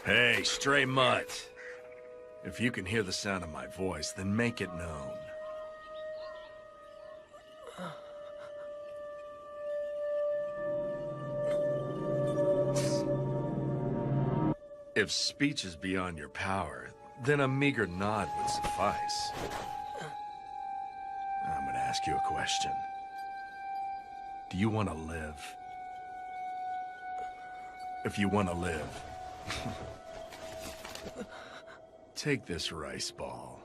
Hey, stray mutt. If you can hear the sound of my voice, then make it known. If speech is beyond your power, then a meager nod would suffice. I'm gonna ask you a question. Do you want to live? If you want to live, take this rice ball.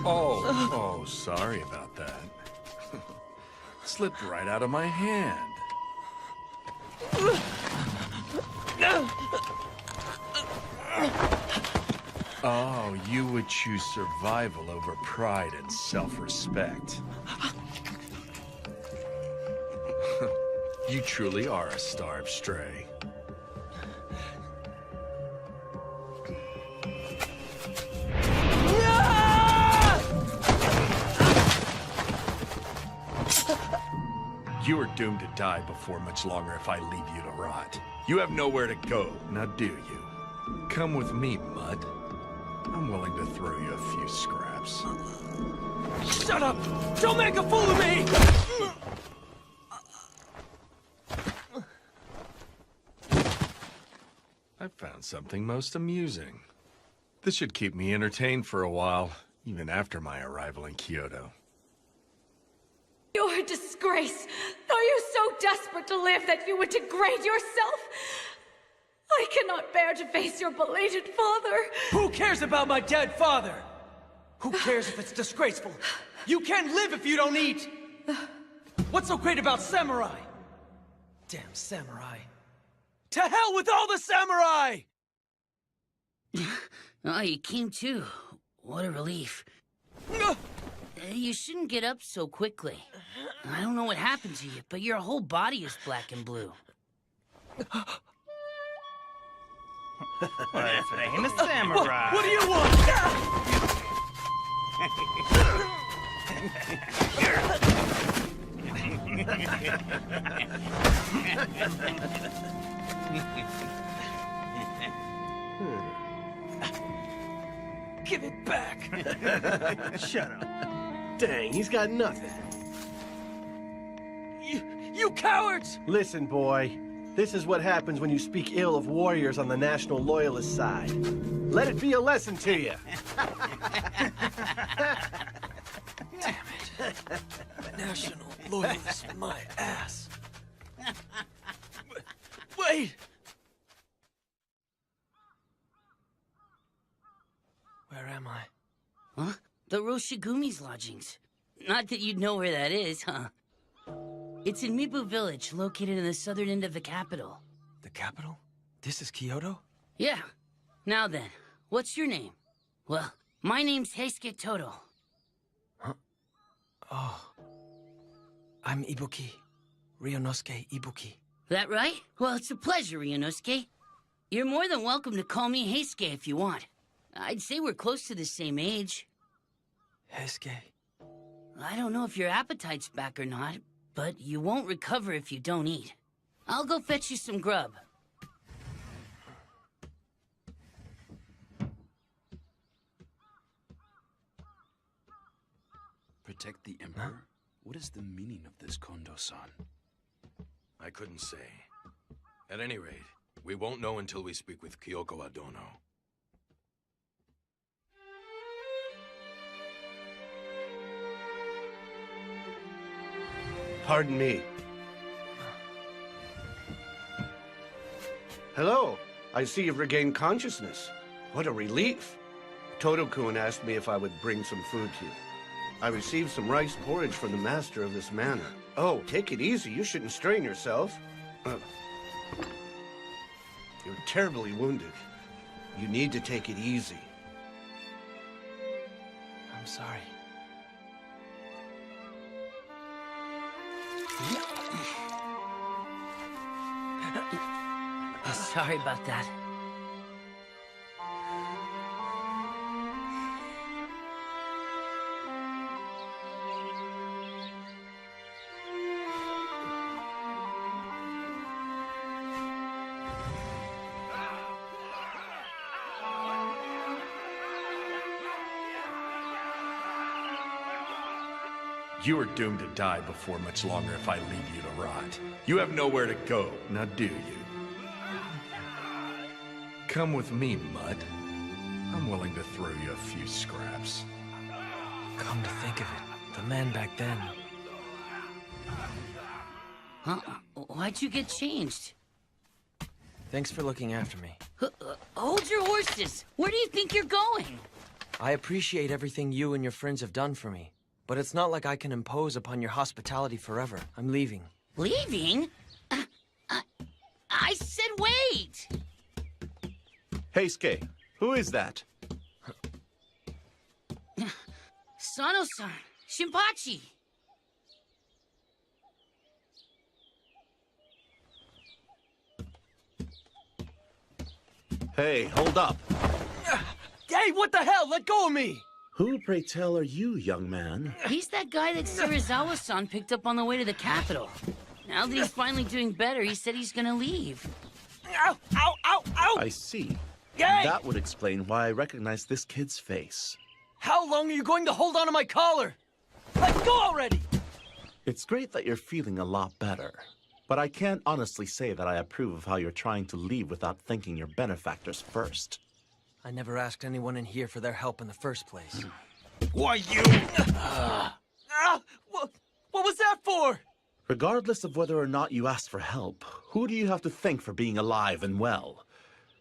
Oh, sorry about that. Slipped right out of my hand. Oh, you would choose survival over pride and self-respect. You truly are a starved stray. You are doomed to die before much longer if I leave you to rot. You have nowhere to go, now do you? Come with me, Mutt. I'm willing to throw you a few scraps. Shut up! Don't make a fool of me! I found something most amusing. This should keep me entertained for a while, even after my arrival in Kyoto. You're a disgrace! Are you so desperate to live that you would degrade yourself? I cannot bear to face your belated father. Who cares about my dead father? Who cares if it's disgraceful? You can't live if you don't eat! What's so great about samurai? Damn samurai. To hell with all the samurai! Oh, you came too. What a relief. You shouldn't get up so quickly. I don't know what happened to you, but your whole body is black and blue. Famous samurai. What do you want? Give it back. Shut up. Dang, he's got nothing. You cowards! Listen, boy. This is what happens when you speak ill of warriors on the National Loyalist side. Let it be a lesson to you. Damn it. National Loyalist, my ass. Wait! Where am I? Huh? The Roshigumi's lodgings. Not that you'd know where that is, huh? It's in Mibu Village, located in the southern end of the capital. The capital? This is Kyoto? Yeah. Now then, what's your name? Well, my name's Heisuke Todo. Huh? Oh. I'm Ibuki. Ryunosuke Ibuki. That right? Well, it's a pleasure, Ryunosuke. You're more than welcome to call me Heisuke if you want. I'd say we're close to the same age. Heisuke. I don't know if your appetite's back or not, but you won't recover if you don't eat. I'll go fetch you some grub. Protect the Emperor? Huh? What is the meaning of this, Kondo-san? I couldn't say. At any rate, we won't know until we speak with Kyoko Adono. Pardon me. Hello. I see you've regained consciousness. What a relief. Todo-kun asked me if I would bring some food to you. I received some rice porridge from the master of this manor. Oh, take it easy. You shouldn't strain yourself. You're terribly wounded. You need to take it easy. I'm sorry. Sorry about that. You are doomed to die before much longer if I leave you to rot. You have nowhere to go, now do you? Come with me, Mutt. I'm willing to throw you a few scraps. Come to think of it, the man back then. Huh? Why'd you get changed? Thanks for looking after me. Hold your horses! Where do you think you're going? I appreciate everything you and your friends have done for me, but it's not like I can impose upon your hospitality forever. I'm leaving. Leaving? I said wait! Hey, Ske, who is that? Sano-san, Shinpachi. Hey, hold up. Hey, what the hell? Let go of me! Who, pray tell, are you, young man? He's that guy that Serizawa-san picked up on the way to the capital. Now that he's finally doing better, he said he's gonna leave. Ow, ow, ow, ow! I see. Hey! That would explain why I recognize this kid's face. How long are you going to hold on to my collar? Let go already! It's great that you're feeling a lot better, but I can't honestly say that I approve of how you're trying to leave without thanking your benefactors first. I never asked anyone in here for their help in the first place. Why, you... What was that for? Regardless of whether or not you asked for help, who do you have to thank for being alive and well?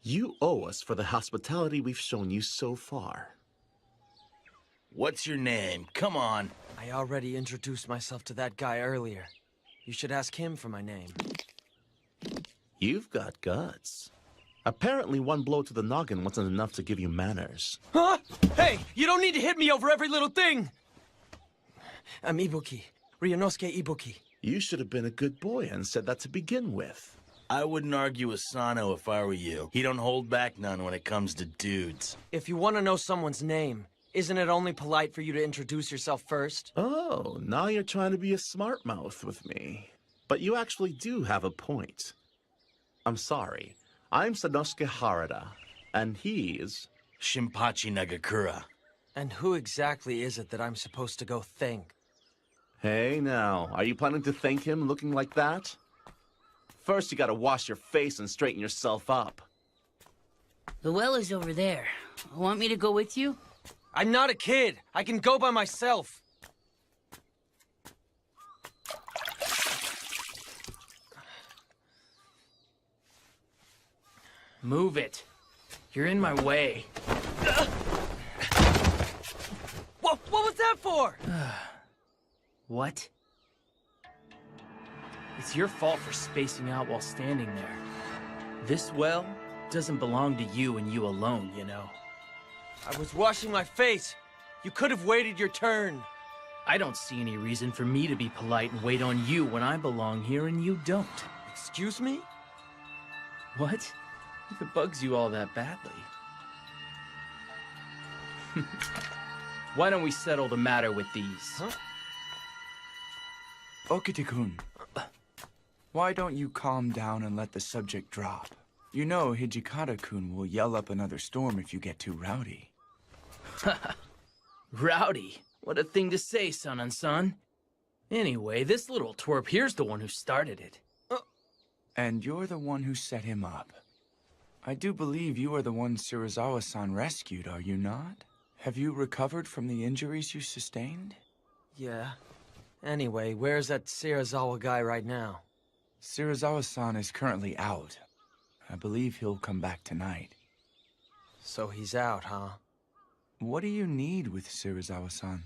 You owe us for the hospitality we've shown you so far. What's your name? Come on. I already introduced myself to that guy earlier. You should ask him for my name. You've got guts. Apparently one blow to the noggin wasn't enough to give you manners. Huh? Hey, you don't need to hit me over every little thing! I'm Ibuki. Ryunosuke Ibuki. You should have been a good boy and said that to begin with. I wouldn't argue with Sano if I were you. He don't hold back none when it comes to dudes. If you want to know someone's name, isn't it only polite for you to introduce yourself first? Oh, now you're trying to be a smart mouth with me. But you actually do have a point. I'm sorry. I'm Sanosuke Harada, and he's... Shinpachi Nagakura. And who exactly is it that I'm supposed to go thank? Hey now, are you planning to thank him looking like that? First you gotta wash your face and straighten yourself up. The well is over there. Want me to go with you? I'm not a kid. I can go by myself. Move it. You're in my way. What was that for? What? It's your fault for spacing out while standing there. This well doesn't belong to you and you alone, you know. I was washing my face. You could have waited your turn. I don't see any reason for me to be polite and wait on you when I belong here and you don't. Excuse me? What? If it bugs you all that badly. Why don't we settle the matter with these? Huh? Okite-kun, why don't you calm down and let the subject drop? You know Hijikata-kun will yell up another storm if you get too rowdy. Rowdy? What a thing to say, son and son. Anyway, this little twerp here's the one who started it. And you're the one who set him up. I do believe you are the one Serizawa-san rescued, are you not? Have you recovered from the injuries you sustained? Yeah. Anyway, where's that Serizawa guy right now? Serizawa-san is currently out. I believe he'll come back tonight. So he's out, huh? What do you need with Serizawa-san?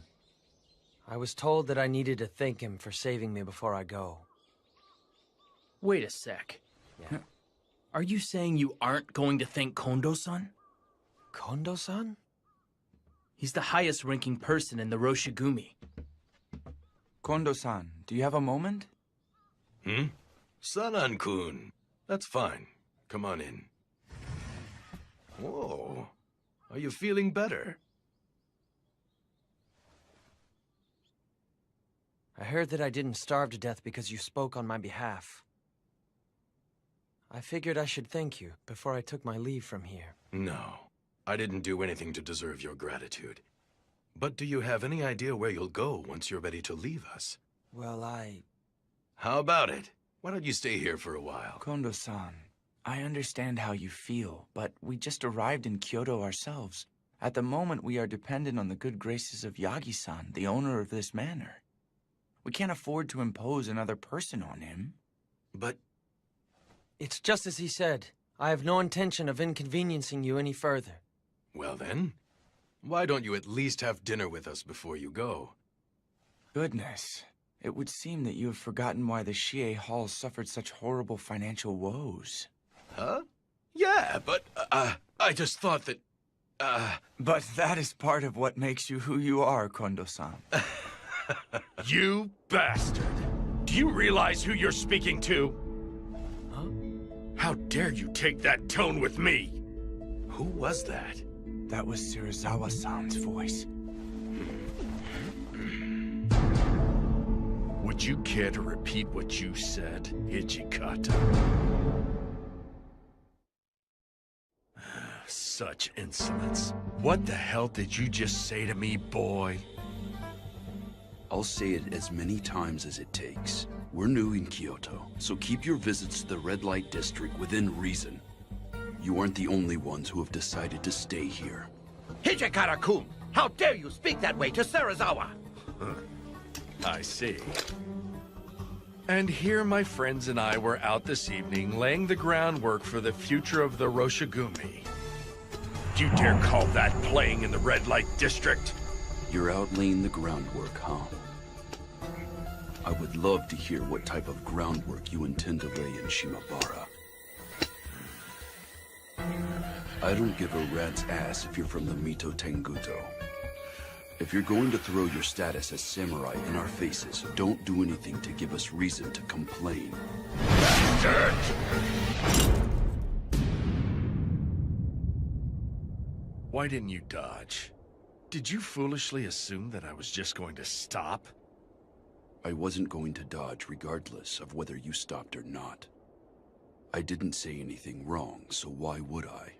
I was told that I needed to thank him for saving me before I go. Wait a sec. Yeah. Are you saying you aren't going to thank Kondo-san? Kondo-san? He's the highest-ranking person in the Roshigumi. Kondo-san, do you have a moment? Sanan-kun. That's fine. Come on in. Whoa. Are you feeling better? I heard that I didn't starve to death because you spoke on my behalf. I figured I should thank you before I took my leave from here. No. I didn't do anything to deserve your gratitude. But do you have any idea where you'll go once you're ready to leave us? Well, How about it? Why don't you stay here for a while? Kondo-san, I understand how you feel, but we just arrived in Kyoto ourselves. At the moment, we are dependent on the good graces of Yagi-san, the owner of this manor. We can't afford to impose another person on him. But it's just as he said. I have no intention of inconveniencing you any further. well then, why don't you at least have dinner with us before you go? Goodness, it would seem that you have forgotten why the Shie Hall suffered such horrible financial woes. Huh? Yeah, but I just thought that But that is part of what makes you who you are, Kondo-san. You bastard! Do you realize who you're speaking to? Huh? How dare you take that tone with me? Who was that? That was Serizawa-san's voice. Would you care to repeat what you said, Hijikata? Such insolence. What the hell did you just say to me, boy? I'll say it as many times as it takes. We're new in Kyoto, so keep your visits to the red light district within reason. You aren't the only ones who have decided to stay here. Hijikata-kun! How dare you speak that way to Serizawa? I see. And here my friends and I were out this evening laying the groundwork for the future of the Roshigumi. Do you dare call that playing in the red light district? You're out laying the groundwork, huh? I would love to hear what type of groundwork you intend to lay in Shimabara. I don't give a rat's ass if you're from the Mito Tenguto. If you're going to throw your status as samurai in our faces, don't do anything to give us reason to complain. Bastard! Why didn't you dodge? Did you foolishly assume that I was just going to stop? I wasn't going to dodge regardless of whether you stopped or not. I didn't say anything wrong, so why would I?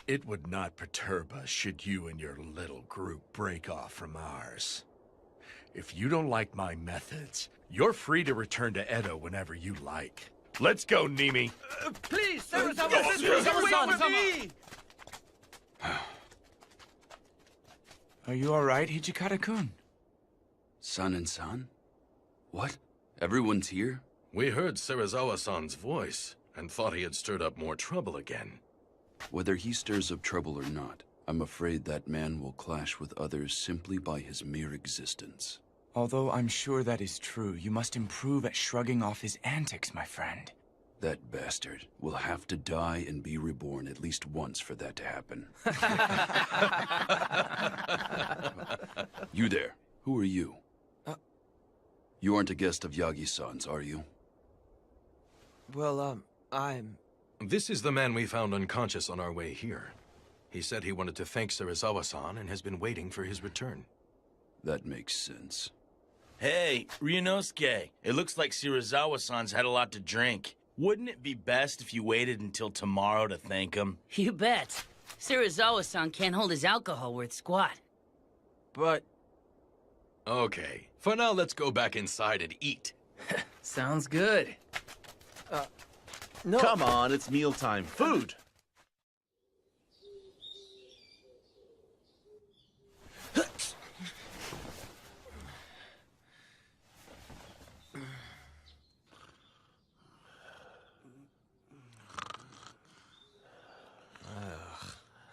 It would not perturb us should you and your little group break off from ours. If you don't like my methods, you're free to return to Edo whenever you like. Let's go, Nimi. Please, Serizawa, wait for me! Are you alright, Hijikata-kun? San and San? What? Everyone's here? We heard Serizawa-san's voice and thought he had stirred up more trouble again. Whether he stirs up trouble or not, I'm afraid that man will clash with others simply by his mere existence. Although I'm sure that is true, you must improve at shrugging off his antics, my friend. That bastard will have to die and be reborn at least once for that to happen. You there. Who are you? You aren't a guest of Yagi-san's, are you? Well, I'm... This is the man we found unconscious on our way here. He said he wanted to thank Serizawa-san and has been waiting for his return. That makes sense. Hey, Ryunosuke, it looks like Serizawa-san's had a lot to drink. Wouldn't it be best if you waited until tomorrow to thank him? You bet. Serizawa-san can't hold his alcohol worth squat. But... Okay, for now let's go back inside and eat. Sounds good. No. Come on, it's mealtime. Food!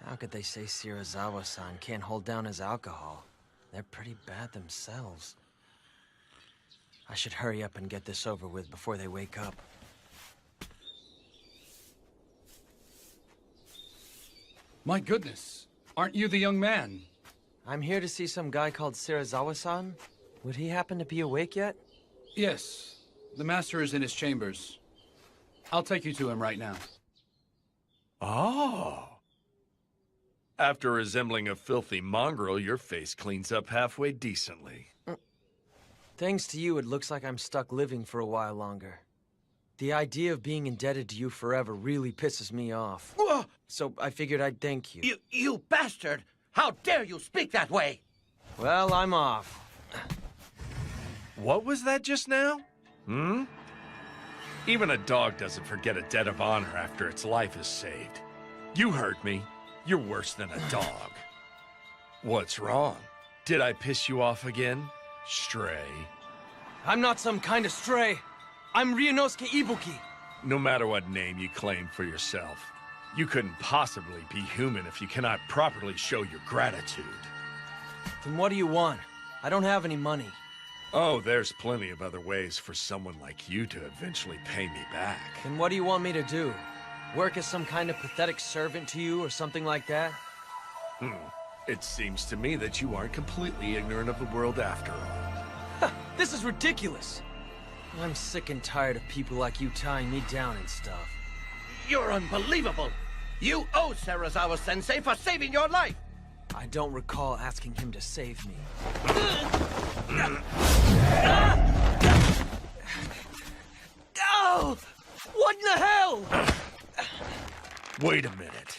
How could they say Serizawa-san can't hold down his alcohol? They're pretty bad themselves. I should hurry up and get this over with before they wake up. My goodness, aren't you the young man? I'm here to see some guy called Serizawa-san. Would he happen to be awake yet? Yes, the master is in his chambers. I'll take you to him right now. Oh. After resembling a filthy mongrel, your face cleans up halfway decently. Thanks to you, it looks like I'm stuck living for a while longer. The idea of being indebted to you forever really pisses me off. So I figured I'd thank you. You bastard! How dare you speak that way? Well, I'm off. What was that just now? Hmm? Even a dog doesn't forget a debt of honor after its life is saved. You heard me. You're worse than a dog. What's wrong? Did I piss you off again? Stray. I'm not some kind of stray. I'm Ryunosuke Ibuki. No matter what name you claim for yourself, you couldn't possibly be human if you cannot properly show your gratitude. Then what do you want? I don't have any money. Oh, there's plenty of other ways for someone like you to eventually pay me back. Then what do you want me to do? Work as some kind of pathetic servant to you or something like that? It seems to me that you aren't completely ignorant of the world after all. This is ridiculous. I'm sick and tired of people like you tying me down and stuff. You're unbelievable! You owe Serizawa-sensei for saving your life! I don't recall asking him to save me. Oh! What in the hell? Wait a minute.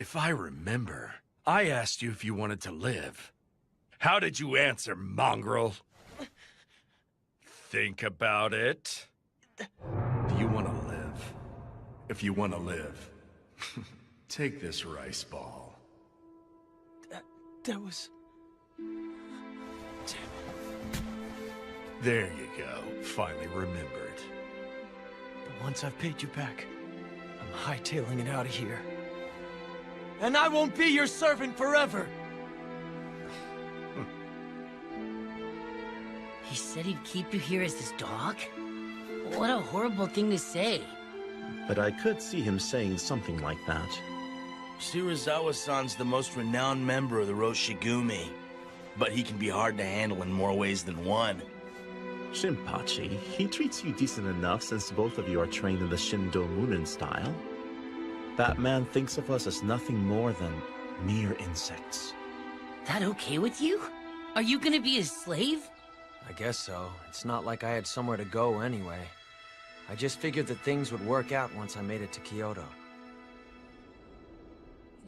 If I remember, I asked you if you wanted to live. How did you answer, mongrel? Think about it. Do you want to live? If you want to live, take this rice ball. That was... There you go. Finally remembered. But once I've paid you back, I'm hightailing it out of here. And I won't be your servant forever! He said he'd keep you here as his dog? What a horrible thing to say. But I could see him saying something like that. Serizawa-san's the most renowned member of the Roshigumi, but he can be hard to handle in more ways than one. Shinpachi, he treats you decent enough since both of you are trained in the Shindo Munin style. That man thinks of us as nothing more than mere insects. That okay with you? Are you gonna be his slave? I guess so. It's not like I had somewhere to go anyway. I just figured that things would work out once I made it to Kyoto.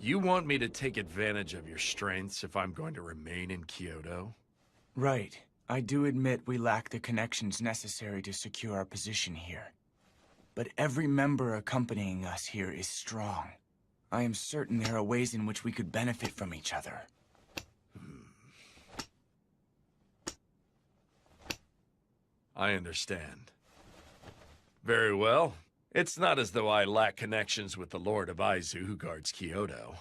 You want me to take advantage of your strengths if I'm going to remain in Kyoto? Right. I do admit we lack the connections necessary to secure our position here. But every member accompanying us here is strong. I am certain there are ways in which we could benefit from each other. I understand. Very well. It's not as though I lack connections with the Lord of Aizu who guards Kyoto.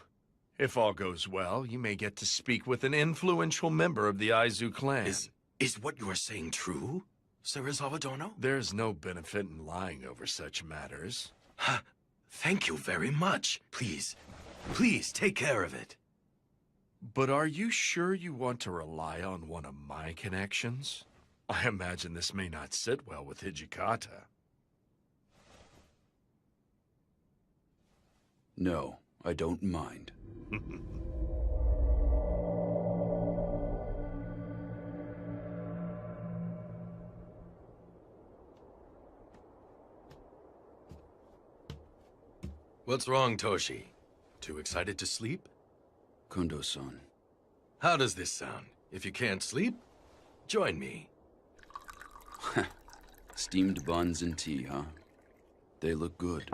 If all goes well, you may get to speak with an influential member of the Aizu clan. Is what you are saying true, Serizawa Dono? There's no benefit in lying over such matters. Thank you very much. Please take care of it. But are you sure you want to rely on one of my connections? I imagine this may not sit well with Hijikata. No, I don't mind. What's wrong, Toshi? Too excited to sleep? Kundo-san. How does this sound? If you can't sleep, join me. Steamed buns and tea, huh? They look good.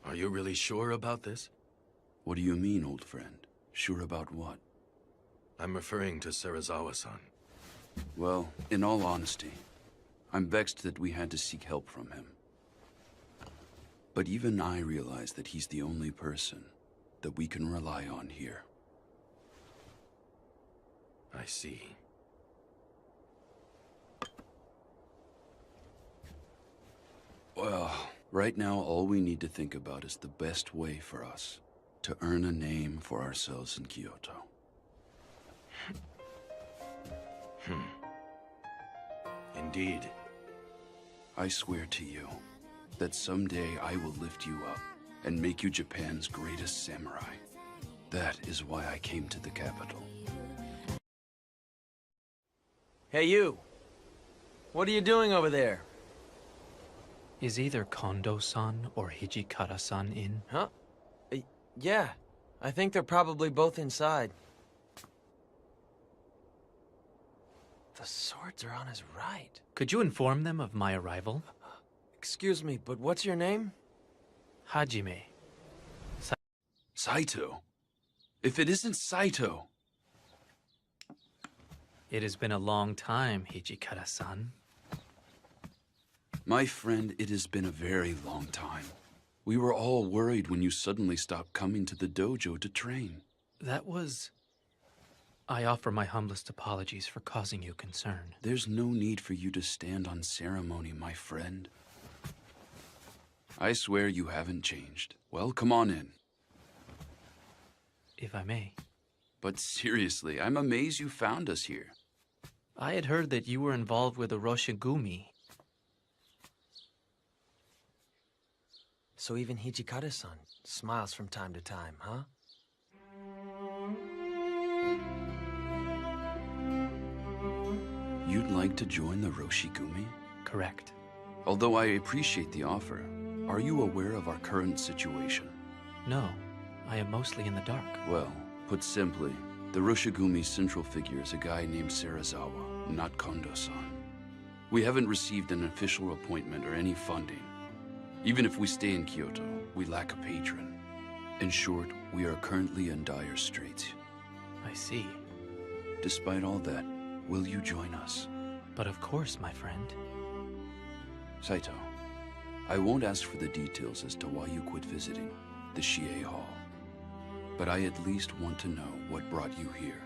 Are you really sure about this? What do you mean, old friend? Sure about what? I'm referring to Serizawa-san. Well, in all honesty, I'm vexed that we had to seek help from him. But even I realize that he's the only person that we can rely on here. I see. Well, right now all we need to think about is the best way for us to earn a name for ourselves in Kyoto. Indeed. I swear to you that someday I will lift you up and make you Japan's greatest samurai. That is why I came to the capital. Hey, you. What are you doing over there? Is either Kondo-san or Hijikata-san in? Huh? Yeah. I think they're probably both inside. The swords are on his right. Could you inform them of my arrival? Excuse me, but what's your name? Hajime. Saito? If it isn't Saito... It has been a long time, Hijikata-san. My friend, it has been a very long time. We were all worried when you suddenly stopped coming to the dojo to train. That was... I offer my humblest apologies for causing you concern. There's no need for you to stand on ceremony, my friend. I swear you haven't changed. Well, come on in. If I may. But seriously, I'm amazed you found us here. I had heard that you were involved with the Roshigumi. So even Hijikata-san smiles from time to time, huh? You'd like to join the Roshigumi? Correct. Although I appreciate the offer, are you aware of our current situation? No, I am mostly in the dark. Well, put simply, the Roshigumi's central figure is a guy named Serizawa, not Kondo-san. We haven't received an official appointment or any funding. Even if we stay in Kyoto, we lack a patron. In short, we are currently in dire straits. I see. Despite all that, will you join us? But of course, my friend. Saito, I won't ask for the details as to why you quit visiting the Shie Hall. But I at least want to know what brought you here.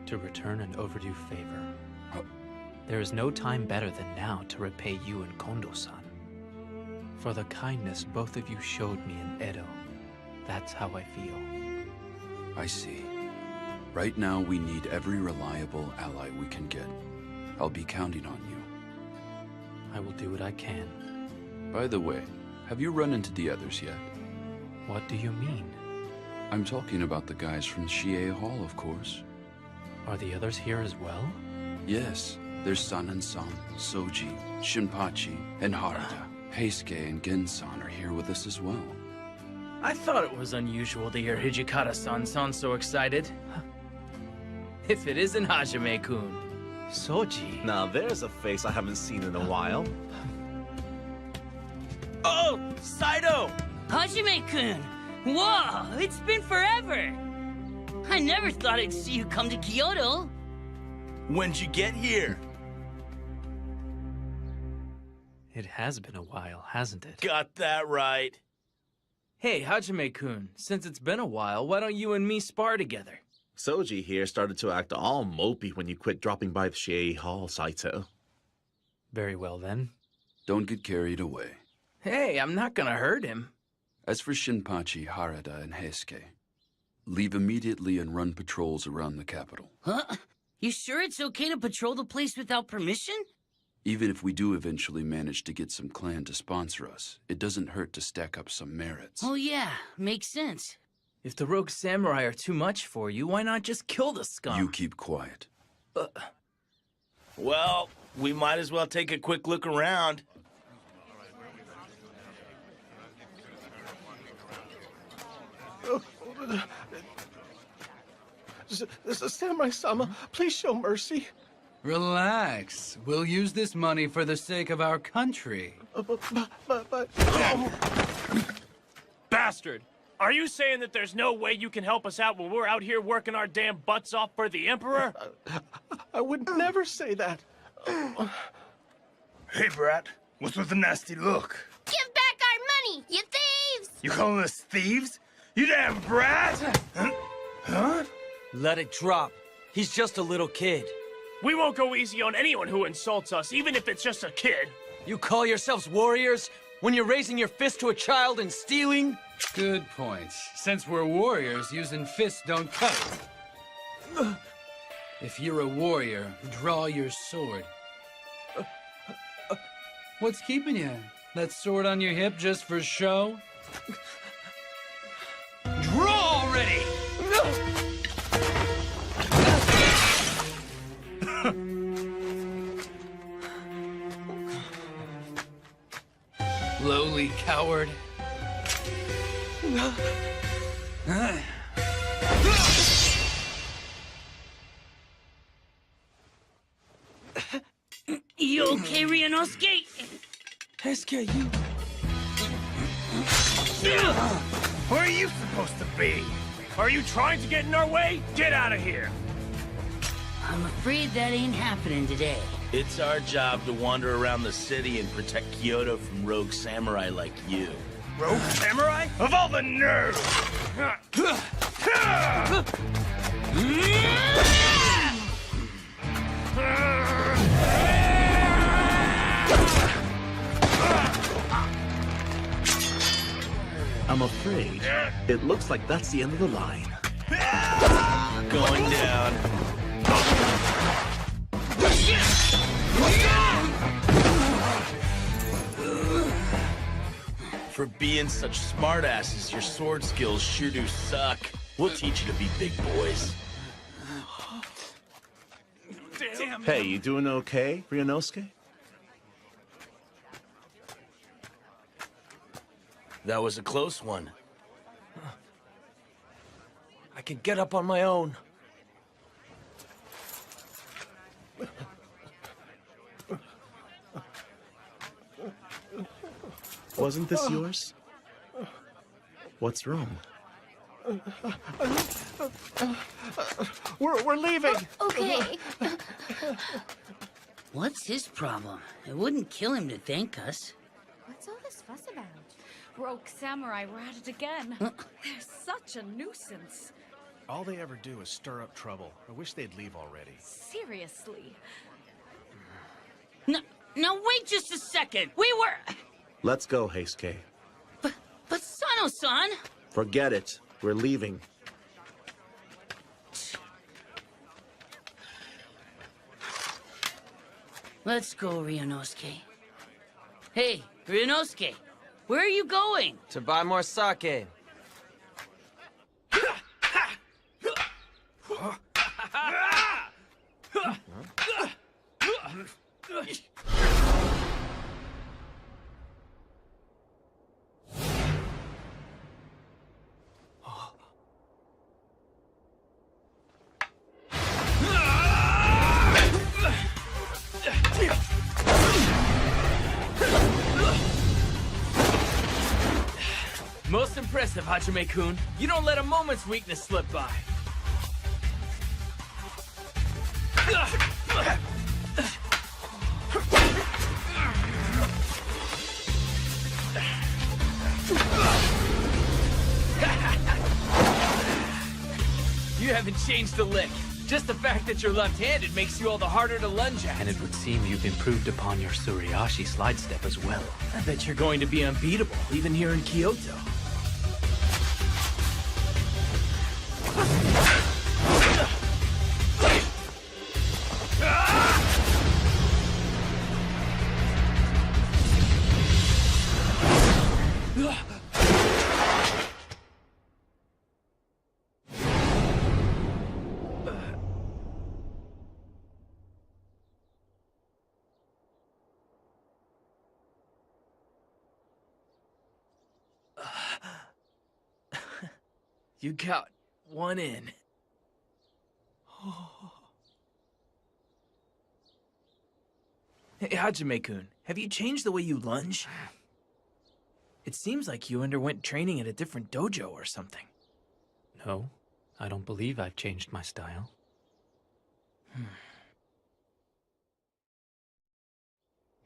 To return an overdue favor. There is no time better than now to repay you and Kondo-san. For the kindness both of you showed me in Edo. That's how I feel. I see. Right now, we need every reliable ally we can get. I'll be counting on you. I will do what I can. By the way, have you run into the others yet? What do you mean? I'm talking about the guys from Shie Hall, of course. Are the others here as well? Yes. There's Sanan-san, Soji, Shinpachi, and Harada. Heisuke and Gen-san are here with us as well. I thought it was unusual to hear Hijikata-san sound so excited. If it isn't Hajime-kun. Soji. Now there's a face I haven't seen in a while. Oh, Saito! Hajime-kun! Whoa, it's been forever! I never thought I'd see you come to Kyoto. When'd you get here? It has been a while, hasn't it? Got that right. Hey, Hajime-kun, since it's been a while, why don't you and me spar together? Soji here started to act all mopey when you quit dropping by the Shie Hall, Saito. Very well, then. Don't get carried away. Hey, I'm not gonna hurt him. As for Shinpachi, Harada, and Heisuke, leave immediately and run patrols around the capital. Huh? You sure it's okay to patrol the place without permission? Even if we do eventually manage to get some clan to sponsor us, it doesn't hurt to stack up some merits. Oh yeah, makes sense. If the rogue samurai are too much for you, why not just kill the scum? You keep quiet. Well, we might as well take a quick look around. Samurai-sama, please show mercy. Relax. We'll use this money for the sake of our country. But... Bastard! Are you saying that there's no way you can help us out when we're out here working our damn butts off for the Emperor? I would never say that. Hey, brat. What's with the nasty look? Give back our money, you thieves! You calling us thieves? You damn brat! Huh? Let it drop. He's just a little kid. We won't go easy on anyone who insults us, even if it's just a kid. You call yourselves warriors when you're raising your fist to a child and stealing? Good point. Since we're warriors, using fists don't cut it. If you're a warrior, draw your sword. What's keeping you? That sword on your hip just for show? Draw already! lowly coward. You okay, Ryunosuke? Heisuke, you... Where are you supposed to be? Are you trying to get in our way? Get out of here! I'm afraid that ain't happening today. It's our job to wander around the city and protect Kyoto from rogue samurai like you. Rogue samurai? Of all the nerve! I'm afraid it looks like that's the end of the line. Going down. For being such smartasses, your sword skills sure do suck. We'll teach you to be big boys. Damn. Hey, you doing okay, Ryunosuke? That was a close one. I can get up on my own. Wasn't this yours? What's wrong? We're leaving. Okay. What's his problem? It wouldn't kill him to thank us. What's all this fuss about? Rogue samurai were at it again. They're such a nuisance. All they ever do is stir up trouble. I wish they'd leave already. Seriously. No, wait just a second. We were... Let's go, Heisuke. But Sano-san... Forget it. We're leaving. Let's go, Ryunosuke. Hey, Ryunosuke, where are you going? To buy more sake. Most impressive, Hajime-kun. You don't let a moment's weakness slip by. You haven't changed a lick. Just the fact that you're left-handed makes you all the harder to lunge at. And it would seem you've improved upon your Suriashi slide step as well. I bet you're going to be unbeatable, even here in Kyoto. You got one in. Hey, Hajime-kun, have you changed the way you lunge? It seems like you underwent training at a different dojo or something. No, I don't believe I've changed my style.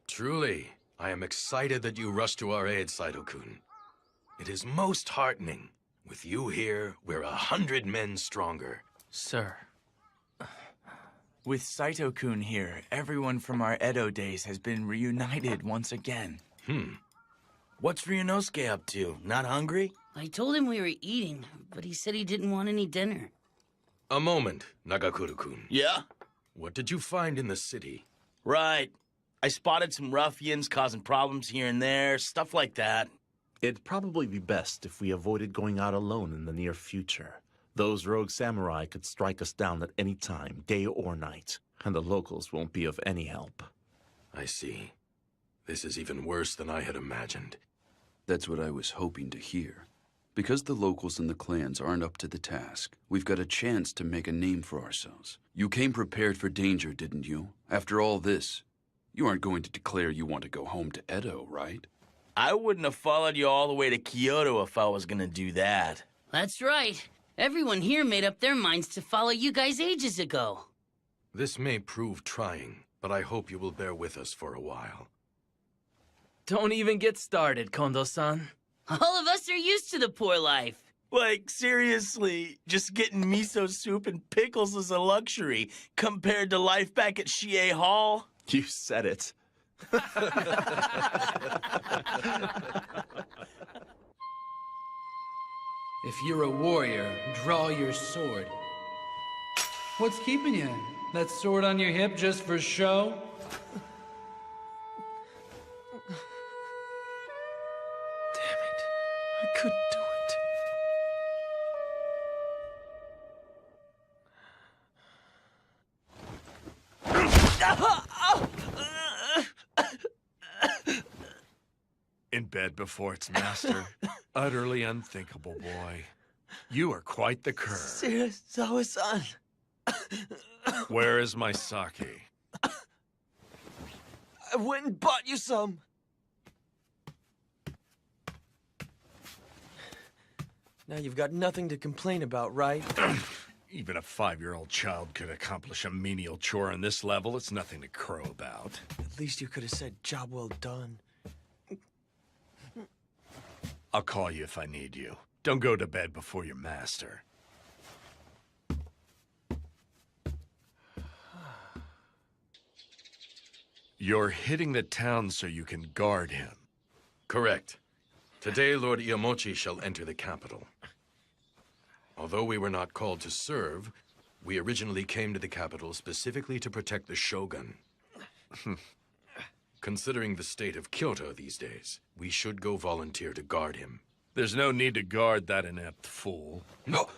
Truly, I am excited that you rushed to our aid, Saito-kun. It is most heartening. With you here, we're 100 men stronger. Sir. With Saito-kun here, everyone from our Edo days has been reunited once again. What's Ryunosuke up to? Not hungry? I told him we were eating, but he said he didn't want any dinner. A moment, Nagakuro-kun. Yeah? What did you find in the city? Right. I spotted some ruffians causing problems here and there, stuff like that. It'd probably be best if we avoided going out alone in the near future. Those rogue samurai could strike us down at any time, day or night, and the locals won't be of any help. I see. This is even worse than I had imagined. That's what I was hoping to hear. Because the locals and the clans aren't up to the task, we've got a chance to make a name for ourselves. You came prepared for danger, didn't you? After all this, you aren't going to declare you want to go home to Edo, right? I wouldn't have followed you all the way to Kyoto if I was gonna do that. That's right. Everyone here made up their minds to follow you guys ages ago. This may prove trying, but I hope you will bear with us for a while. Don't even get started, Kondo-san. All of us are used to the poor life. Like, seriously, just getting miso soup and pickles is a luxury compared to life back at Shie Hall. You said it. If you're a warrior, draw your sword. What's keeping you? That sword on your hip just for show? Damn it. I couldn't do it. In bed before its master. Utterly unthinkable, boy. You are quite the cur. Serizawa-san. Where is my sake? I went and bought you some. Now you've got nothing to complain about, right? Even a 5-year-old child could accomplish a menial chore on this level. It's nothing to crow about. At least you could have said, job well done. I'll call you if I need you. Don't go to bed before your master. You're hitting the town so you can guard him. Correct. Today, Lord Iamochi shall enter the capital. Although we were not called to serve, we originally came to the capital specifically to protect the shogun. Considering the state of Kyoto these days, we should go volunteer to guard him. There's no need to guard that inept fool. No!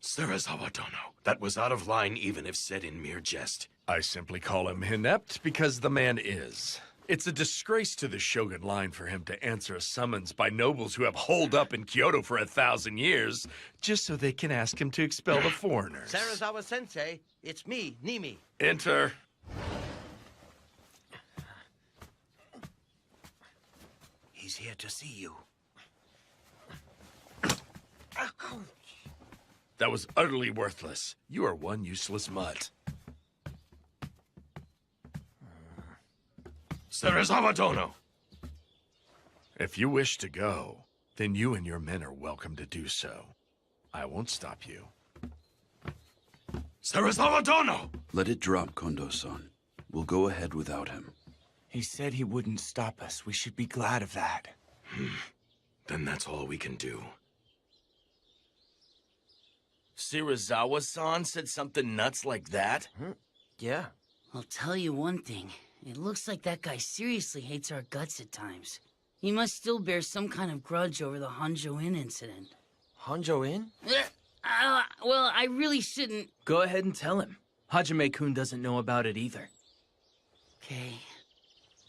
Serizawa Dono, that was out of line even if said in mere jest. I simply call him inept because the man is. It's a disgrace to the Shogun line for him to answer a summons by nobles who have holed up in Kyoto for 1,000 years, just so they can ask him to expel the foreigners. Serizawa-sensei, it's me, Nimi. Enter. He's here to see you. That was utterly worthless. You are one useless mutt. Serizawa Dono! If you wish to go, then you and your men are welcome to do so. I won't stop you. Serizawa Dono! Let it drop, Kondo-san. We'll go ahead without him. He said he wouldn't stop us. We should be glad of that. Then that's all we can do. Serizawa-san said something nuts like that? Yeah. I'll tell you one thing. It looks like that guy seriously hates our guts at times. He must still bear some kind of grudge over the Honjo Inn incident. Honjo Inn? Well, I really shouldn't... Go ahead and tell him. Hajime-kun doesn't know about it either. Okay.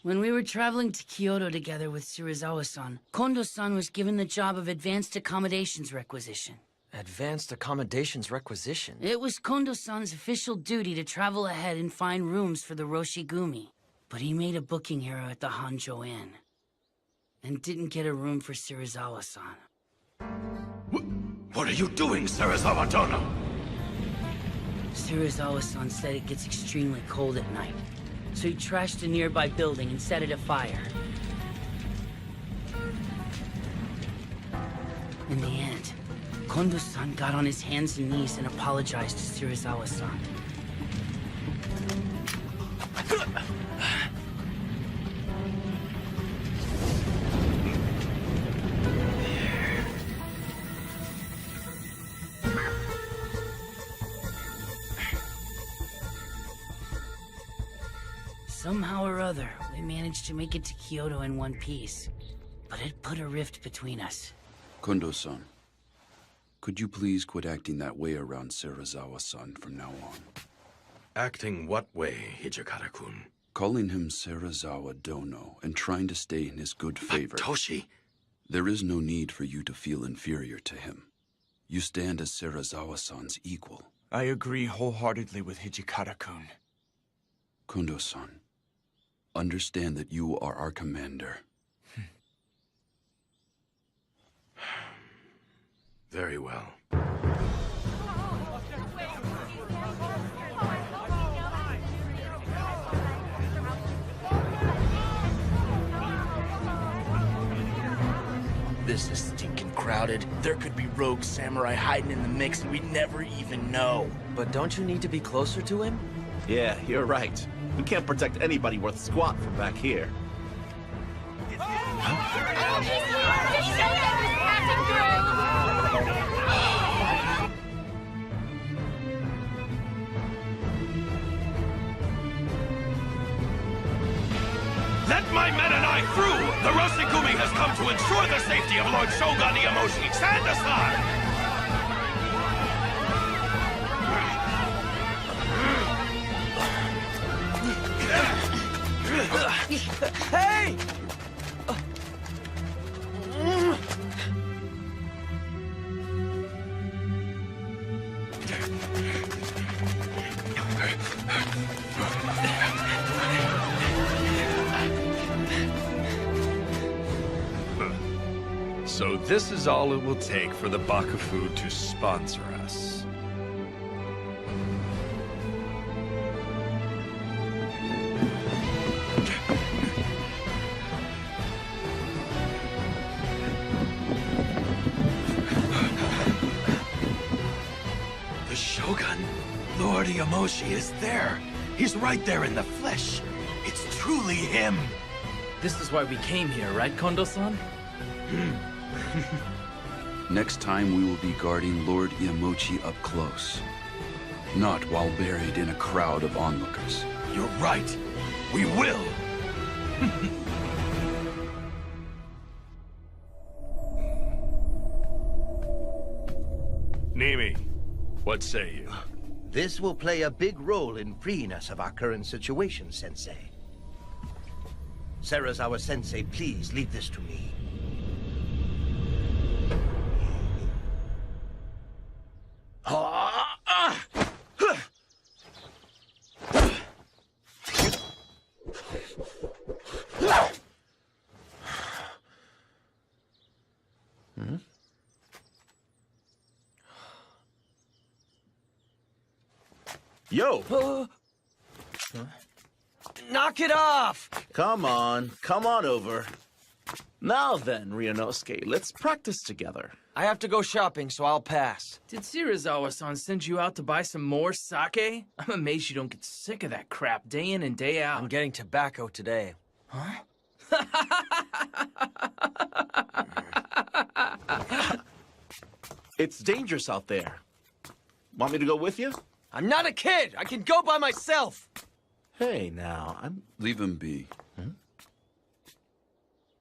When we were traveling to Kyoto together with Serizawa-san, Kondo-san was given the job of Advanced Accommodations Requisition. Advanced Accommodations Requisition? It was Kondo-san's official duty to travel ahead and find rooms for the Roshigumi. But he made a booking error at the Honjo Inn. And didn't get a room for Serizawa-san. What are you doing, Serizawa Dono? Serizawa-san said it gets extremely cold at night. So he trashed a nearby building and set it afire. In the end, Kondo-san got on his hands and knees and apologized to Serizawa-san. Somehow or other, we managed to make it to Kyoto in one piece. But it put a rift between us. Kondo-san, could you please quit acting that way around Serizawa-san from now on? Acting what way, Hijikata-kun? Calling him Serizawa Dono and trying to stay in his good favor. Toshi! There is no need for you to feel inferior to him. You stand as Serizawa-san's equal. I agree wholeheartedly with Hijikata-kun. Kondo-san, understand that you are our commander. Very well. This is stinking crowded. There could be rogue samurai hiding in the mix and we'd never even know. But don't you need to be closer to him? Yeah, you're right. We can't protect anybody worth squat from back here. Let my men and I through! The Roshigumi has come to ensure the safety of Lord Shogun Iamoshi. Stand aside! Hey! So this is all it will take for the Bakufu to sponsor us. The Shogun, Lord Iamoshi, is there. He's right there in the flesh. It's truly him. This is why we came here, right, Kondo-san? Next time we will be guarding Lord Iamochi up close. Not while buried in a crowd of onlookers. You're right. We will. Nimi, what say you? This will play a big role in freeing us of our current situation, Sensei. Serizawa-sensei, please leave this to me. Yo! Knock it off! Come on over. Now then, Ryunosuke, let's practice together. I have to go shopping, so I'll pass. Did Serizawa-san send you out to buy some more sake? I'm amazed you don't get sick of that crap day in and day out. I'm getting tobacco today. Huh? It's dangerous out there. Want me to go with you? I'm not a kid! I can go by myself! Hey, now, Leave him be.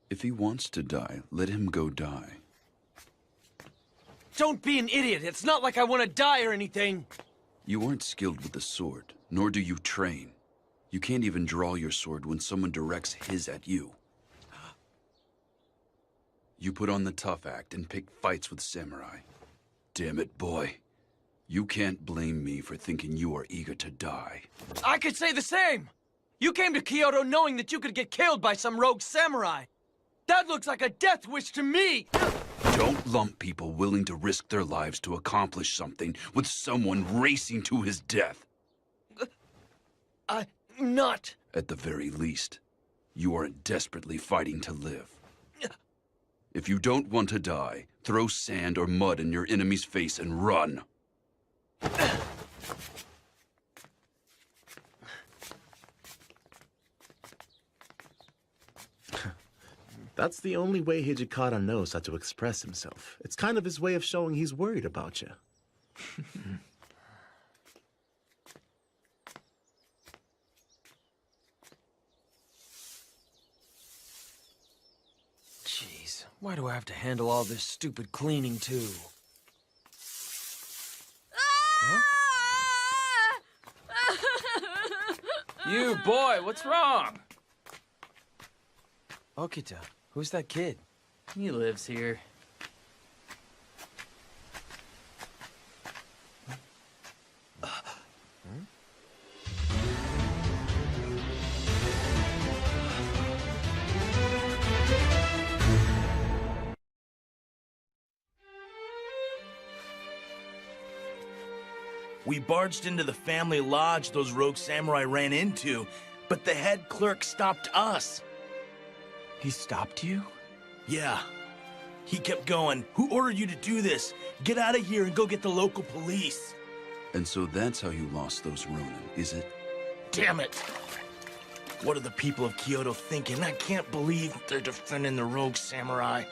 If he wants to die, let him go die. Don't be an idiot! It's not like I want to die or anything! You aren't skilled with the sword, nor do you train. You can't even draw your sword when someone directs his at you. You put on the tough act and pick fights with samurai. Damn it, boy. You can't blame me for thinking you are eager to die. I could say the same! You came to Kyoto knowing that you could get killed by some rogue samurai! That looks like a death wish to me! Don't lump people willing to risk their lives to accomplish something with someone racing to his death. I'm not. At the very least, you aren't desperately fighting to live. If you don't want to die, throw sand or mud in your enemy's face and run. That's the only way Hijikata knows how to express himself. It's kind of his way of showing he's worried about you. Jeez, why do I have to handle all this stupid cleaning, too? Huh? You, boy, what's wrong? Okita, who's that kid? He lives here. We barged into the family lodge those rogue samurai ran into, but the head clerk stopped us. He stopped you? Yeah. He kept going. Who ordered you to do this? Get out of here and go get the local police. And so that's how you lost those Ronin, is it? Damn it! What are the people of Kyoto thinking? I can't believe they're defending the rogue samurai.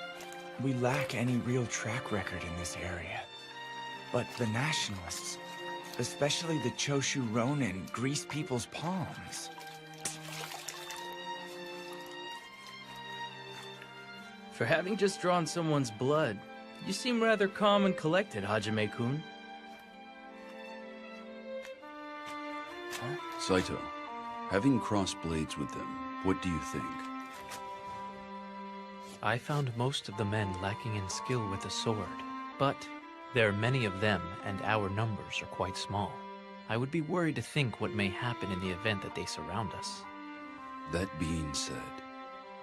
We lack any real track record in this area. But the nationalists, especially the Choshu Ronin, grease people's palms. For having just drawn someone's blood, you seem rather calm and collected, Hajime-kun. Saito, having crossed blades with them, what do you think? I found most of the men lacking in skill with the sword, but there are many of them, and our numbers are quite small. I would be worried to think what may happen in the event that they surround us. That being said,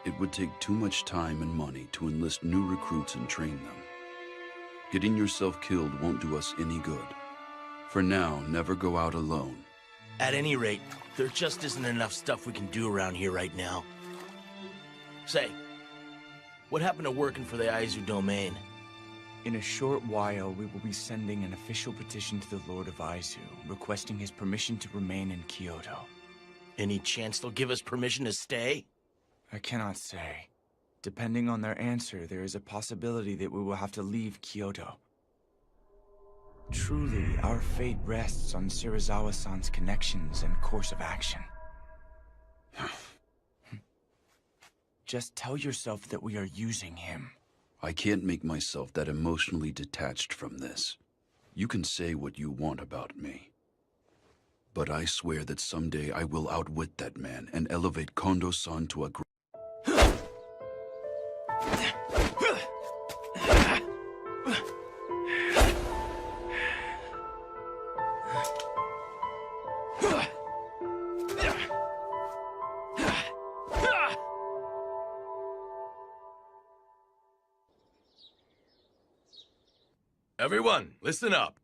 it would take too much time and money to enlist new recruits and train them. Getting yourself killed won't do us any good. For now, never go out alone. At any rate, there just isn't enough stuff we can do around here right now. Say, what happened to working for the Aizu domain? In a short while, we will be sending an official petition to the Lord of Aizu, requesting his permission to remain in Kyoto. Any chance they'll give us permission to stay? I cannot say. Depending on their answer, there is a possibility that we will have to leave Kyoto. Truly, our fate rests on Shirazawa-san's connections and course of action. Just tell yourself that we are using him. I can't make myself that emotionally detached from this. You can say what you want about me. But I swear that someday I will outwit that man and elevate Kondo-san to a Everyone, listen up.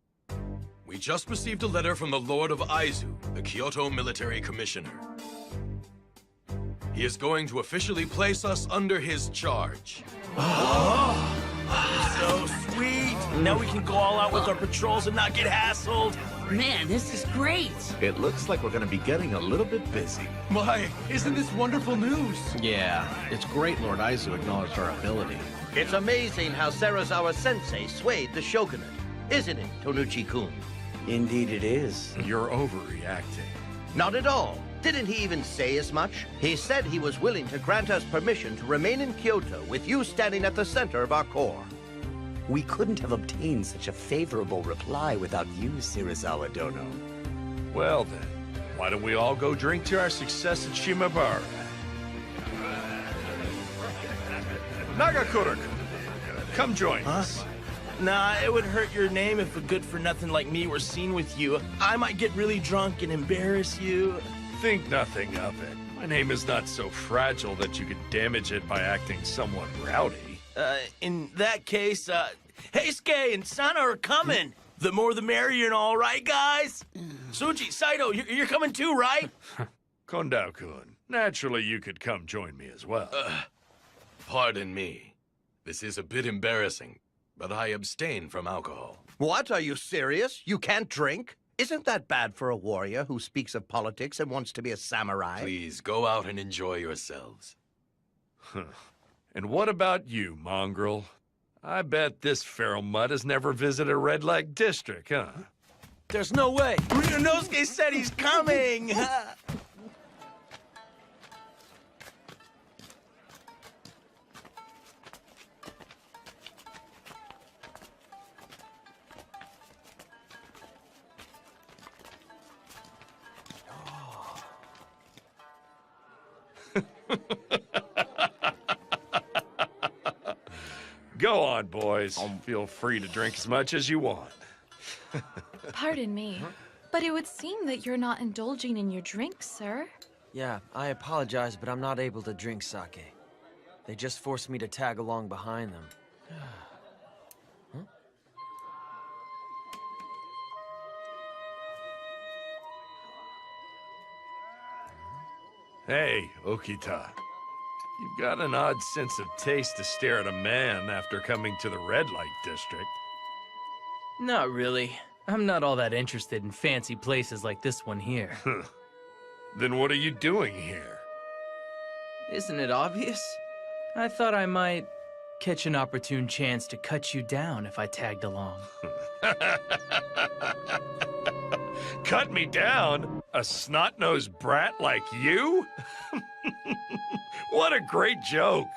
We just received a letter from the Lord of Aizu, the Kyoto Military Commissioner. He is going to officially place us under his charge. So sweet! Now we can go all out with our patrols and not get hassled. Man, this is great! It looks like we're gonna be getting a little bit busy. Why, isn't this wonderful news? Yeah, it's great Lord Aizu acknowledged our ability. It's amazing how Serizawa-sensei swayed the shogunate, isn't it, Tonuchi-kun? Indeed it is. You're overreacting. Not at all. Didn't he even say as much? He said he was willing to grant us permission to remain in Kyoto with you standing at the center of our corps. We couldn't have obtained such a favorable reply without you, Shirazawa-dono. Well then, why don't we all go drink to our success at Shimabara? Nagakura, come join us. Nah, it would hurt your name if a good-for-nothing like me were seen with you. I might get really drunk and embarrass you. Think nothing of it. My name is not so fragile that you could damage it by acting somewhat rowdy. In that case, Heisuke and Sana are coming. The more the merrier and all, right, guys? Suji, Saito, you're coming too, right? Kondo-kun, naturally you could come join me as well. Pardon me. This is a bit embarrassing, but I abstain from alcohol. What? Are you serious? You can't drink? Isn't that bad for a warrior who speaks of politics and wants to be a samurai? Please, go out and enjoy yourselves. And what about you, mongrel? I bet this feral mutt has never visited a red light district, huh? There's no way. Ryunosuke said he's coming. Go on, boys. Feel free to drink as much as you want. Pardon me, but it would seem that you're not indulging in your drink, sir. Yeah, I apologize, but I'm not able to drink sake. They just forced me to tag along behind them. Hey, Okita. You've got an odd sense of taste to stare at a man after coming to the red light district. Not really. I'm not all that interested in fancy places like this one here. Then what are you doing here? Isn't it obvious? I thought I might catch an opportune chance to cut you down if I tagged along. Cut me down? A snot-nosed brat like you? What a great joke!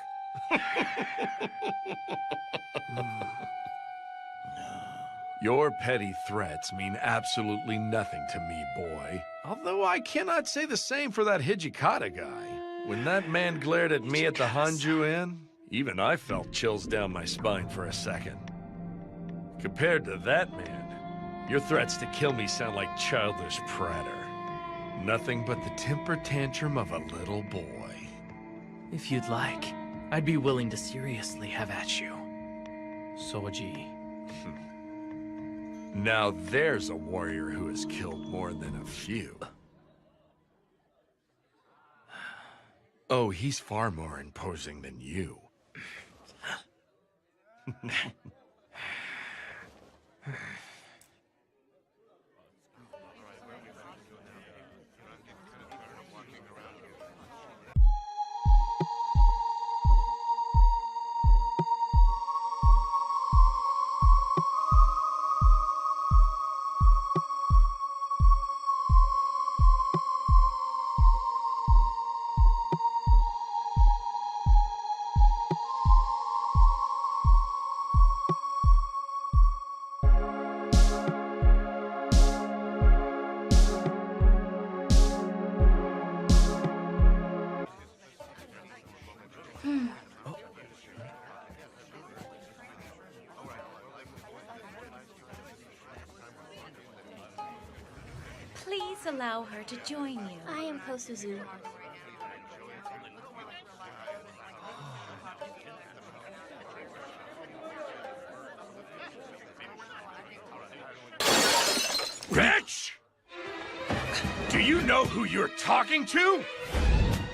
Your petty threats mean absolutely nothing to me, boy. Although I cannot say the same for that Hijikata guy. When that man glared at me at the Hanju Inn, even I felt chills down my spine for a second. Compared to that man, your threats to kill me sound like childish pratter. Nothing but the temper tantrum of a little boy. If you'd like, I'd be willing to seriously have at you. Soji. Now there's a warrior who has killed more than a few. Oh, he's far more imposing than you. Please allow her to join you. I am Kosuzu. Bitch! Do you know who you're talking to?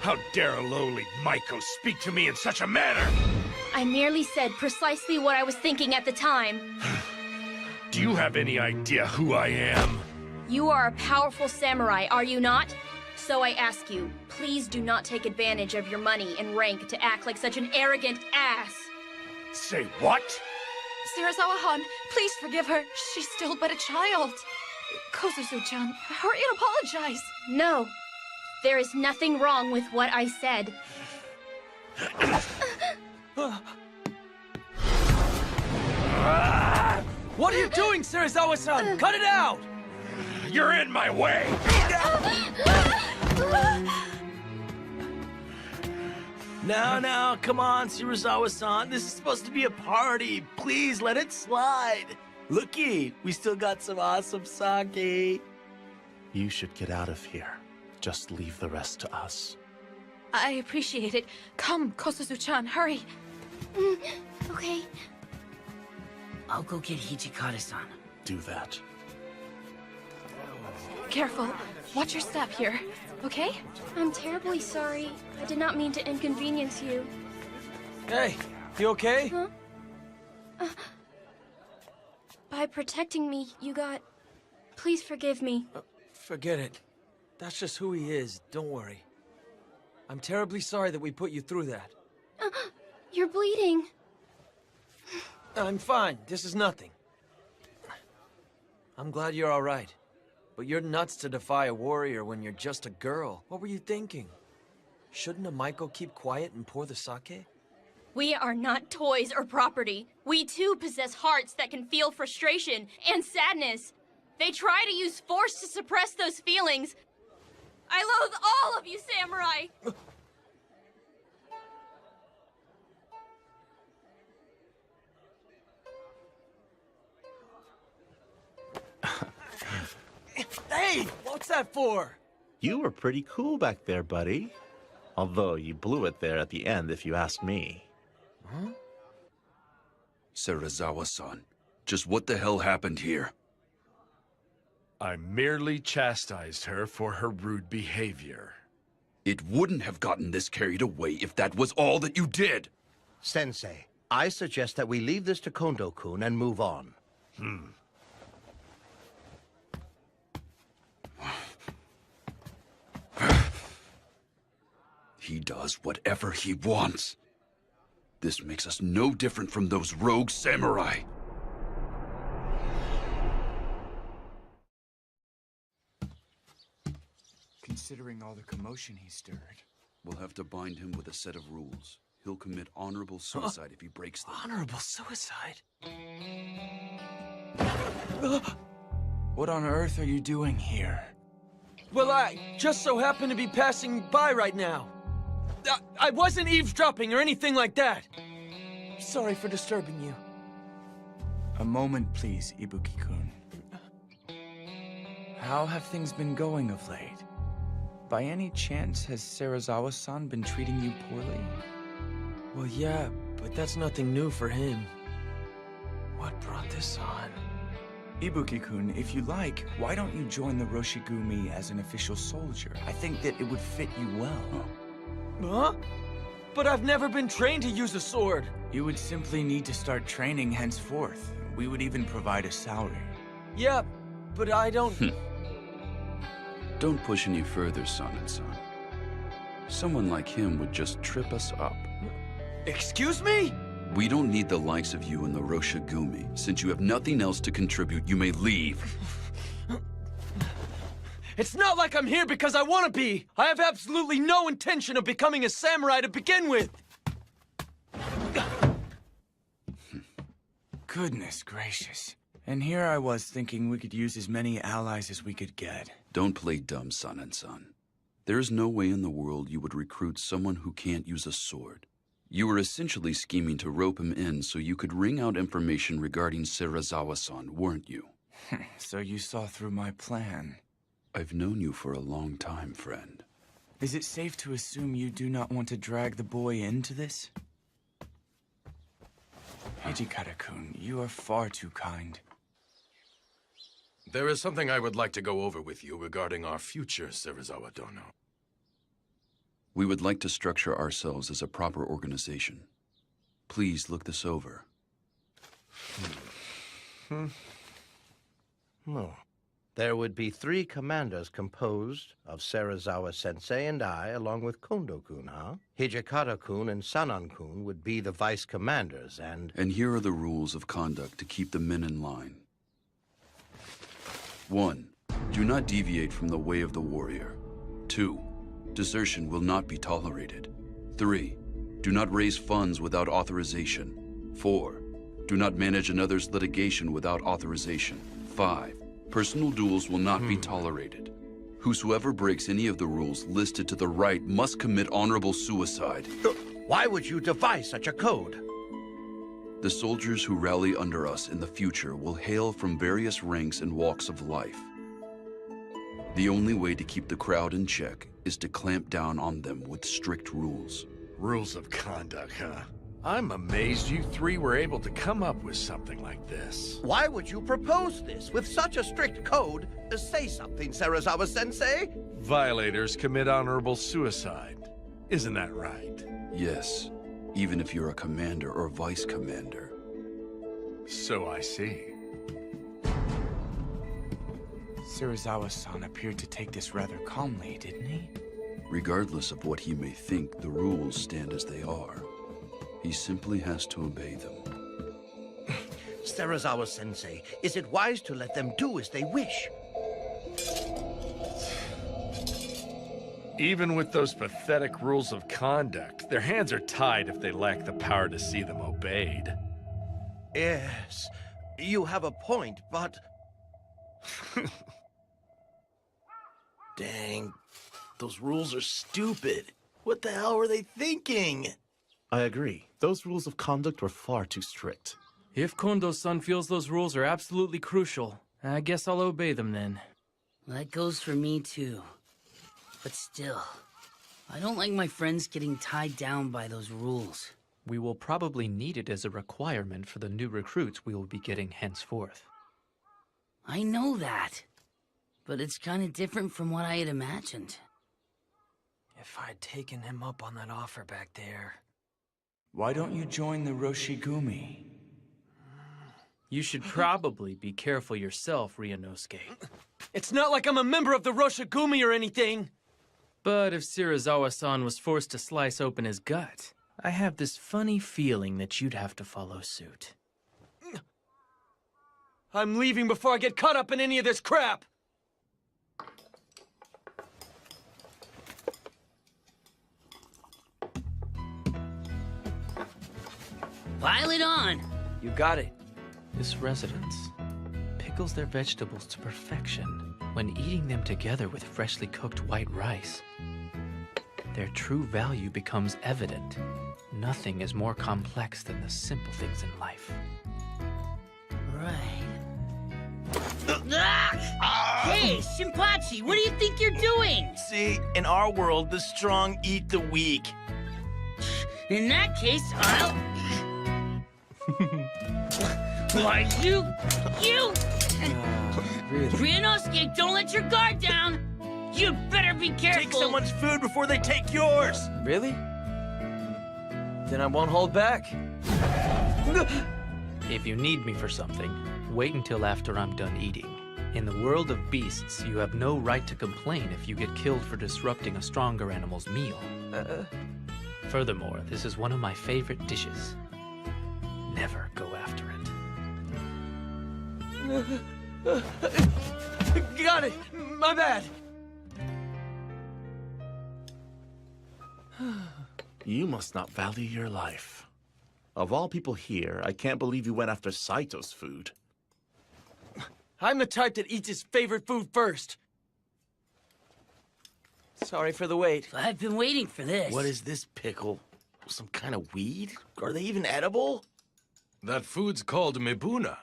How dare a lowly Maiko speak to me in such a manner? I merely said precisely what I was thinking at the time. Do you have any idea who I am? You are a powerful samurai, are you not? So I ask you, please do not take advantage of your money and rank to act like such an arrogant ass. Say what? Serizawa-han, please forgive her. She's still but a child. Kosuzu-chan, hurry and apologize. No, there is nothing wrong with what I said. What are you doing, Serizawa-san? Cut it out! You're in my way! Now, come on, Serizawa-san. This is supposed to be a party. Please, let it slide. Looky, we still got some awesome sake. You should get out of here. Just leave the rest to us. I appreciate it. Come, Kosuzu-chan, hurry. Okay. I'll go get Hijikata-san. Do that. Careful. Watch your step here, okay? I'm terribly sorry. I did not mean to inconvenience you. Hey, you okay? Huh? By protecting me, you got... Please forgive me. Forget it. That's just who he is, don't worry. I'm terribly sorry that we put you through that. You're bleeding. I'm fine, this is nothing. I'm glad you're alright. But you're nuts to defy a warrior when you're just a girl. What were you thinking? Shouldn't a Maiko keep quiet and pour the sake? We are not toys or property. We too possess hearts that can feel frustration and sadness. They try to use force to suppress those feelings. I loathe all of you, samurai! that for? You were pretty cool back there, buddy. Although you blew it there at the end, if you ask me. Huh? Serizawa-san, just what the hell happened here? I merely chastised her for her rude behavior. It wouldn't have gotten this carried away if that was all that you did! Sensei, I suggest that we leave this to Kondo-kun and move on. He does whatever he wants. This makes us no different from those rogue samurai. Considering all the commotion he stirred. We'll have to bind him with a set of rules. He'll commit honorable suicide if he breaks them. Honorable suicide? What on earth are you doing here? Well, I just so happen to be passing by right now. I wasn't eavesdropping or anything like that. Sorry for disturbing you. A moment, please, Ibuki-kun. How have things been going of late? By any chance, has Serizawa-san been treating you poorly? Well, yeah, but that's nothing new for him. What brought this on? Ibuki-kun, if you like, why don't you join the Roshigumi as an official soldier? I think that it would fit you well. Huh? But I've never been trained to use a sword. You would simply need to start training henceforth. We would even provide a salary. Yeah, but I don't... Don't push any further, son. Someone like him would just trip us up. Excuse me? We don't need the likes of you in the Roshigumi. Since you have nothing else to contribute, you may leave. It's not like I'm here because I want to be. I have absolutely no intention of becoming a samurai to begin with. Goodness gracious. And here I was thinking we could use as many allies as we could get. Don't play dumb, son. There is no way in the world you would recruit someone who can't use a sword. You were essentially scheming to rope him in so you could wring out information regarding Serizawa-san, weren't you? So you saw through my plan. I've known you for a long time, friend. Is it safe to assume you do not want to drag the boy into this? Hijikata-kun, you are far too kind. There is something I would like to go over with you regarding our future, Serizawa Dono. We would like to structure ourselves as a proper organization. Please look this over. No. There would be 3 commanders composed of Serizawa-sensei and I, along with Kondo-kun, huh? Hijikata-kun and Sanan-kun would be the vice commanders, and... And here are the rules of conduct to keep the men in line. 1. Do not deviate from the way of the warrior. 2. Desertion will not be tolerated. 3. Do not raise funds without authorization. 4. Do not manage another's litigation without authorization. 5. Personal duels will not be tolerated. Whosoever breaks any of the rules listed to the right must commit honorable suicide. Why would you devise such a code? The soldiers who rally under us in the future will hail from various ranks and walks of life. The only way to keep the crowd in check is to clamp down on them with strict rules. Rules of conduct, huh? I'm amazed you 3 were able to come up with something like this. Why would you propose this with such a strict code? Say something, Serizawa-sensei. Violators commit honorable suicide. Isn't that right? Yes, even if you're a commander or vice commander. So I see. Serizawa-san appeared to take this rather calmly, didn't he? Regardless of what he may think, the rules stand as they are. He simply has to obey them. Serizawa-sensei, is it wise to let them do as they wish? Even with those pathetic rules of conduct, their hands are tied if they lack the power to see them obeyed. Yes, you have a point, but... Dang, those rules are stupid. What the hell were they thinking? I agree. Those rules of conduct were far too strict. If Kondo-san feels those rules are absolutely crucial, I guess I'll obey them then. That goes for me too. But still, I don't like my friends getting tied down by those rules. We will probably need it as a requirement for the new recruits we will be getting henceforth. I know that. But it's kind of different from what I had imagined. If I'd taken him up on that offer back there... Why don't you join the Roshigumi? You should probably be careful yourself, Ryunosuke. It's not like I'm a member of the Roshigumi or anything! But if Shirazawa-san was forced to slice open his gut, I have this funny feeling that you'd have to follow suit. I'm leaving before I get caught up in any of this crap! Pile it on! You got it. This residence pickles their vegetables to perfection when eating them together with freshly cooked white rice. Their true value becomes evident. Nothing is more complex than the simple things in life. Right. Hey, Shinpachi, what do you think you're doing? See, in our world, the strong eat the weak. In that case, I'll... Why, you... Really? Ryunosuke, don't let your guard down! You better be careful! Take someone's food before they take yours! Really? Then I won't hold back. If you need me for something, wait until after I'm done eating. In the world of beasts, you have no right to complain if you get killed for disrupting a stronger animal's meal. Furthermore, this is one of my favorite dishes. Never go after it. Got it! My bad! You must not value your life. Of all people here, I can't believe you went after Saito's food. I'm the type that eats his favorite food first. Sorry for the wait. I've been waiting for this. What is this pickle? Some kind of weed? Are they even edible? That food's called mibuna.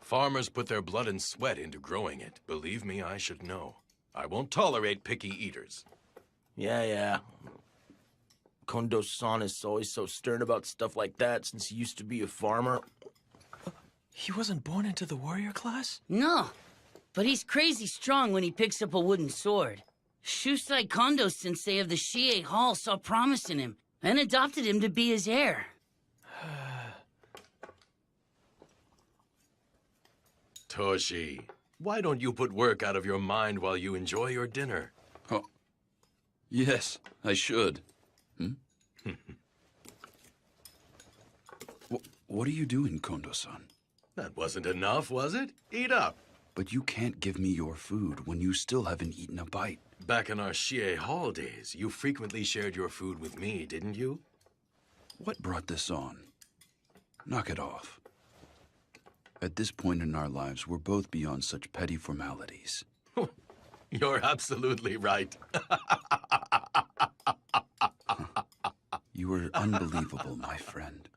Farmers put their blood and sweat into growing it. Believe me, I should know. I won't tolerate picky eaters. Yeah. Kondo-san is always so stern about stuff like that since he used to be a farmer. He wasn't born into the warrior class? No, but he's crazy strong when he picks up a wooden sword. Shusai Kondo-sensei of the Shie Hall saw promise in him and adopted him to be his heir. Toshi, why don't you put work out of your mind while you enjoy your dinner? Oh, yes, I should. What are you doing, Kondo-san? That wasn't enough, was it? Eat up. But you can't give me your food when you still haven't eaten a bite. Back in our Shie Hall days, you frequently shared your food with me, didn't you? What brought this on? Knock it off. At this point in our lives, we're both beyond such petty formalities. You're absolutely right. You are unbelievable, my friend.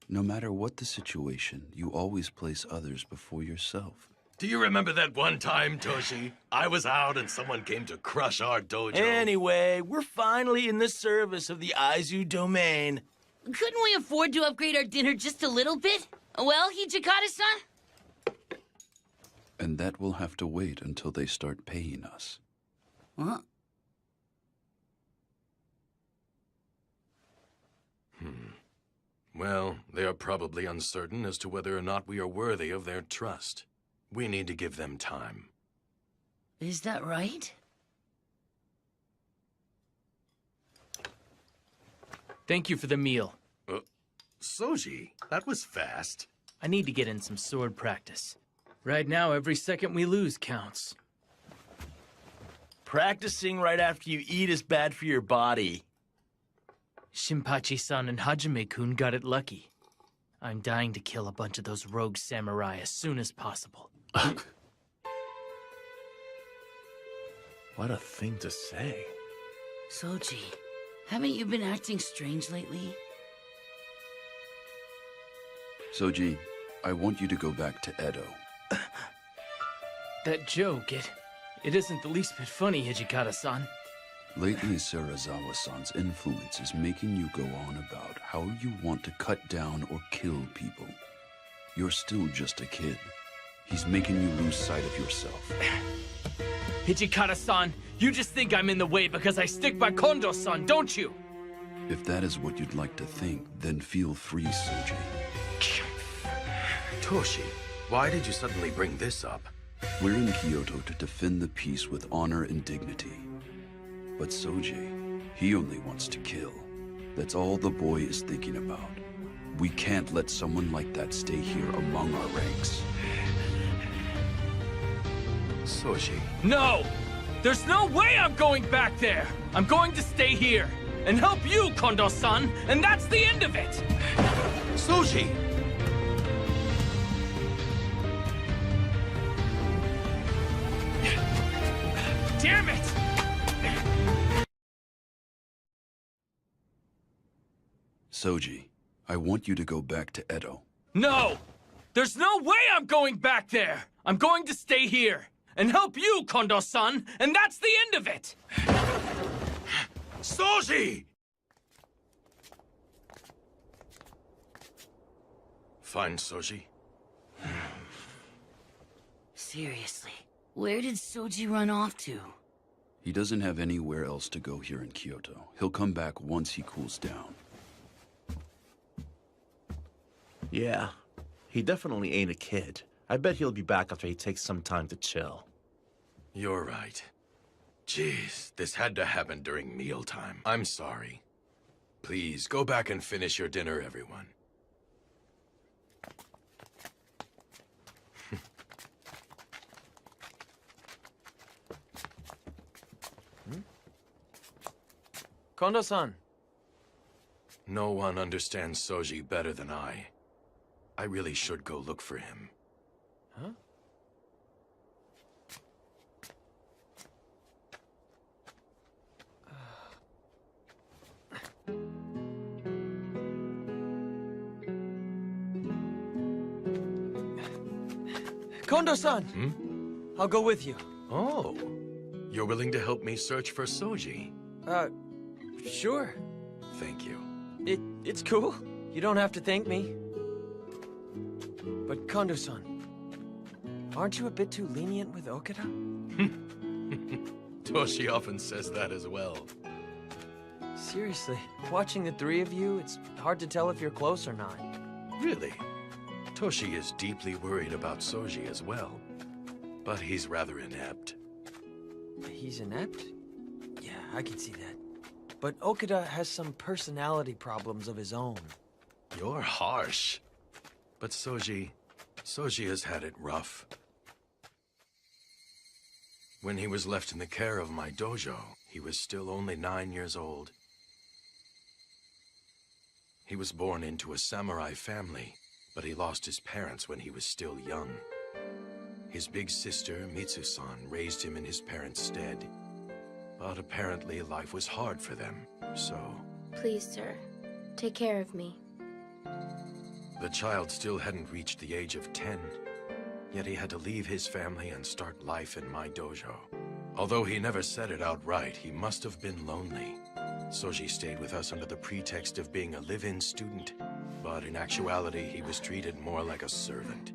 No matter what the situation, you always place others before yourself. Do you remember that one time, Toshi? I was out and someone came to crush our dojo. Anyway, we're finally in the service of the Aizu domain. Couldn't we afford to upgrade our dinner just a little bit? Well, Hijikata-san? And that will have to wait until they start paying us. Huh? Well, they are probably uncertain as to whether or not we are worthy of their trust. We need to give them time. Is that right? Thank you for the meal. Soji, that was fast. I need to get in some sword practice. Right now, every second we lose counts. Practicing right after you eat is bad for your body. Shinpachi-san and Hajime-kun got it lucky. I'm dying to kill a bunch of those rogue samurai as soon as possible. What a thing to say. Soji, haven't you been acting strange lately? Soji, I want you to go back to Edo. That joke, It isn't the least bit funny, Hijikata-san. Lately, Serizawa-san's influence is making you go on about how you want to cut down or kill people. You're still just a kid. He's making you lose sight of yourself. Hijikata-san, you just think I'm in the way because I stick by Kondo-san, don't you? If that is what you'd like to think, then feel free, Soji. Toshi, why did you suddenly bring this up? We're in Kyoto to defend the peace with honor and dignity. But Soji, he only wants to kill. That's all the boy is thinking about. We can't let someone like that stay here among our ranks. Soji. No! There's no way I'm going back there! I'm going to stay here and help you, Kondo-san, and that's the end of it! Soji! Damn it! Soji, I want you to go back to Edo. No! There's no way I'm going back there! I'm going to stay here and help you, Kondo-san, and that's the end of it! Soji! Fine, Soji. Seriously, where did Soji run off to? He doesn't have anywhere else to go here in Kyoto. He'll come back once he cools down. Yeah, he definitely ain't a kid. I bet he'll be back after he takes some time to chill. You're right. Jeez, this had to happen during mealtime. I'm sorry. Please, go back and finish your dinner, everyone. Kondo-san. No one understands Soji better than I. I really should go look for him. Huh? Kondo-san! I'll go with you. Oh, you're willing to help me search for Soji? Sure. Thank you. It's cool. You don't have to thank me. But Kondo-san, aren't you a bit too lenient with Okada? Toshi often says that as well. Seriously, watching the three of you, it's hard to tell if you're close or not. Really? Toshi is deeply worried about Soji as well. But he's rather inept. He's inept? Yeah, I can see that. But Okada has some personality problems of his own. You're harsh. But Soji has had it rough. When he was left in the care of my dojo, he was still only 9 years old. He was born into a samurai family, but he lost his parents when he was still young. His big sister, Mitsu-san, raised him in his parents' stead. But apparently life was hard for them, so... Please, sir, take care of me. The child still hadn't reached the age of 10, yet he had to leave his family and start life in my dojo. Although he never said it outright, he must have been lonely. Soji stayed with us under the pretext of being a live-in student, but in actuality, he was treated more like a servant.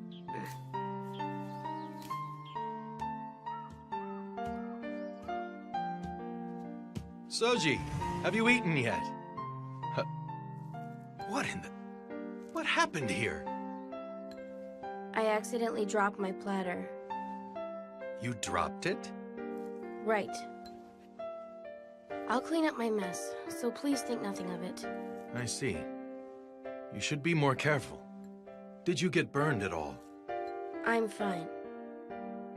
Soji, have you eaten yet? What in the... What happened here? I accidentally dropped my platter. You dropped it? Right. I'll clean up my mess, so please think nothing of it. I see. You should be more careful. Did you get burned at all? I'm fine.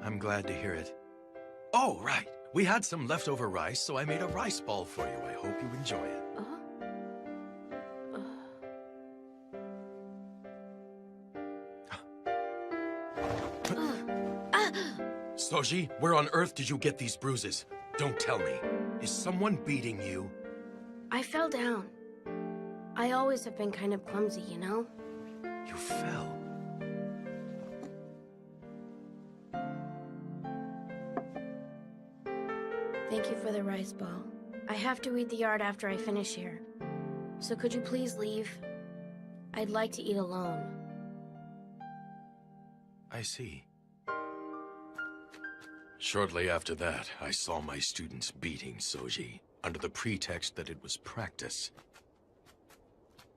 I'm glad to hear it. Oh, right. We had some leftover rice, so I made a rice ball for you. I hope you enjoy it. Soji, where on earth did you get these bruises? Don't tell me. Is someone beating you? I fell down. I always have been kind of clumsy, you know? You fell. Thank you for the rice ball. I have to weed the yard after I finish here. So could you please leave? I'd like to eat alone. I see. Shortly after that, I saw my students beating Soji, under the pretext that it was practice.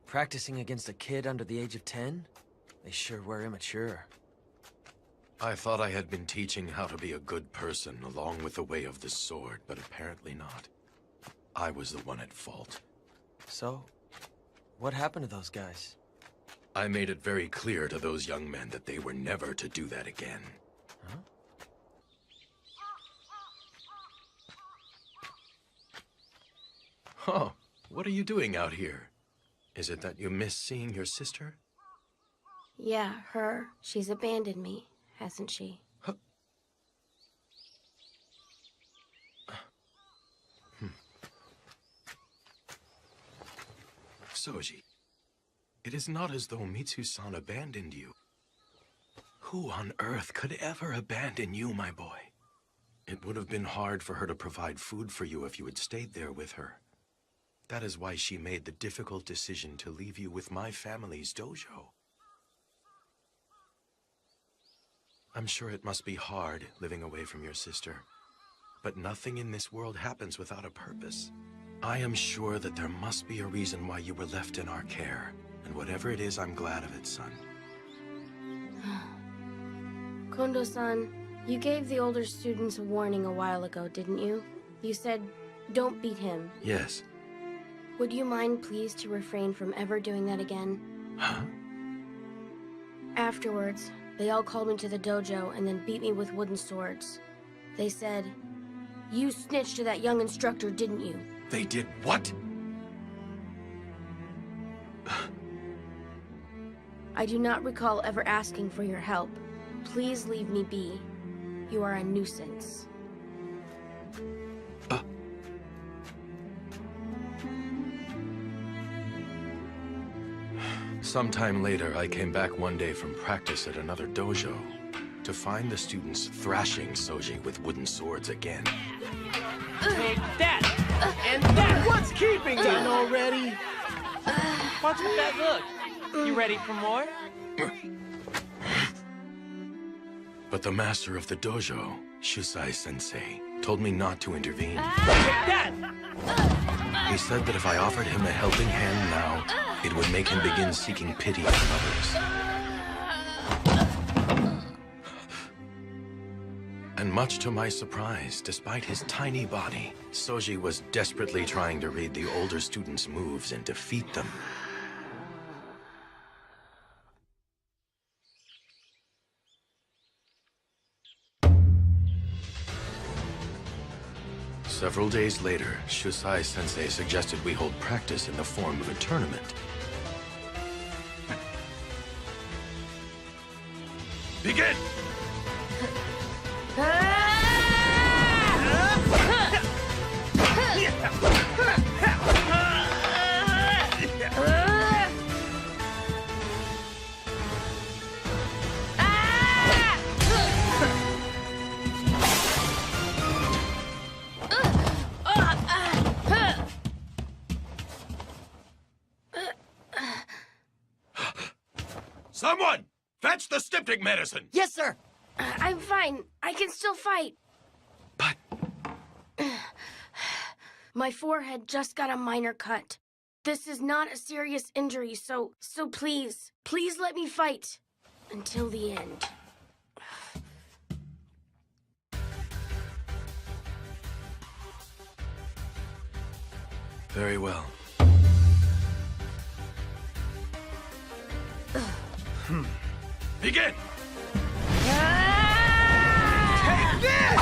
Practicing against a kid under the age of 10? They sure were immature. I thought I had been teaching how to be a good person along with the way of the sword, but apparently not. I was the one at fault. So, what happened to those guys? I made it very clear to those young men that they were never to do that again. Huh? Oh, what are you doing out here? Is it that you miss seeing your sister? Yeah, her. She's abandoned me, hasn't she? Soji, it is not as though Mitsu-san abandoned you. Who on earth could ever abandon you, my boy? It would have been hard for her to provide food for you if you had stayed there with her. That is why she made the difficult decision to leave you with my family's dojo. I'm sure it must be hard living away from your sister, but nothing in this world happens without a purpose. I am sure that there must be a reason why you were left in our care, and whatever it is, I'm glad of it, son. Kondo-san, you gave the older students a warning a while ago, didn't you? You said, don't beat him. Yes. Would you mind, please, to refrain from ever doing that again? Huh? Afterwards, they all called me to the dojo and then beat me with wooden swords. They said, you snitched to that young instructor, didn't you? They did what? I do not recall ever asking for your help. Please leave me be. You are a nuisance. Sometime later, I came back one day from practice at another dojo to find the students thrashing Soji with wooden swords again. Take that! And that! What's keeping you? Done already? What's with that look? You ready for more? But the master of the dojo, Shusai-sensei, told me not to intervene. Take that! He said that if I offered him a helping hand now, it would make him begin seeking pity from others. And much to my surprise, despite his tiny body, Soji was desperately trying to read the older students' moves and defeat them. Several days later, Shusai-sensei suggested we hold practice in the form of a tournament. Begin! Someone! Fetch the styptic medicine! Yes, sir! I'm fine. I can still fight. But... My forehead just got a minor cut. This is not a serious injury, so please let me fight. Until the end. Very well. Begin! Take this!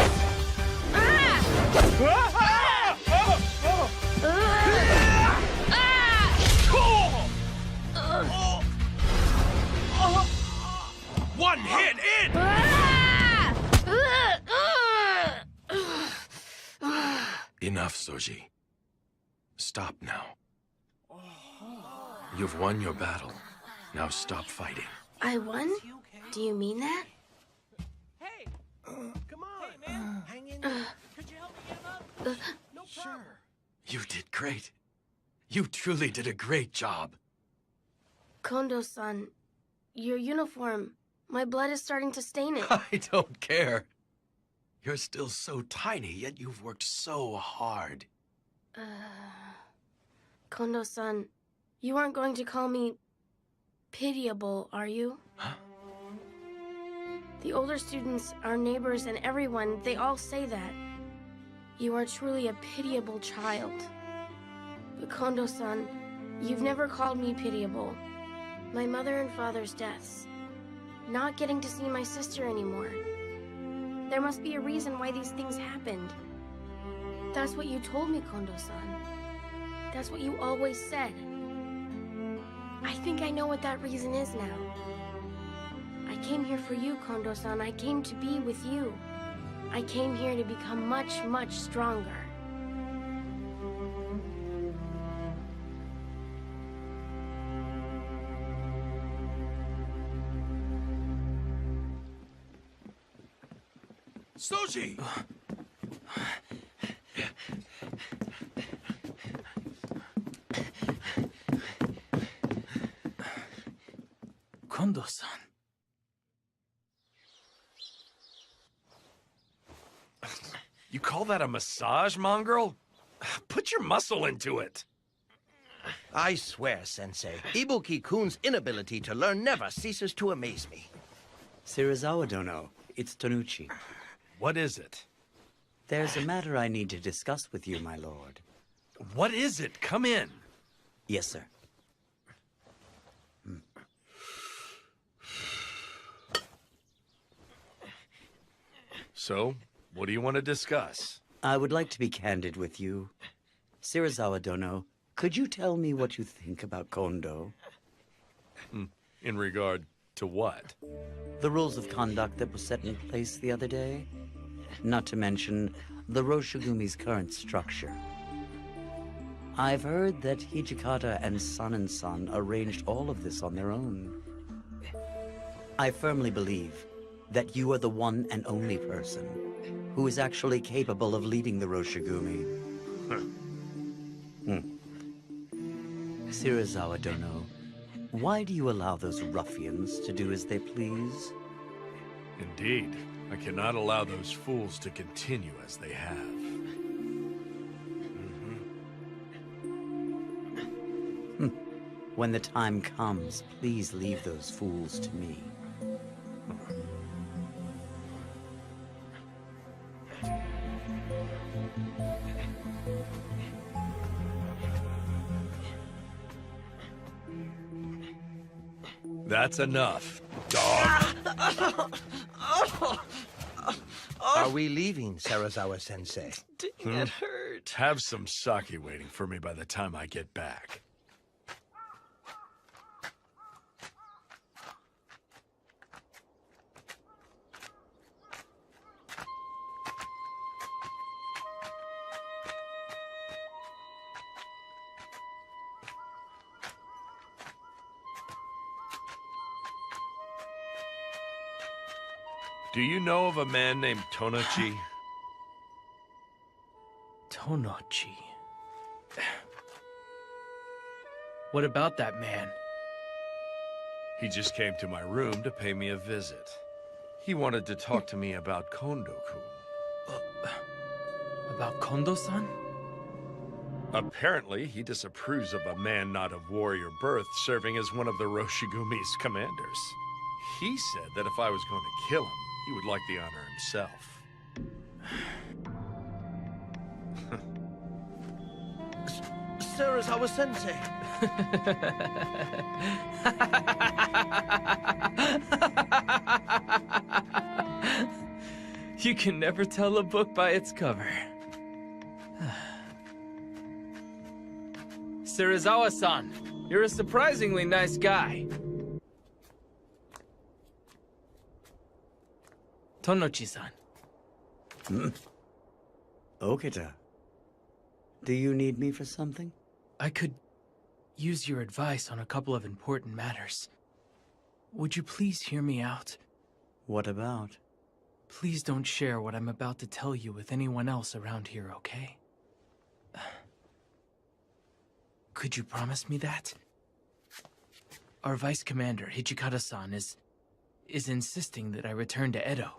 One hit in! Enough, Soji. Stop now. You've won your battle. Now stop fighting. I won? Do you mean that? Hey! Come on! Hey, man! Hang in there. Could you help me get him up? Sure. You did great. You truly did a great job. Kondo-san, your uniform. My blood is starting to stain it. I don't care. You're still so tiny, yet you've worked so hard. Kondo-san, you aren't going to call me pitiable, are you? Huh? The older students, our neighbors, and everyone, they all say that. You are truly a pitiable child. But Kondo-san, you've never called me pitiable. My mother and father's deaths. Not getting to see my sister anymore. There must be a reason why these things happened. That's what you told me, Kondo-san. That's what you always said. I think I know what that reason is now. I came here for you, Kondo-san. I came to be with you. I came here to become much, much stronger. Soji! Kondo-san. You call that a massage, mongrel? Put your muscle into it. I swear, Sensei, Ibuki-kun's inability to learn never ceases to amaze me. Serizawa Dono, it's Tonuchi. What is it? There's a matter I need to discuss with you, my lord. What is it? Come in. Yes, sir. So, what do you want to discuss? I would like to be candid with you. Serizawa Dono, could you tell me what you think about Kondo? In regard to what? The rules of conduct that were set in place the other day? Not to mention the Roshigumi's current structure. I've heard that Hijikata and Son arranged all of this on their own. I firmly believe that you are the one and only person who is actually capable of leading the Roshigumi. Serizawa Dono, why do you allow those ruffians to do as they please? Indeed. I cannot allow those fools to continue as they have. When the time comes, please leave those fools to me. That's enough, dog. Are we leaving, Serizawa-sensei? It hurt. Have some sake waiting for me by the time I get back. Do you know of a man named Tonochi? Tonochi. What about that man? He just came to my room to pay me a visit. He wanted to talk to me about Kondo-kun. About Kondo-san? Apparently, he disapproves of a man not of warrior birth serving as one of the Roshigumi's commanders. He said that if I was going to kill him, he would like the honor himself. Serizawa-sensei. You can never tell a book by its cover. Serizawa-san, you're a surprisingly nice guy. Tonochi-san. Okita. Do you need me for something? I could use your advice on a couple of important matters. Would you please hear me out? What about? Please don't share what I'm about to tell you with anyone else around here, okay? Could you promise me that? Our Vice Commander, Hijikata-san, is insisting that I return to Edo.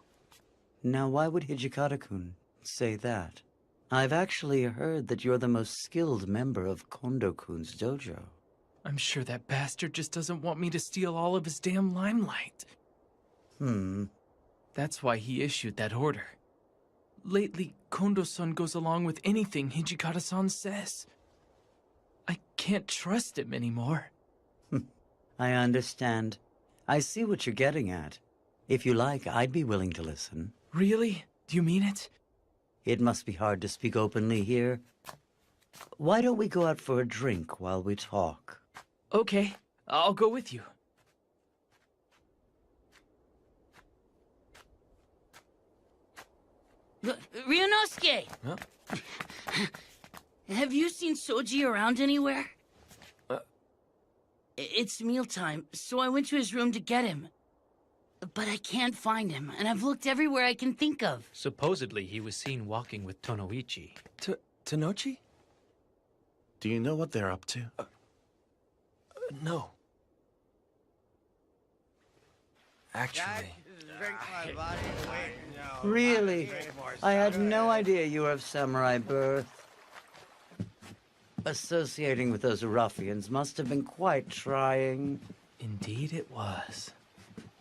Now, why would Hijikata-kun say that? I've actually heard that you're the most skilled member of Kondo-kun's dojo. I'm sure that bastard just doesn't want me to steal all of his damn limelight. That's why he issued that order. Lately, Kondo-san goes along with anything Hijikata-san says. I can't trust him anymore. I understand. I see what you're getting at. If you like, I'd be willing to listen. Really? Do you mean it? It must be hard to speak openly here. Why don't we go out for a drink while we talk? Okay, I'll go with you. Ryunosuke! Huh? Have you seen Soji around anywhere? It's mealtime, so I went to his room to get him. But I can't find him, and I've looked everywhere I can think of. Supposedly, he was seen walking with Tonoichi. Tanochi? Do you know what they're up to? No. Actually... Really? I had no idea you were of samurai birth. Associating with those ruffians must have been quite trying. Indeed it was.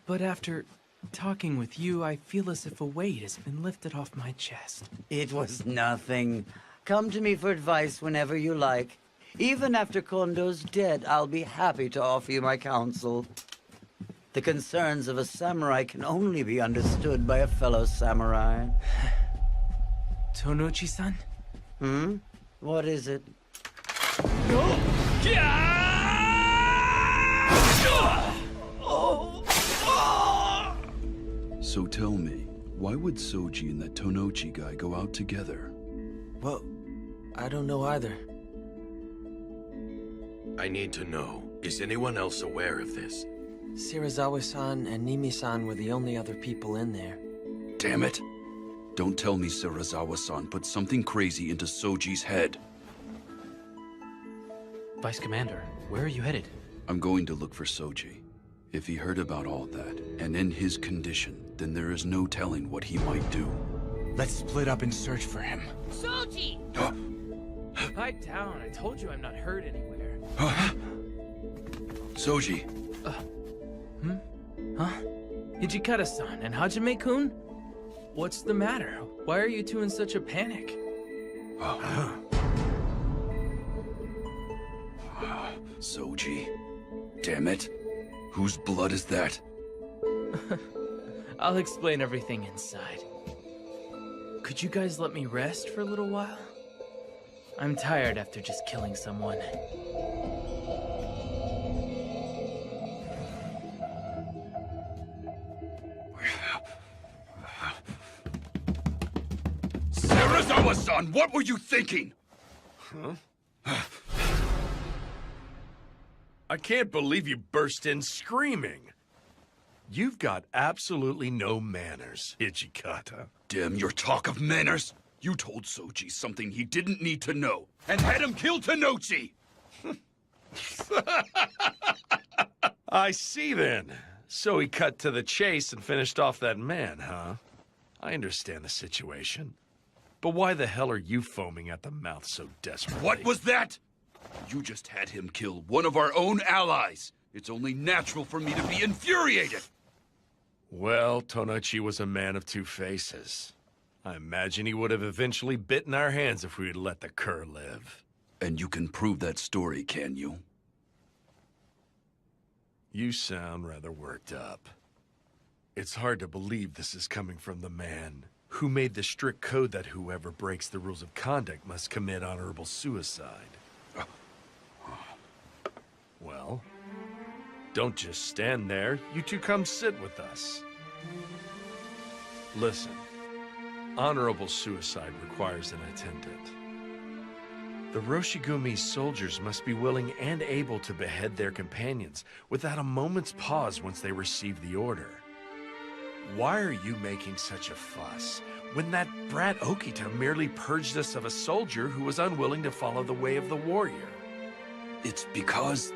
But after talking with you, I feel as if a weight has been lifted off my chest. It was nothing. Come to me for advice whenever you like. Even after Kondo's dead, I'll be happy to offer you my counsel. The concerns of a samurai can only be understood by a fellow samurai. Tonochi-san? What is it? So tell me, why would Soji and that Tonochi guy go out together? Well, I don't know either. I need to know, is anyone else aware of this? Shirazawa-san and Nimi-san were the only other people in there. Damn it! Don't tell me Shirazawa-san put something crazy into Soji's head. Vice Commander, where are you headed? I'm going to look for Soji. If he heard about all that, and in his condition, then there is no telling what he might do. Let's split up and search for him. Soji! Pipe down. I told you I'm not hurt anywhere. Soji! Huh? Hijikata-san and Hajime-kun? What's the matter? Why are you two in such a panic? Soji. Damn it. Whose blood is that? I'll explain everything inside. Could you guys let me rest for a little while? I'm tired after just killing someone. Shirazawa-san, what were you thinking? I can't believe you burst in screaming. You've got absolutely no manners, Hijikata. Damn your talk of manners! You told Soji something he didn't need to know, and had him kill Tanochi! I see then. So he cut to the chase and finished off that man, huh? I understand the situation. But why the hell are you foaming at the mouth so desperately? What was that? You just had him kill one of our own allies. It's only natural for me to be infuriated. Well, Tonochi was a man of two faces. I imagine he would have eventually bitten our hands if we had let the cur live. And you can prove that story, can you? You sound rather worked up. It's hard to believe this is coming from the man who made the strict code that whoever breaks the rules of conduct must commit honorable suicide. Well, don't just stand there. You two come sit with us. Listen, honorable suicide requires an attendant. The Roshigumi's soldiers must be willing and able to behead their companions without a moment's pause once they receive the order. Why are you making such a fuss when that brat Okita merely purged us of a soldier who was unwilling to follow the way of the warrior? It's because...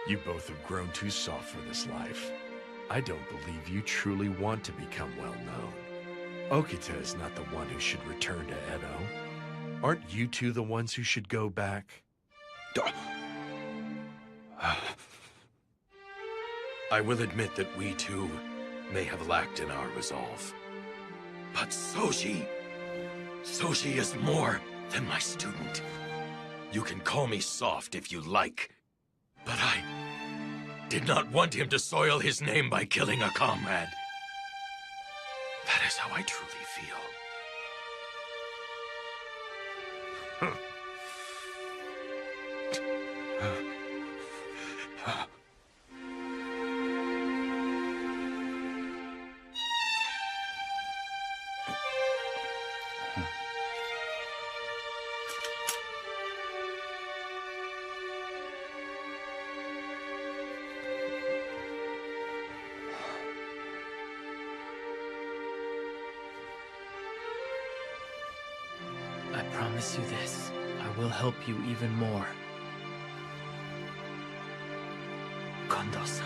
You both have grown too soft for this life. I don't believe you truly want to become well known. Okita is not the one who should return to Edo. Aren't you two the ones who should go back? I will admit that we too may have lacked in our resolve. But Soji is more than my student. You can call me soft if you like, but I did not want him to soil his name by killing a comrade. That is how I truly feel. I promise you this. I will help you even more. Kondo-san.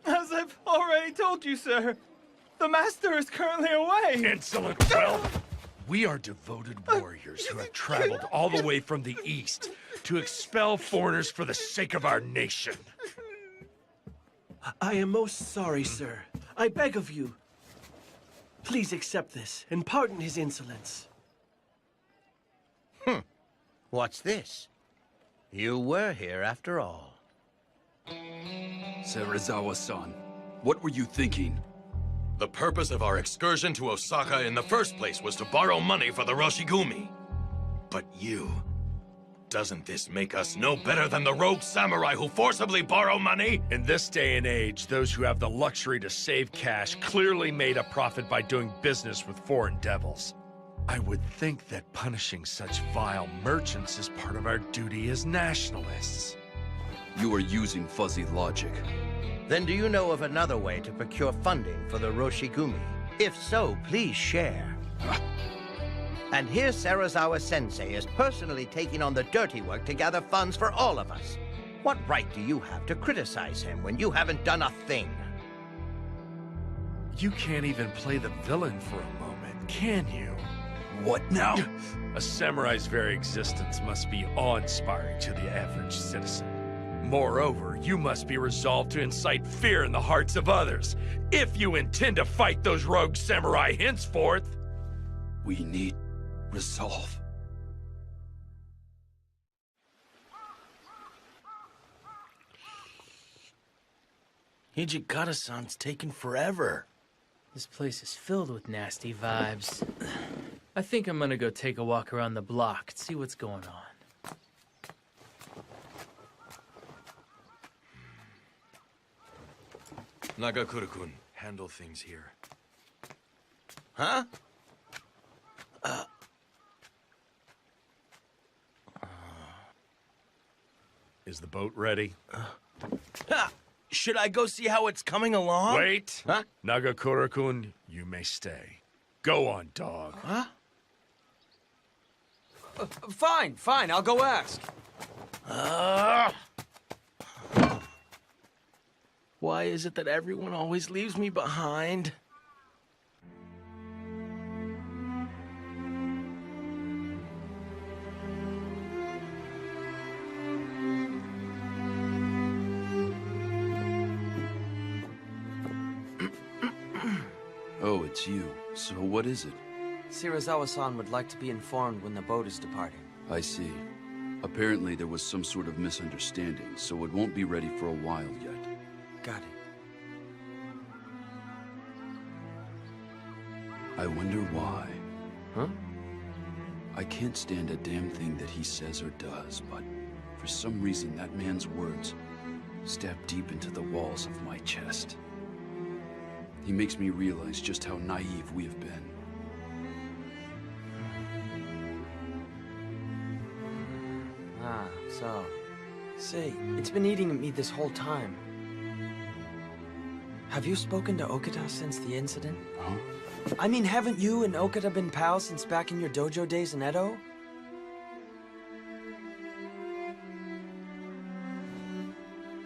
As I've already told you, sir, the master is currently away. Insolent whelp! We are devoted warriors who have traveled all the way from the east to expel foreigners for the sake of our nation. I am most sorry, sir. I beg of you. Please accept this and pardon his insolence. What's this? You were here after all. Serizawa-san, what were you thinking? The purpose of our excursion to Osaka in the first place was to borrow money for the Roshigumi. But you... Doesn't this make us no better than the rogue samurai who forcibly borrow money? In this day and age, those who have the luxury to save cash clearly made a profit by doing business with foreign devils. I would think that punishing such vile merchants is part of our duty as nationalists. You are using fuzzy logic. Then do you know of another way to procure funding for the Roshigumi? If so, please share. And here Serizawa-sensei is personally taking on the dirty work to gather funds for all of us. What right do you have to criticize him when you haven't done a thing? You can't even play the villain for a moment, can you? What now? A samurai's very existence must be awe-inspiring to the average citizen. Moreover, you must be resolved to incite fear in the hearts of others, if you intend to fight those rogue samurai henceforth. We need resolve. Hijikata-san's taking forever. This place is filled with nasty vibes. I think I'm gonna go take a walk around the block and see what's going on. Nagakura-kun, handle things here. Huh? Is the boat ready? Should I go see how it's coming along? Wait! Huh? Nagakura-kun, you may stay. Go on, dog. Huh? Fine, I'll go ask. Why is it that everyone always leaves me behind? Oh, it's you. So what is it? Serizawa-san would like to be informed when the boat is departing. I see. Apparently there was some sort of misunderstanding, so it won't be ready for a while yet. Got it. I wonder why. Huh? I can't stand a damn thing that he says or does, but for some reason that man's words stab deep into the walls of my chest. He makes me realize just how naive we have been. So, say, it's been eating at me this whole time. Have you spoken to Okita since the incident? Huh? I mean, haven't you and Okita been pals since back in your dojo days in Edo?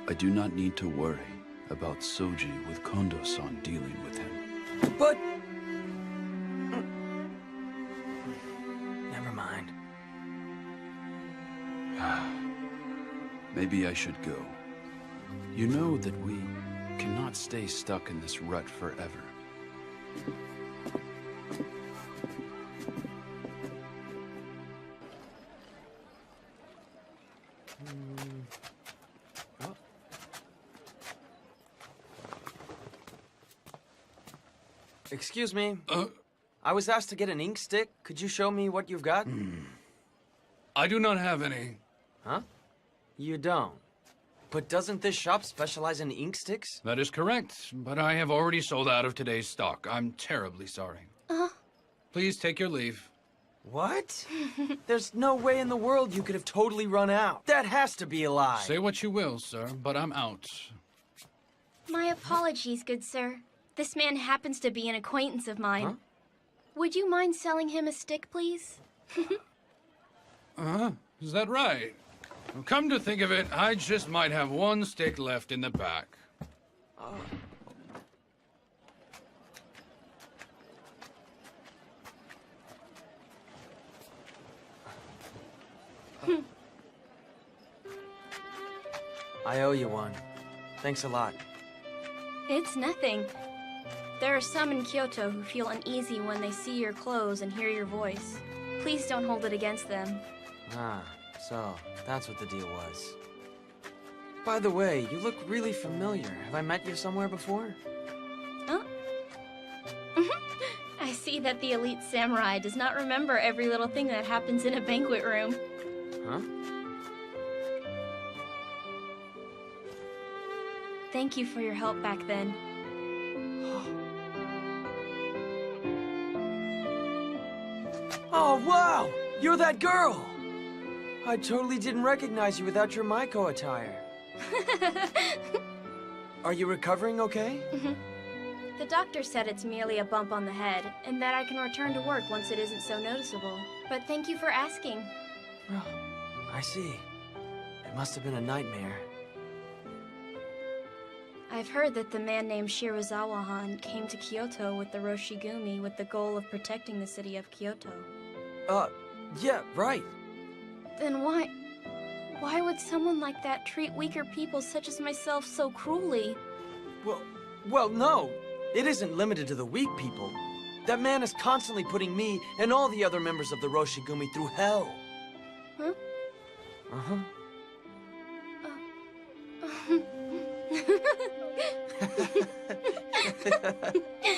I do not need to worry about Soji with Kondo-san dealing with him. But... Never mind. Maybe I should go. You know that we cannot stay stuck in this rut forever. Excuse me. I was asked to get an ink stick. Could you show me what you've got? I do not have any. Huh? You don't? But doesn't this shop specialize in ink sticks? That is correct, but I have already sold out of today's stock. I'm terribly sorry. Please take your leave. What? There's no way in the world you could have totally run out. That has to be a lie. Say what you will, sir, but I'm out. My apologies, good sir. This man happens to be an acquaintance of mine. Huh? Would you mind selling him a stick, please? Is that right? Well, come to think of it, I just might have one stick left in the back. I owe you one. Thanks a lot. It's nothing. There are some in Kyoto who feel uneasy when they see your clothes and hear your voice. Please don't hold it against them. Ah, so that's what the deal was. By the way, you look really familiar. Have I met you somewhere before? Oh? I see that the elite samurai does not remember every little thing that happens in a banquet room. Huh? Thank you for your help back then. Oh, wow! You're that girl! I totally didn't recognize you without your Maiko attire. Are you recovering okay? The doctor said it's merely a bump on the head, and that I can return to work once it isn't so noticeable. But thank you for asking. Oh, I see. It must have been a nightmare. I've heard that the man named Shirazawa-han came to Kyoto with the Roshigumi with the goal of protecting the city of Kyoto. Yeah, right. Then why would someone like that treat weaker people such as myself so cruelly? Well, no. It isn't limited to the weak people. That man is constantly putting me and all the other members of the Roshigumi through hell. Huh? Uh-huh.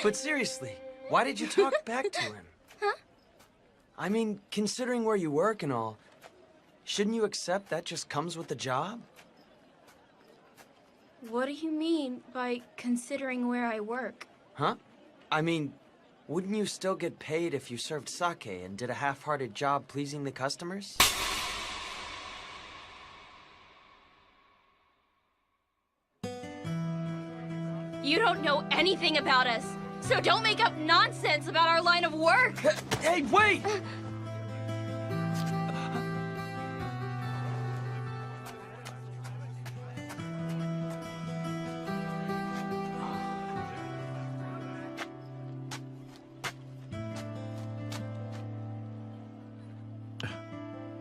But seriously, why did you talk back to him? Huh? I mean, considering where you work and all, shouldn't you accept that just comes with the job? What do you mean by considering where I work? Huh? I mean, wouldn't you still get paid if you served sake and did a half-hearted job pleasing the customers? You don't know anything about us, so don't make up nonsense about our line of work! Hey, wait!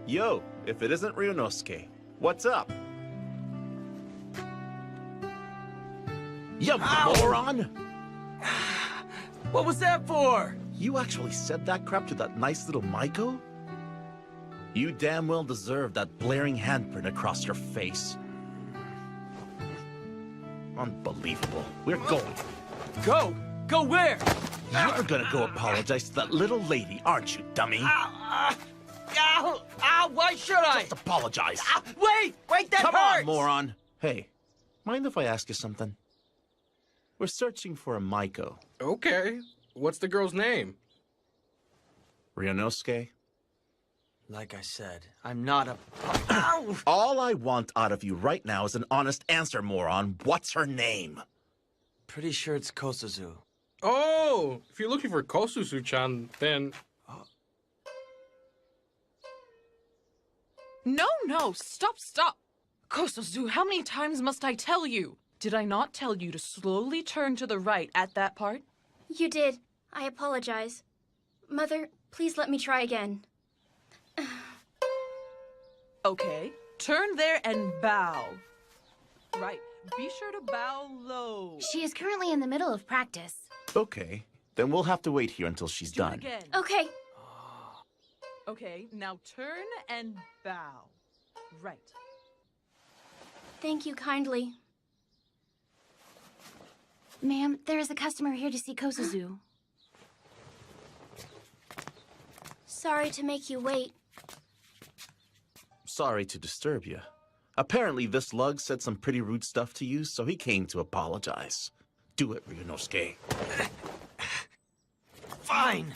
Yo, if it isn't Ryunosuke, what's up? You moron! What was that for? You actually said that crap to that nice little Maiko? You damn well deserve that blaring handprint across your face. Unbelievable. We're going. Go? Go where? You're gonna go apologize to that little lady, aren't you, dummy? Ow! Ow! Why should I? Just apologize. Wait! Wait, that Come hurts! on, moron. Hey, mind if I ask you something? We're searching for a Maiko. Okay. What's the girl's name? Ryunosuke? Like I said, I'm not a... Ow! All I want out of you right now is an honest answer, moron. What's her name? Pretty sure it's Kosuzu. Oh, if you're looking for Kosuzu-chan, then... No, stop. Kosuzu, how many times must I tell you? Did I not tell you to slowly turn to the right at that part? You did. I apologize. Mother, please let me try again. Okay, turn there and bow. Right, be sure to bow low. She is currently in the middle of practice. Okay, then we'll have to wait here until she's Do it done. again. Okay. Okay, now turn and bow. Right. Thank you kindly. Ma'am, there is a customer here to see Kosuzu. Sorry to make you wait. Sorry to disturb you. Apparently this lug said some pretty rude stuff to you, so he came to apologize. Do it, Ryunosuke. Fine!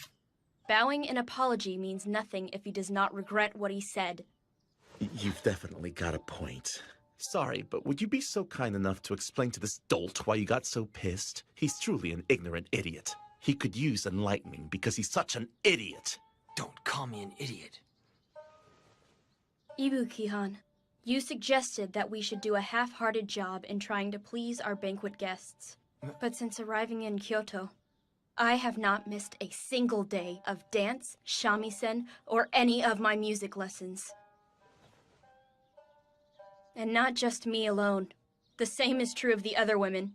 Bowing an apology means nothing if he does not regret what he said. You've definitely got a point. Sorry, but would you be so kind enough to explain to this dolt why you got so pissed? He's truly an ignorant idiot. He could use enlightening because he's such an idiot. Don't call me an idiot. Ibuki-han, you suggested that we should do a half-hearted job in trying to please our banquet guests. But since arriving in Kyoto, I have not missed a single day of dance, shamisen, or any of my music lessons. And not just me alone. The same is true of the other women.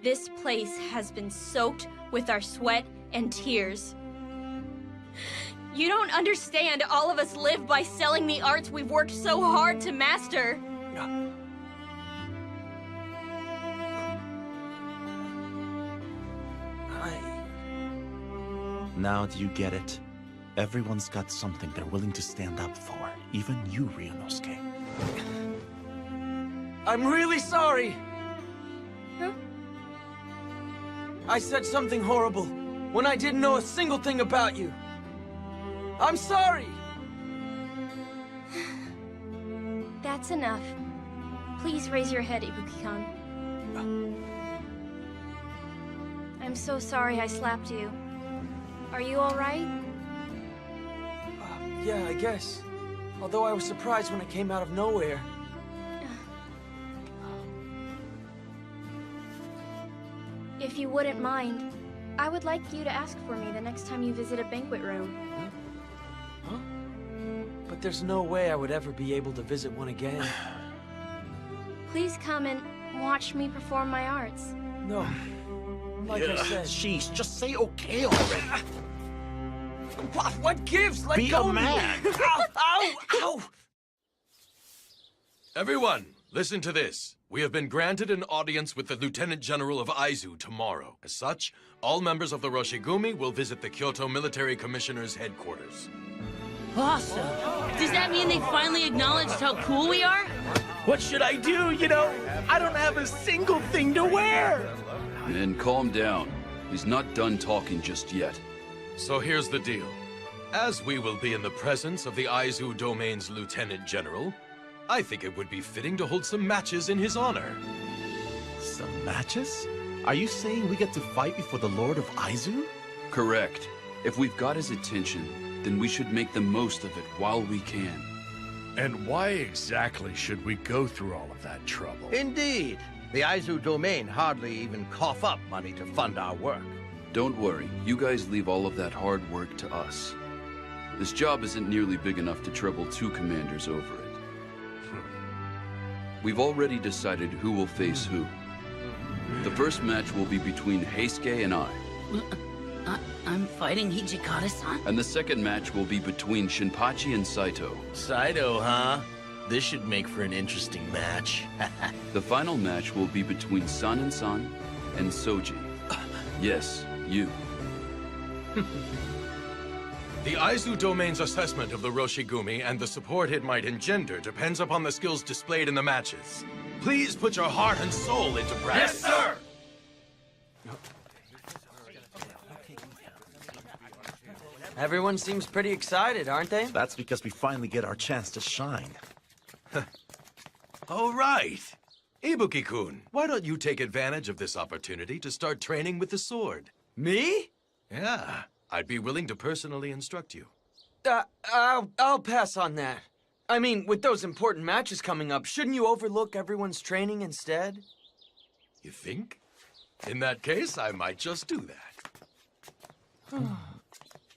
This place has been soaked with our sweat and tears. You don't understand, all of us live by selling the arts we've worked so hard to master. Now do you get it? Everyone's got something they're willing to stand up for. Even you, Ryunosuke. I'm really sorry! Huh? I said something horrible when I didn't know a single thing about you. I'm sorry! That's enough. Please raise your head, Ibuki-kan. I'm so sorry I slapped you. Are you all right? Yeah, I guess. Although I was surprised when it came out of nowhere. If you wouldn't mind, I would like you to ask for me the next time you visit a banquet room. Huh? But there's no way I would ever be able to visit one again. Please come and watch me perform my arts. No. Like I said. Jeez, just say okay already. What gives? Let Be go a of me. man. Ow! Ow! Ow! Everyone, listen to this. We have been granted an audience with the Lieutenant General of Aizu tomorrow. As such, all members of the Roshigumi will visit the Kyoto Military Commissioner's headquarters. Awesome. Does that mean they finally acknowledged how cool we are? What should I do? You know, I don't have a single thing to wear. Men, calm down. He's not done talking just yet. So here's the deal. As we will be in the presence of the Aizu Domain's Lieutenant General, I think it would be fitting to hold some matches in his honor. Some matches? Are you saying we get to fight before the Lord of Aizu? Correct. If we've got his attention, then we should make the most of it while we can. And why exactly should we go through all of that trouble? Indeed. The Aizu Domain hardly even cough up money to fund our work. Don't worry, you guys leave all of that hard work to us. This job isn't nearly big enough to trouble 2 commanders over it. We've already decided who will face who. The first match will be between Heisuke and I. I'm fighting Hijikata-san? And the second match will be between Shinpachi and Saito. Saito, huh? This should make for an interesting match. The final match will be between San and Soji. Yes, you. The Aizu Domain's assessment of the Roshigumi and the support it might engender depends upon the skills displayed in the matches. Please put your heart and soul into practice. Yes, sir! Everyone seems pretty excited, aren't they? That's because we finally get our chance to shine. All right. Ibuki-kun, why don't you take advantage of this opportunity to start training with the sword? Me? Yeah, I'd be willing to personally instruct you. I'll pass on that. I mean, with those important matches coming up, shouldn't you overlook everyone's training instead? You think? In that case, I might just do that.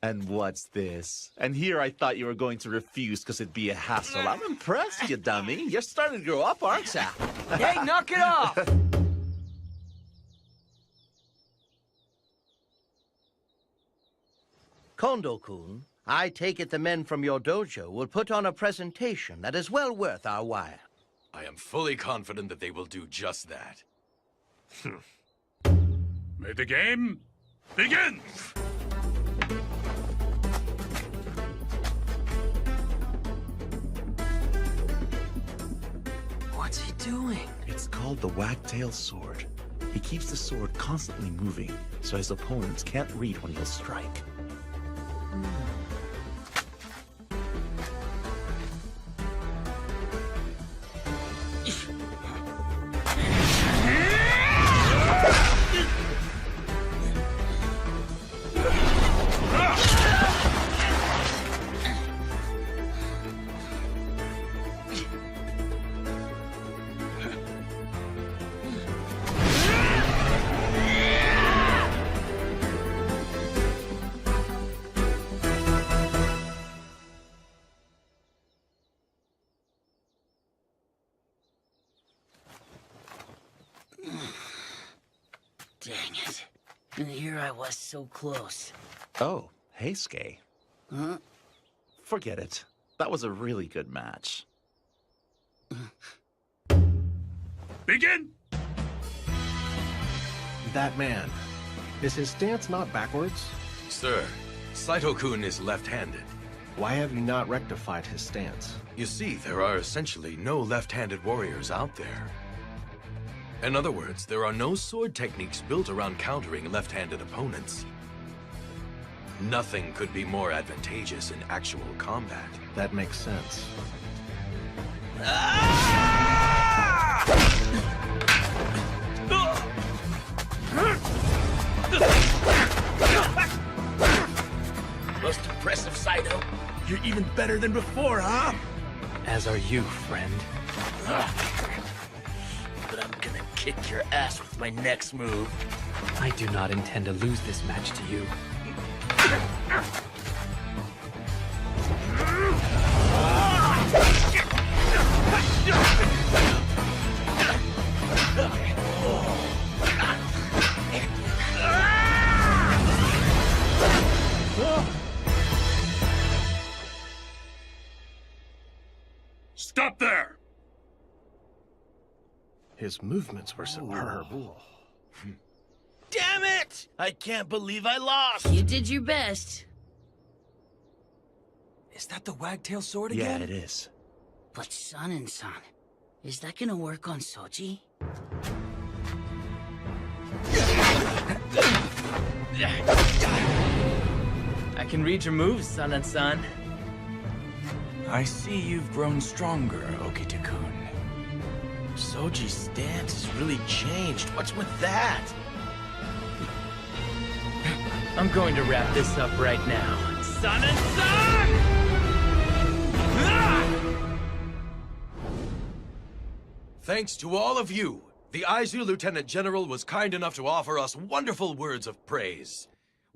And what's this? And here I thought you were going to refuse because it'd be a hassle. I'm impressed, you dummy. You're starting to grow up, aren't you? Hey, knock it off! Kondo-kun, I take it the men from your dojo will put on a presentation that is well worth our while. I am fully confident that they will do just that. May the game begin! What's he doing? It's called the wagtail sword. He keeps the sword constantly moving, so his opponents can't read when he'll strike. Dang it. And here I was so close. Oh, hey, Skay. Huh? Forget it. That was a really good match. Begin! That man. Is his stance not backwards? Sir, Saito-kun is left-handed. Why have you not rectified his stance? You see, there are essentially no left-handed warriors out there. In other words, there are no sword techniques built around countering left-handed opponents. Nothing could be more advantageous in actual combat. That makes sense. Most impressive, Saito. You're even better than before, huh? As are you, friend. But I'm gonna kick your ass with my next move. I do not intend to lose this match to you. Stop there! His movements were superb. Damn it! I can't believe I lost! You did your best. Is that the wagtail sword again? Yeah, it is. But San, is that gonna work on Soji? I can read your moves, San. I see you've grown stronger, Okita-kun. Soji's stance has really changed. What's with that? I'm going to wrap this up right now. San! Thanks to all of you, the Aizu Lieutenant General was kind enough to offer us wonderful words of praise.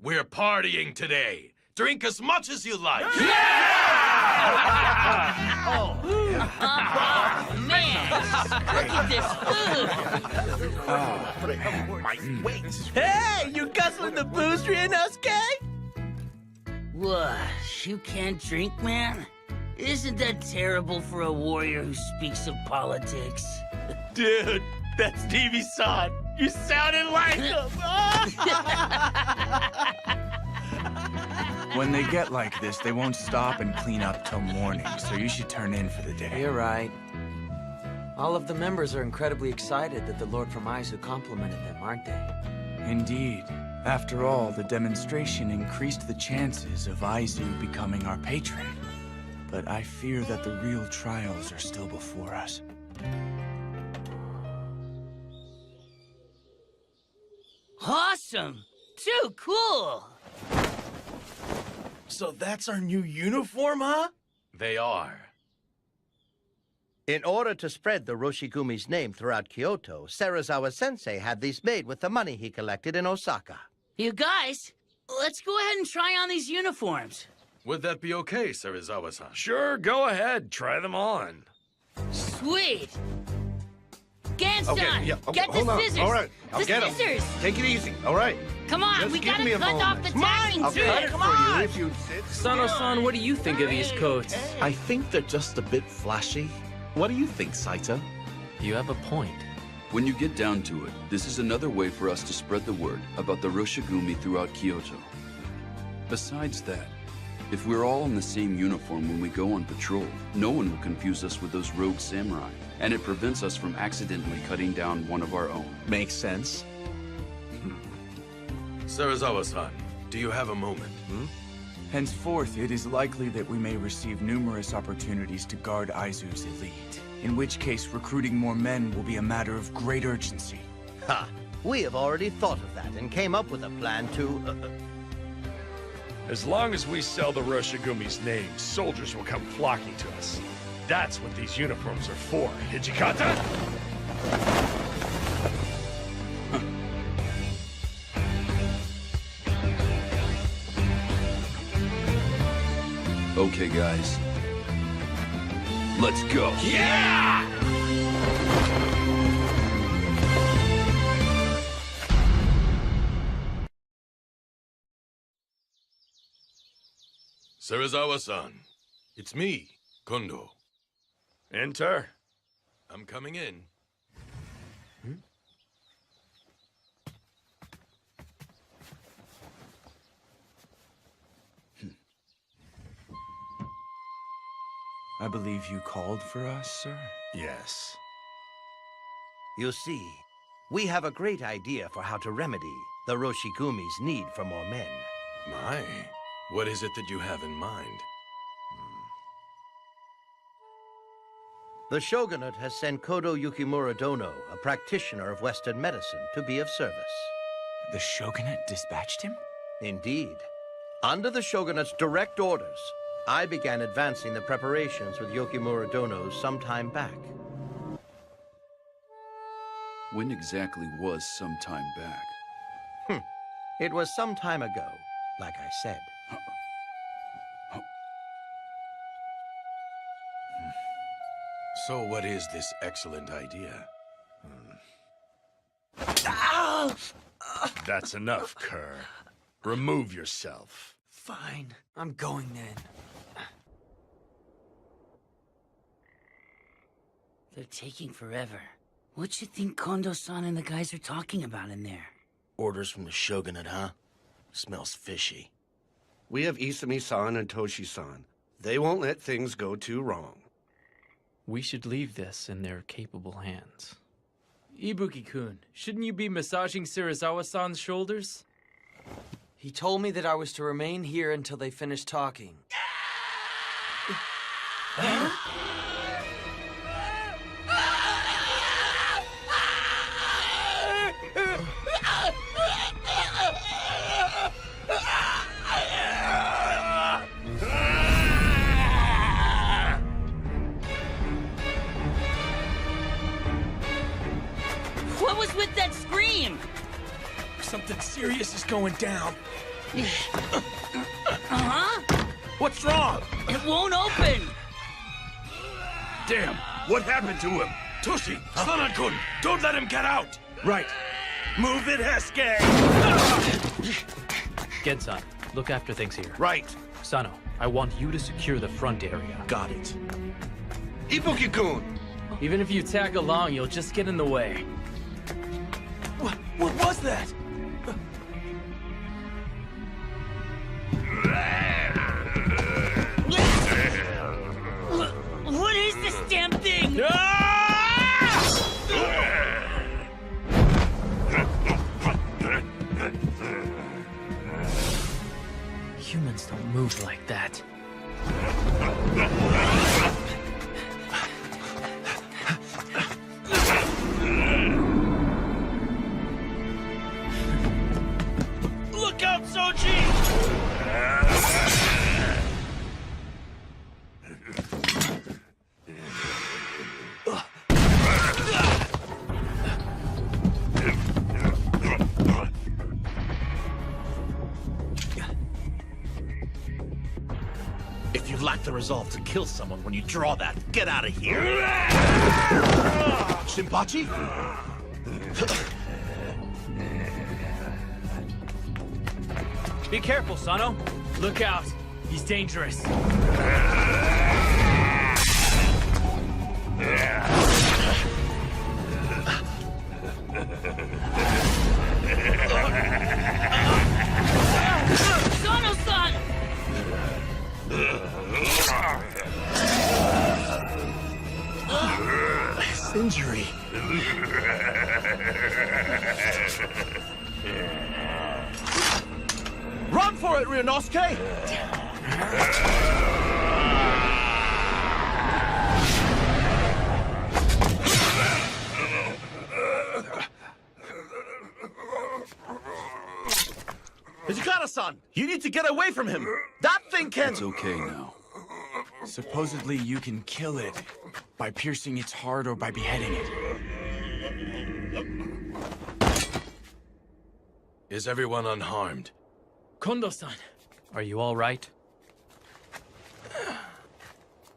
We're partying today. Drink as much as you like. Oh, man! Look at this food! Hey, you guzzling the booze, Ryunosuke? What? You can't drink, man? Isn't that terrible for a warrior who speaks of politics? Dude, that's Stevie-san. You sounded like him. When they get like this, they won't stop and clean up till morning, so you should turn in for the day. You're right. All of the members are incredibly excited that the Lord from Aizu complimented them, aren't they? Indeed. After all, the demonstration increased the chances of Aizu becoming our patron. But I fear that the real trials are still before us. Awesome! Too cool! So that's our new uniform, huh? They are. In order to spread the Roshigumi's name throughout Kyoto, Serizawa-sensei had these made with the money he collected in Osaka. You guys, let's go ahead and try on these uniforms. Would that be okay, Serizawa-san? Sure, go ahead. Try them on. Sweet! Ganstan, Okay, yeah, get the hold on. scissors! All right, I'll the get 'em. scissors! Take it easy. All right. Come on, Just we give gotta me a cut off the moment. tacking I'll too! cut it Come for on! you if you sit. Sano-san, what do you think of these coats? I think they're just a bit flashy. What do you think, Saito? You have a point. When you get down to it, this is another way for us to spread the word about the Roshigumi throughout Kyoto. Besides that, if we're all in the same uniform when we go on patrol, no one will confuse us with those rogue samurai, and it prevents us from accidentally cutting down one of our own. Makes sense. Serizawa-san, do you have a moment? Henceforth, it is likely that we may receive numerous opportunities to guard Aizu's elite, in which case recruiting more men will be a matter of great urgency. Ha! We have already thought of that and came up with a plan to... As long as we sell the Roshigumi's name, soldiers will come flocking to us. That's what these uniforms are for. Hijikata? Okay, guys. Let's go. Yeah! Serizawa-san, it's me, Kondo. Enter. I'm coming in. I believe you called for us, sir? Yes. You see, we have a great idea for how to remedy the Roshigumi's need for more men. My, what is it that you have in mind? The shogunate has sent Kodo Yukimura Dono, a practitioner of Western medicine, to be of service. The shogunate dispatched him? Indeed. Under the shogunate's direct orders, I began advancing the preparations with Yukimura Dono some time back. When exactly was some time back? It was some time ago, like I said. So what is this excellent idea? That's enough, Kerr. Remove yourself. Fine, I'm going then. They're taking forever. What you think Kondo-san and the guys are talking about in there? Orders from the shogunate, huh? Smells fishy. We have Isami-san and Toshi-san. They won't let things go too wrong. We should leave this in their capable hands. Ibuki-kun, shouldn't you be massaging Serizawa-san's shoulders? He told me that I was to remain here until they finished talking. What was with that scream? Something serious is going down. Uh-huh. What's wrong? It won't open. Damn, what happened to him? Toshi, Sana-kun, don't let him get out! Right. Move it, Hesuke! Gensan, look after things here. Right. Sano, I want you to secure the front area. Got it. Ibuki-kun! Even if you tag along, you'll just get in the way. What was that? What is this damn thing? If you lack the resolve to kill someone when you draw that, get out of here! Shinpachi? Be careful, Sano. Look out. He's dangerous. Sano-san! His injury. Run for it, Ryunosuke! Hijikata-san, you need to get away from him. That thing can... It's okay now. Supposedly you can kill it by piercing its heart or by beheading it. Is everyone unharmed? Kondo-san. Are you all right?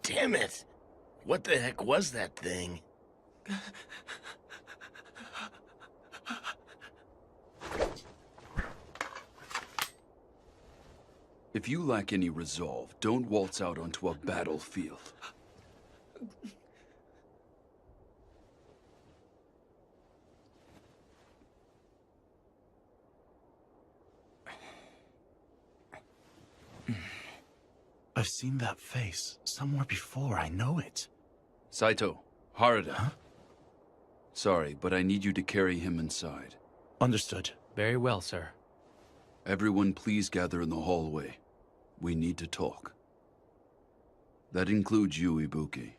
Damn it. What the heck was that thing? If you lack any resolve, don't waltz out onto a battlefield. I've seen that face somewhere before. I know it. Saito, Harada. Huh? Sorry, but I need you to carry him inside. Understood. Very well, sir. Everyone please gather in the hallway. We need to talk. That includes you, Ibuki.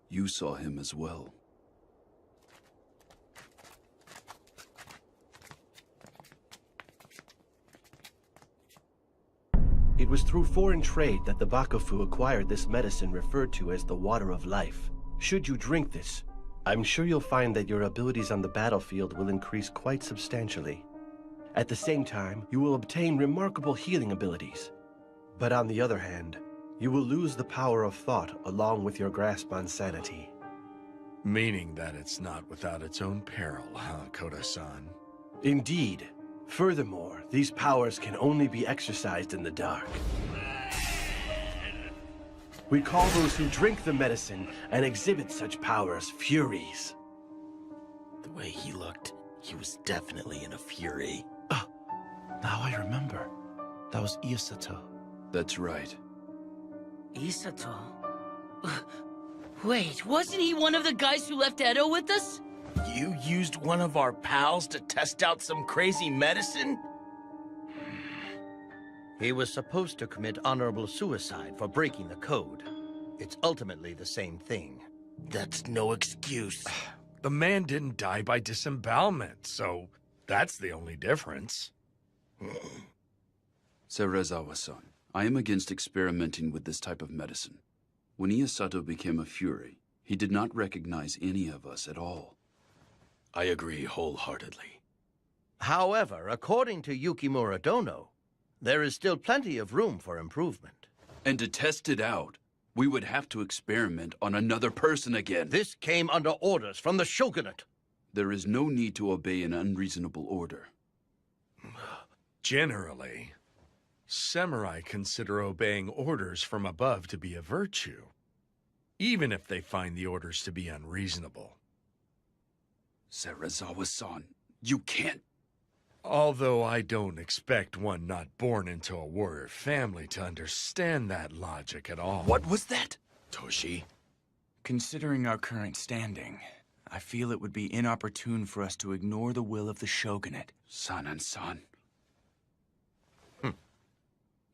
You saw him as well. It was through foreign trade that the Bakufu acquired this medicine referred to as the Water of Life. Should you drink this, I'm sure you'll find that your abilities on the battlefield will increase quite substantially. At the same time, you will obtain remarkable healing abilities. But on the other hand, you will lose the power of thought along with your grasp on sanity. Meaning that it's not without its own peril, huh, Koda-san? Indeed. Furthermore, these powers can only be exercised in the dark. We call those who drink the medicine and exhibit such powers Furies. The way he looked, he was definitely in a fury. Now I remember. That was Isato. That's right. Isato? Wait, wasn't he one of the guys who left Edo with us? You used one of our pals to test out some crazy medicine? He was supposed to commit honorable suicide for breaking the code. It's ultimately the same thing. That's no excuse. The man didn't die by disembowelment, so that's the only difference. Serizawa-san, I am against experimenting with this type of medicine. When Isato became a Fury, he did not recognize any of us at all. I agree wholeheartedly. However, according to Yukimura Dono, there is still plenty of room for improvement. And to test it out, we would have to experiment on another person again. This came under orders from the shogunate. There is no need to obey an unreasonable order. Generally, samurai consider obeying orders from above to be a virtue, even if they find the orders to be unreasonable. Serizawa-san, you can't... Although I don't expect one not born into a warrior family to understand that logic at all. What was that? Toshi? Considering our current standing, I feel it would be inopportune for us to ignore the will of the shogunate. Sanan-san.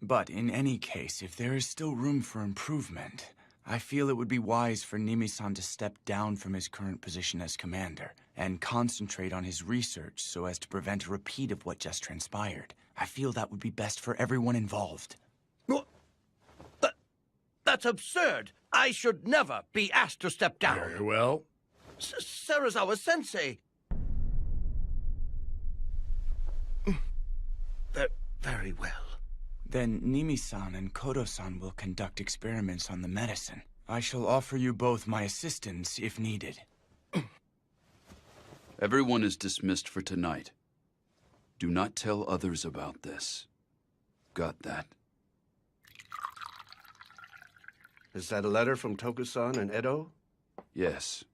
But in any case, if there is still room for improvement, I feel it would be wise for Nimi-san to step down from his current position as commander and concentrate on his research so as to prevent a repeat of what just transpired. I feel that would be best for everyone involved. That's That's absurd. I should never be asked to step down. Very well. Serizawa-sensei. Very well. Then Nimi-san and Kodo-san will conduct experiments on the medicine. I shall offer you both my assistance if needed. Everyone is dismissed for tonight. Do not tell others about this. Got that? Is that a letter from Toku-san and Edo? Yes.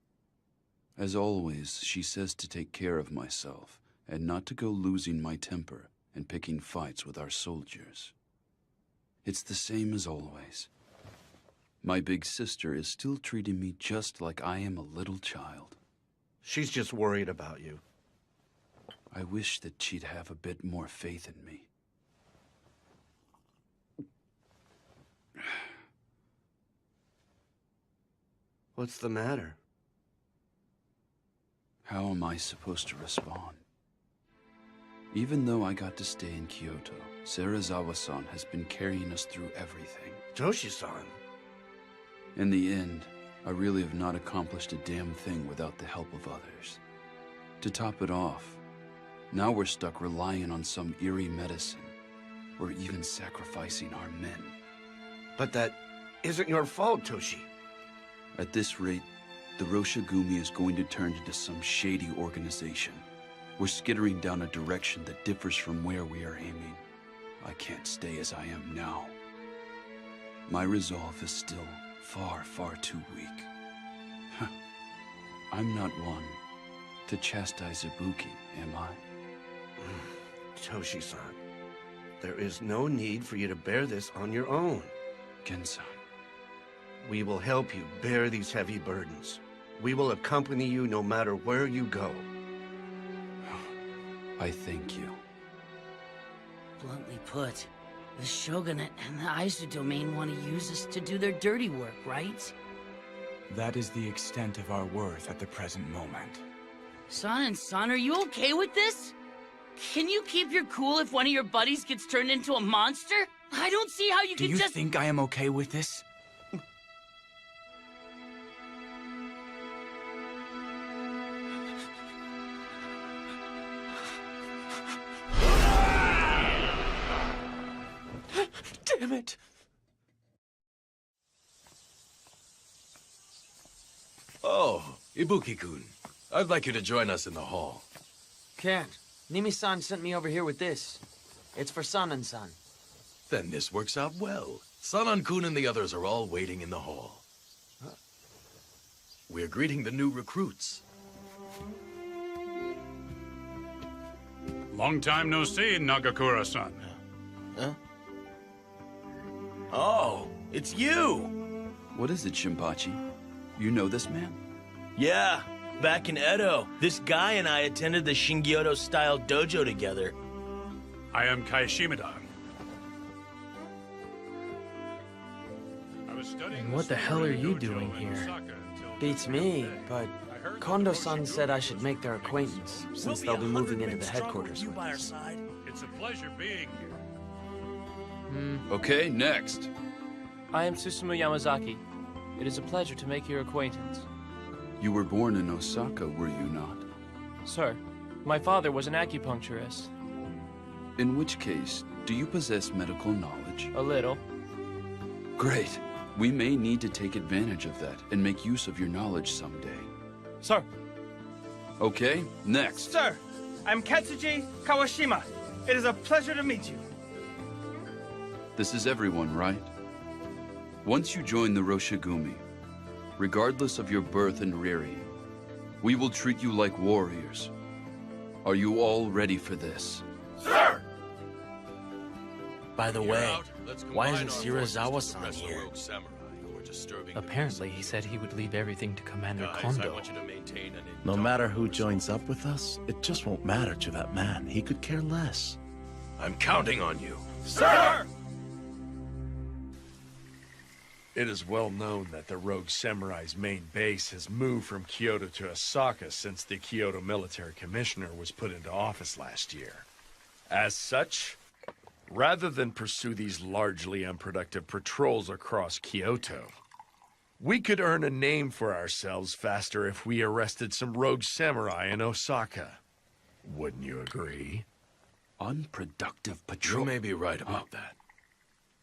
As always, she says to take care of myself and not to go losing my temper and picking fights with our soldiers. It's the same as always. My big sister is still treating me just like I am a little child. She's just worried about you. I wish that she'd have a bit more faith in me. What's the matter? How am I supposed to respond? Even though I got to stay in Kyoto, Serizawa-san has been carrying us through everything. Toshi-san. In the end, I really have not accomplished a damn thing without the help of others. To top it off, now we're stuck relying on some eerie medicine. We're even sacrificing our men. But that isn't your fault, Toshi. At this rate, the Roshigumi is going to turn into some shady organization. We're skittering down a direction that differs from where we are aiming. I can't stay as I am now. My resolve is still far, far too weak. I'm not one to chastise Ibuki, am I? Toshi-san, there is no need for you to bear this on your own. Gen-san. We will help you bear these heavy burdens. We will accompany you no matter where you go. I thank you. Bluntly put, the Shogunate and the Aizu domain want to use us to do their dirty work, right? That is the extent of our worth at the present moment. San and San, are you okay with this? Can you keep your cool if one of your buddies gets turned into a monster? I don't see how you Do can you just— think I am okay with this? Damn it! Oh, Ibuki-kun. I'd like you to join us in the hall. Can't. Nimi-san sent me over here with this. It's for Sanan-san. Then this works out well. Sanan-kun and the others are all waiting in the hall. We're greeting the new recruits. Long time no see, Nagakura-san. Huh? Oh, it's you! What is it, Shinpachi? You know this man? Yeah, back in Edo, this guy and I attended the Shingyodo-style dojo together. I am Kai Shimada. And what the hell are you doing here? Beats me, but Kondo-san said I should make their acquaintance, since they'll be moving into the headquarters with us. It's a pleasure being here. Okay, next. I am Susumu Yamazaki. It is a pleasure to make your acquaintance. You were born in Osaka, were you not? Sir, my father was an acupuncturist. In which case, do you possess medical knowledge? A little. Great. We may need to take advantage of that and make use of your knowledge someday. Sir. Okay, next. Sir, I'm Katsuji Kawashima. It is a pleasure to meet you. This is everyone, right? Once you join the Roshigumi, regardless of your birth and rearing, we will treat you like warriors. Are you all ready for this? Sir! By the way, why isn't Serizawa-san here? Apparently, he said he would leave everything to Commander Kondo. No matter who joins up with us, it just won't matter to that man. He could care less. I'm counting on you. Sir! It is well known that the Rogue Samurai's main base has moved from Kyoto to Osaka since the Kyoto Military Commissioner was put into office last year. As such, Rather than pursue these largely unproductive patrols across Kyoto, we could earn a name for ourselves faster if we arrested some rogue samurai in Osaka. Wouldn't you agree? Unproductive patrol. You may be right about that.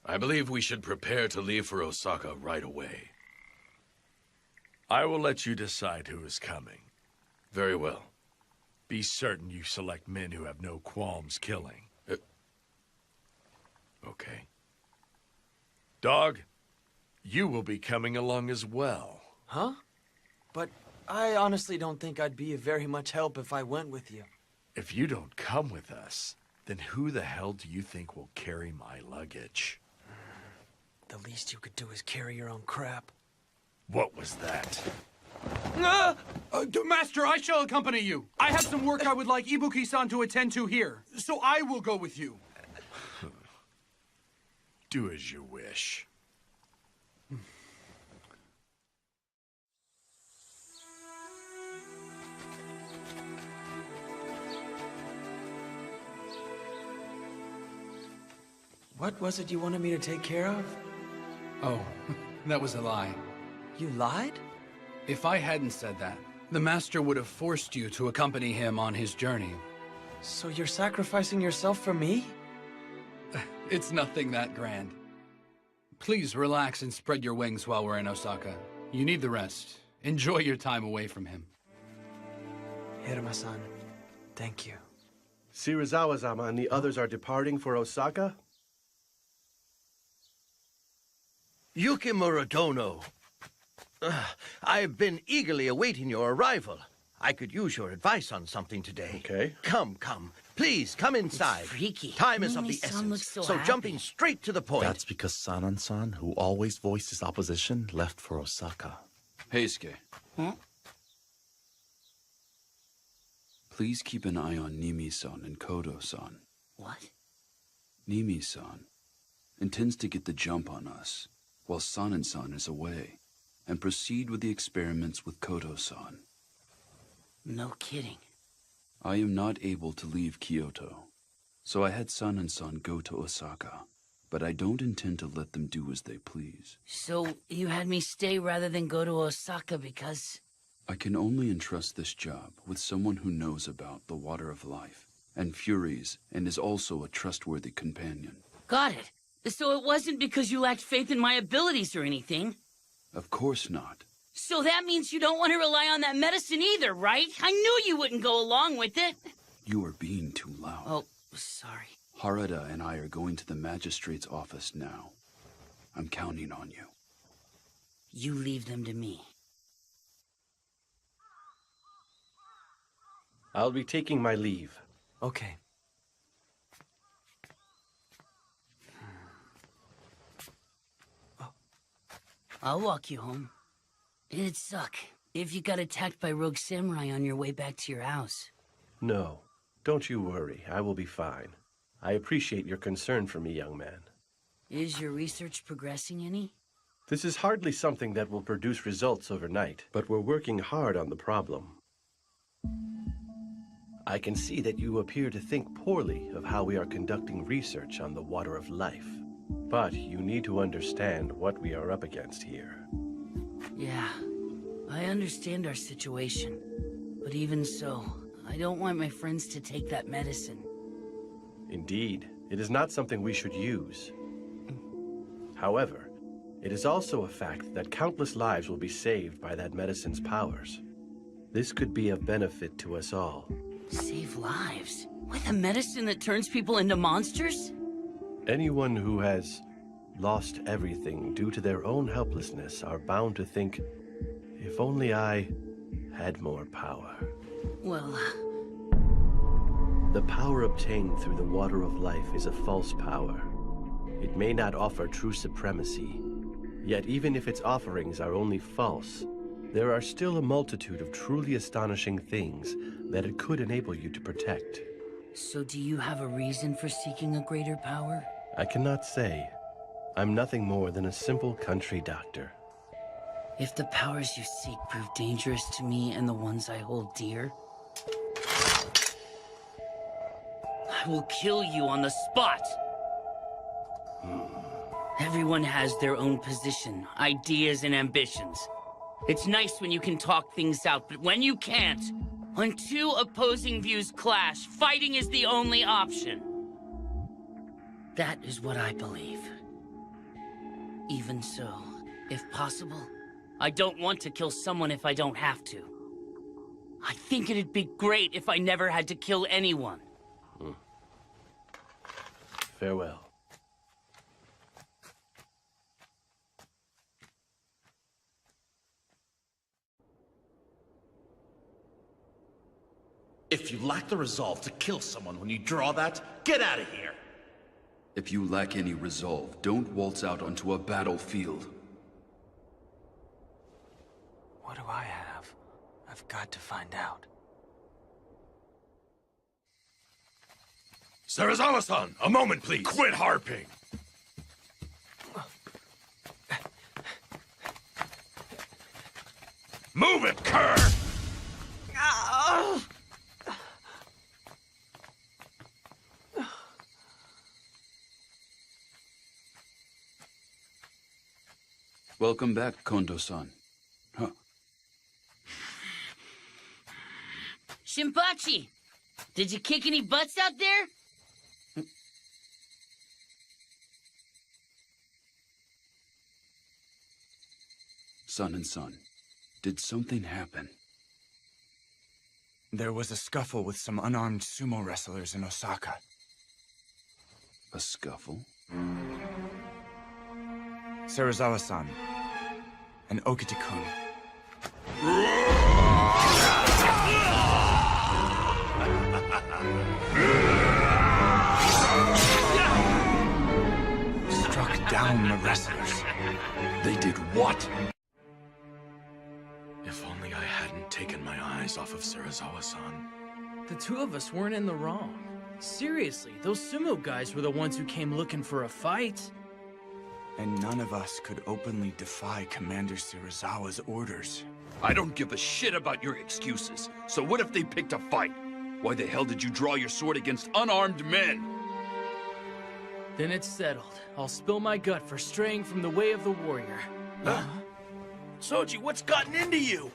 I believe we should prepare to leave for Osaka right away. I will let you decide who is coming. Very well. Be certain you select men who have no qualms killing. Okay. Dog, you will be coming along as well. Huh? But I honestly don't think I'd be of very much help if I went with you. If you don't come with us, then who the hell do you think will carry my luggage? The least you could do is carry your own crap. What was that? Master, I shall accompany you. I have some work I would like Ibuki-san to attend to here, so I will go with you. Do as you wish. What was it you wanted me to take care of? Oh, that was a lie. You lied? If I hadn't said that, the Master would have forced you to accompany him on his journey. So you're sacrificing yourself for me? It's nothing that grand. Please relax and spread your wings while we're in Osaka. You need the rest. Enjoy your time away from him. Hiruma-san, thank you. Shirazawa-sama and the others are departing for Osaka? Yukimura Dono. I've been eagerly awaiting your arrival. I could use your advice on something today. Okay. Come. Please, come inside. It's freaky. Time is of the Numi-san essence. looks so happy. Jumping straight to the point. That's because Sanan-san, who always voiced opposition, left for Osaka. Heisuke. Huh? Please keep an eye on Nimi-san and Kodo-san. What? Nimi-san intends to get the jump on us while Sanan-san is away, and proceed with the experiments with Kodo-san. No kidding. I am not able to leave Kyoto, so I had Sanan-san go to Osaka, but I don't intend to let them do as they please. So you had me stay rather than go to Osaka because... I can only entrust this job with someone who knows about the Water of Life and Furies and is also a trustworthy companion. Got it. So it wasn't because you lacked faith in my abilities or anything? Of course not. So that means you don't want to rely on that medicine either, right? I knew you wouldn't go along with it. You are being too loud. Oh, sorry. Harada and I are going to the magistrate's office now. I'm counting on you. You leave them to me. I'll be taking my leave. Okay. I'll walk you home. It'd suck if you got attacked by rogue samurai on your way back to your house. No, don't you worry. I will be fine. I appreciate your concern for me, young man. Is your research progressing any? This is hardly something that will produce results overnight, but we're working hard on the problem. I can see that you appear to think poorly of how we are conducting research on the Water of Life. But you need to understand what we are up against here. Yeah, I understand our situation. But even so, I don't want my friends to take that medicine. Indeed, it is not something we should use. However, it is also a fact that countless lives will be saved by that medicine's powers. This could be of benefit to us all. Save lives? With a medicine that turns people into monsters? Anyone who has lost everything due to their own helplessness are bound to think, if only I had more power. Well... The power obtained through the Water of Life is a false power. It may not offer true supremacy, yet even if its offerings are only false, there are still a multitude of truly astonishing things that it could enable you to protect. So do you have a reason for seeking a greater power? I cannot say. I'm nothing more than a simple country doctor. If the powers you seek prove dangerous to me and the ones I hold dear, I will kill you on the spot! Everyone has their own position, ideas, and ambitions. It's nice when you can talk things out, but when you can't, when two opposing views clash, fighting is the only option. That is what I believe. Even so, if possible, I don't want to kill someone if I don't have to. I think it'd be great if I never had to kill anyone. Farewell. If you lack the resolve to kill someone when you draw that, get out of here! If you lack any resolve, don't waltz out onto a battlefield. What do I have? I've got to find out. Serizawa-san, a moment, please. Quit harping. Move it, cur! Welcome back, Kondo-san. Huh. Shinpachi, did you kick any butts out there? Son and son, did something happen? There was a scuffle with some unarmed sumo wrestlers in Osaka. A scuffle? Serizawa-san and Okita-kun. Struck down the wrestlers. They did what? If only I hadn't taken my eyes off of Serizawa-san. The two of us weren't in the wrong. Seriously, those sumo guys were the ones who came looking for a fight. And none of us could openly defy Commander Serizawa's orders. I don't give a shit about your excuses. So what if they picked a fight? Why the hell did you draw your sword against unarmed men? Then it's settled. I'll spill my gut for straying from the way of the warrior. Huh? Soji, what's gotten into you?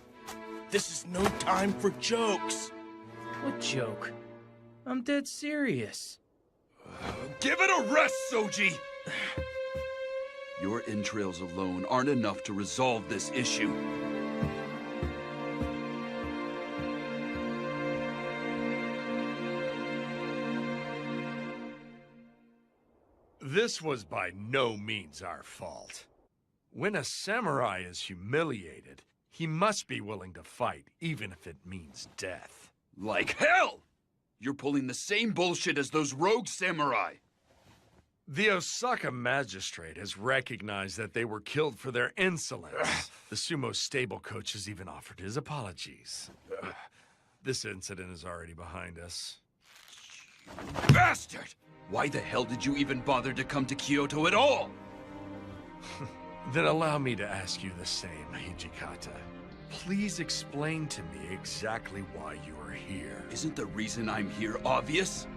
This is no time for jokes. What joke? I'm dead serious. Give it a rest, Soji! Your entrails alone aren't enough to resolve this issue. This was by no means our fault. When a samurai is humiliated, he must be willing to fight, even if it means death. Like hell! You're pulling the same bullshit as those rogue samurai. The Osaka magistrate has recognized that they were killed for their insolence. The sumo stable coach has even offered his apologies. This incident is already behind us. Bastard! Why the hell did you even bother to come to Kyoto at all? Then allow me to ask you the same, Hijikata. Please explain to me exactly why you are here. Isn't the reason I'm here obvious?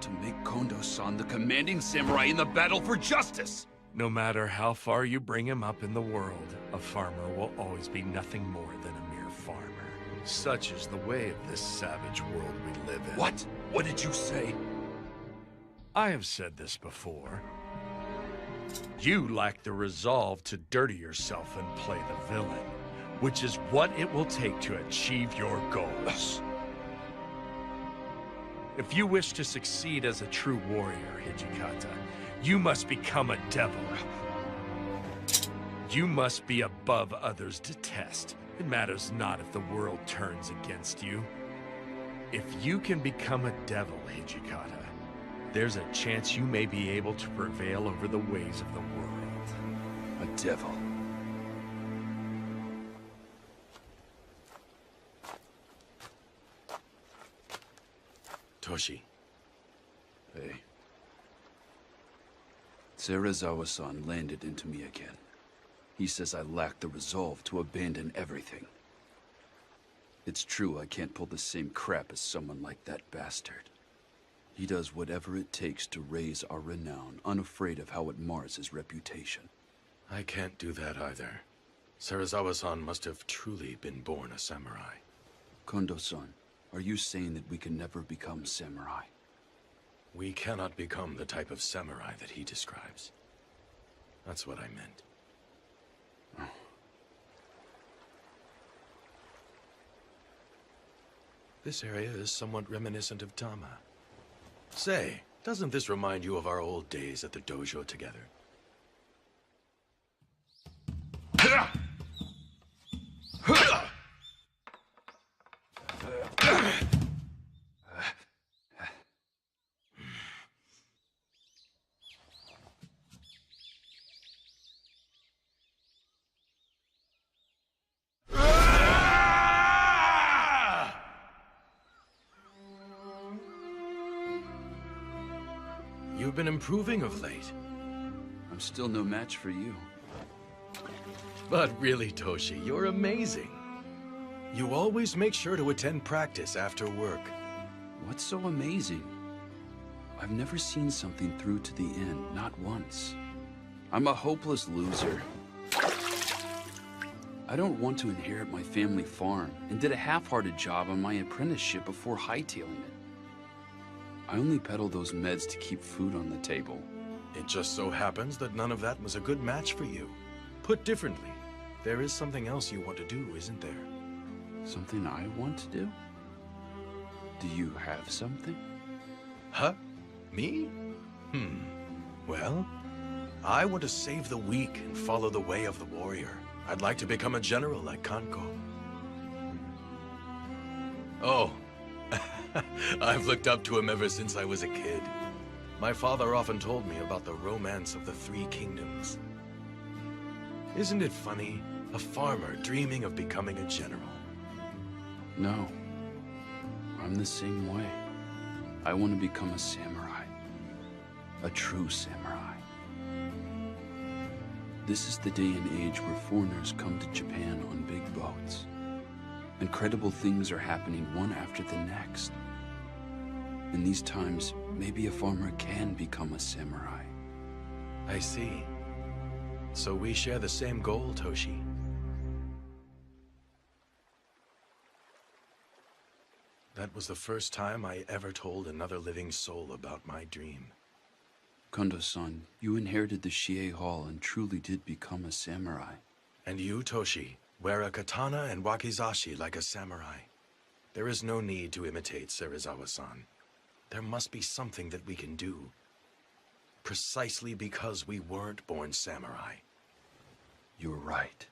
To make Kondo-san the commanding samurai in the battle for justice! No matter how far you bring him up in the world, a farmer will always be nothing more than a mere farmer. Such is the way of this savage world we live in. What? What did you say? I have said this before. You lack the resolve to dirty yourself and play the villain, which is what it will take to achieve your goals. If you wish to succeed as a true warrior, Hijikata, you must become a devil. You must be above others' detest. It matters not if the world turns against you. If you can become a devil, Hijikata, there's a chance you may be able to prevail over the ways of the world. A devil. Toshi. Hey. Serizawa-san landed into me again. He says I lack the resolve to abandon everything. It's true I can't pull the same crap as someone like that bastard. He does whatever it takes to raise our renown, unafraid of how it mars his reputation. I can't do that either. Serizawa-san must have truly been born a samurai. Kondo-san, are you saying that we can never become samurai? We cannot become the type of samurai that he describes. That's what I meant. This area is somewhat reminiscent of Tama. Say, doesn't this remind you of our old days at the dojo together? You've been improving of late. I'm still no match for you. But really, Toshi, you're amazing. You always make sure to attend practice after work. What's so amazing? I've never seen something through to the end, not once. I'm a hopeless loser. I don't want to inherit my family farm, and did a half-hearted job on my apprenticeship before hightailing it. I only peddle those meds to keep food on the table. It just so happens that none of that was a good match for you. Put differently, there is something else you want to do, isn't there? Something I want to do? Do you have something? Huh? Me? Well, I want to save the weak and follow the way of the warrior. I'd like to become a general like Kanko. Oh, I've looked up to him ever since I was a kid. My father often told me about the romance of the Three Kingdoms. Isn't it funny? A farmer dreaming of becoming a general. No. I'm the same way. I want to become a samurai. A true samurai. This is the day and age where foreigners come to Japan on big boats. Incredible things are happening one after the next. In these times, maybe a farmer can become a samurai. I see. So we share the same goal, Toshi. That was the first time I ever told another living soul about my dream. Kondo-san, you inherited the Shie Hall and truly did become a samurai. And you, Toshi, wear a katana and wakizashi like a samurai. There is no need to imitate Serizawa-san. There must be something that we can do. Precisely because we weren't born samurai. You're right.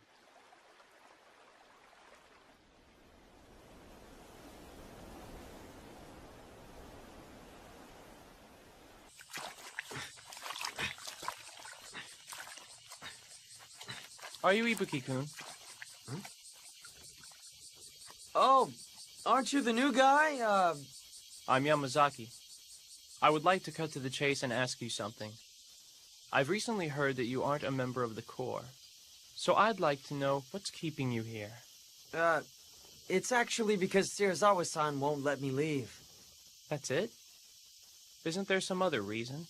Are you Ibuki-kun? Oh, aren't you the new guy? I'm Yamazaki. I would like to cut to the chase and ask you something. I've recently heard that you aren't a member of the Corps. So I'd like to know what's keeping you here. It's actually because Serizawa-san won't let me leave. That's it? Isn't there some other reason?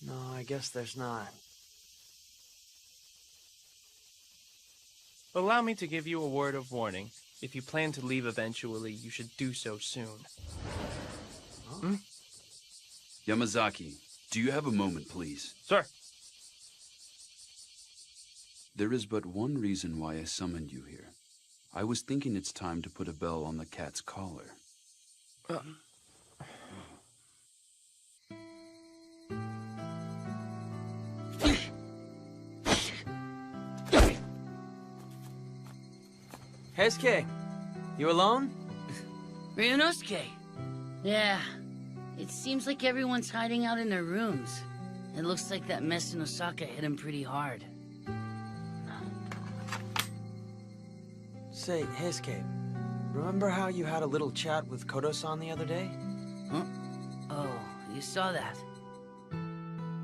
No, I guess there's not. Allow me to give you a word of warning. If you plan to leave eventually, you should do so soon. Huh? Yamazaki, do you have a moment, please? Sir. There is but one reason why I summoned you here. I was thinking it's time to put a bell on the cat's collar. Heisuke, you alone? Ryunosuke. Yeah. It seems like everyone's hiding out in their rooms. It looks like that mess in Osaka hit him pretty hard. Say, Heisuke, remember how you had a little chat with Kodo-san the other day? Huh? Oh, you saw that.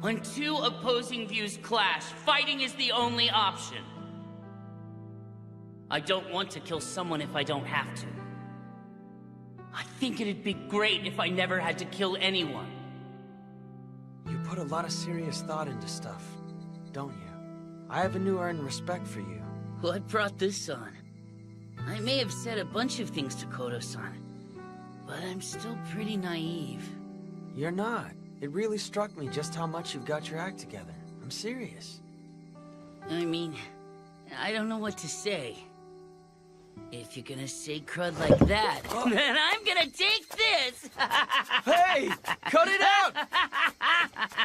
When two opposing views clash, fighting is the only option. I don't want to kill someone if I don't have to. I think it'd be great if I never had to kill anyone. You put a lot of serious thought into stuff, don't you? I have a new earned respect for you. What brought this on? I may have said a bunch of things to Kodo-san, but I'm still pretty naive. You're not. It really struck me just how much you've got your act together. I'm serious. I mean, I don't know what to say. If you're gonna say crud like that, then I'm gonna take this! Hey! Cut it out!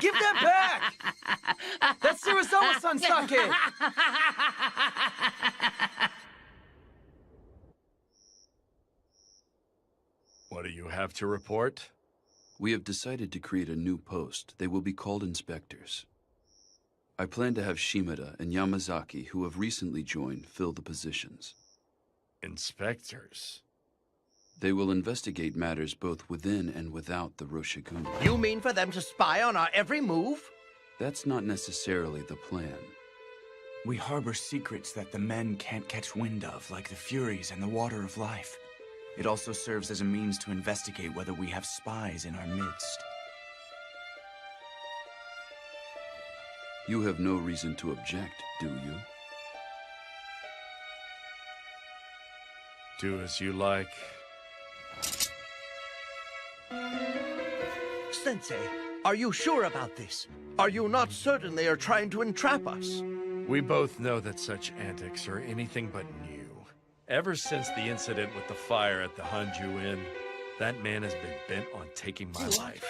Give that back! That's Serizawa-san sake! What do you have to report? We have decided to create a new post. They will be called inspectors. I plan to have Shimada and Yamazaki, who have recently joined, fill the positions. Inspectors? They will investigate matters both within and without the Roshigumi. You mean for them to spy on our every move? That's not necessarily the plan. We harbor secrets that the men can't catch wind of, like the Furies and the Water of Life. It also serves as a means to investigate whether we have spies in our midst. You have no reason to object, do you? Do as you like. Sensei, are you sure about this? Are you not certain they are trying to entrap us? We both know that such antics are anything but new. Ever since the incident with the fire at the Hanju Inn, that man has been bent on taking my life.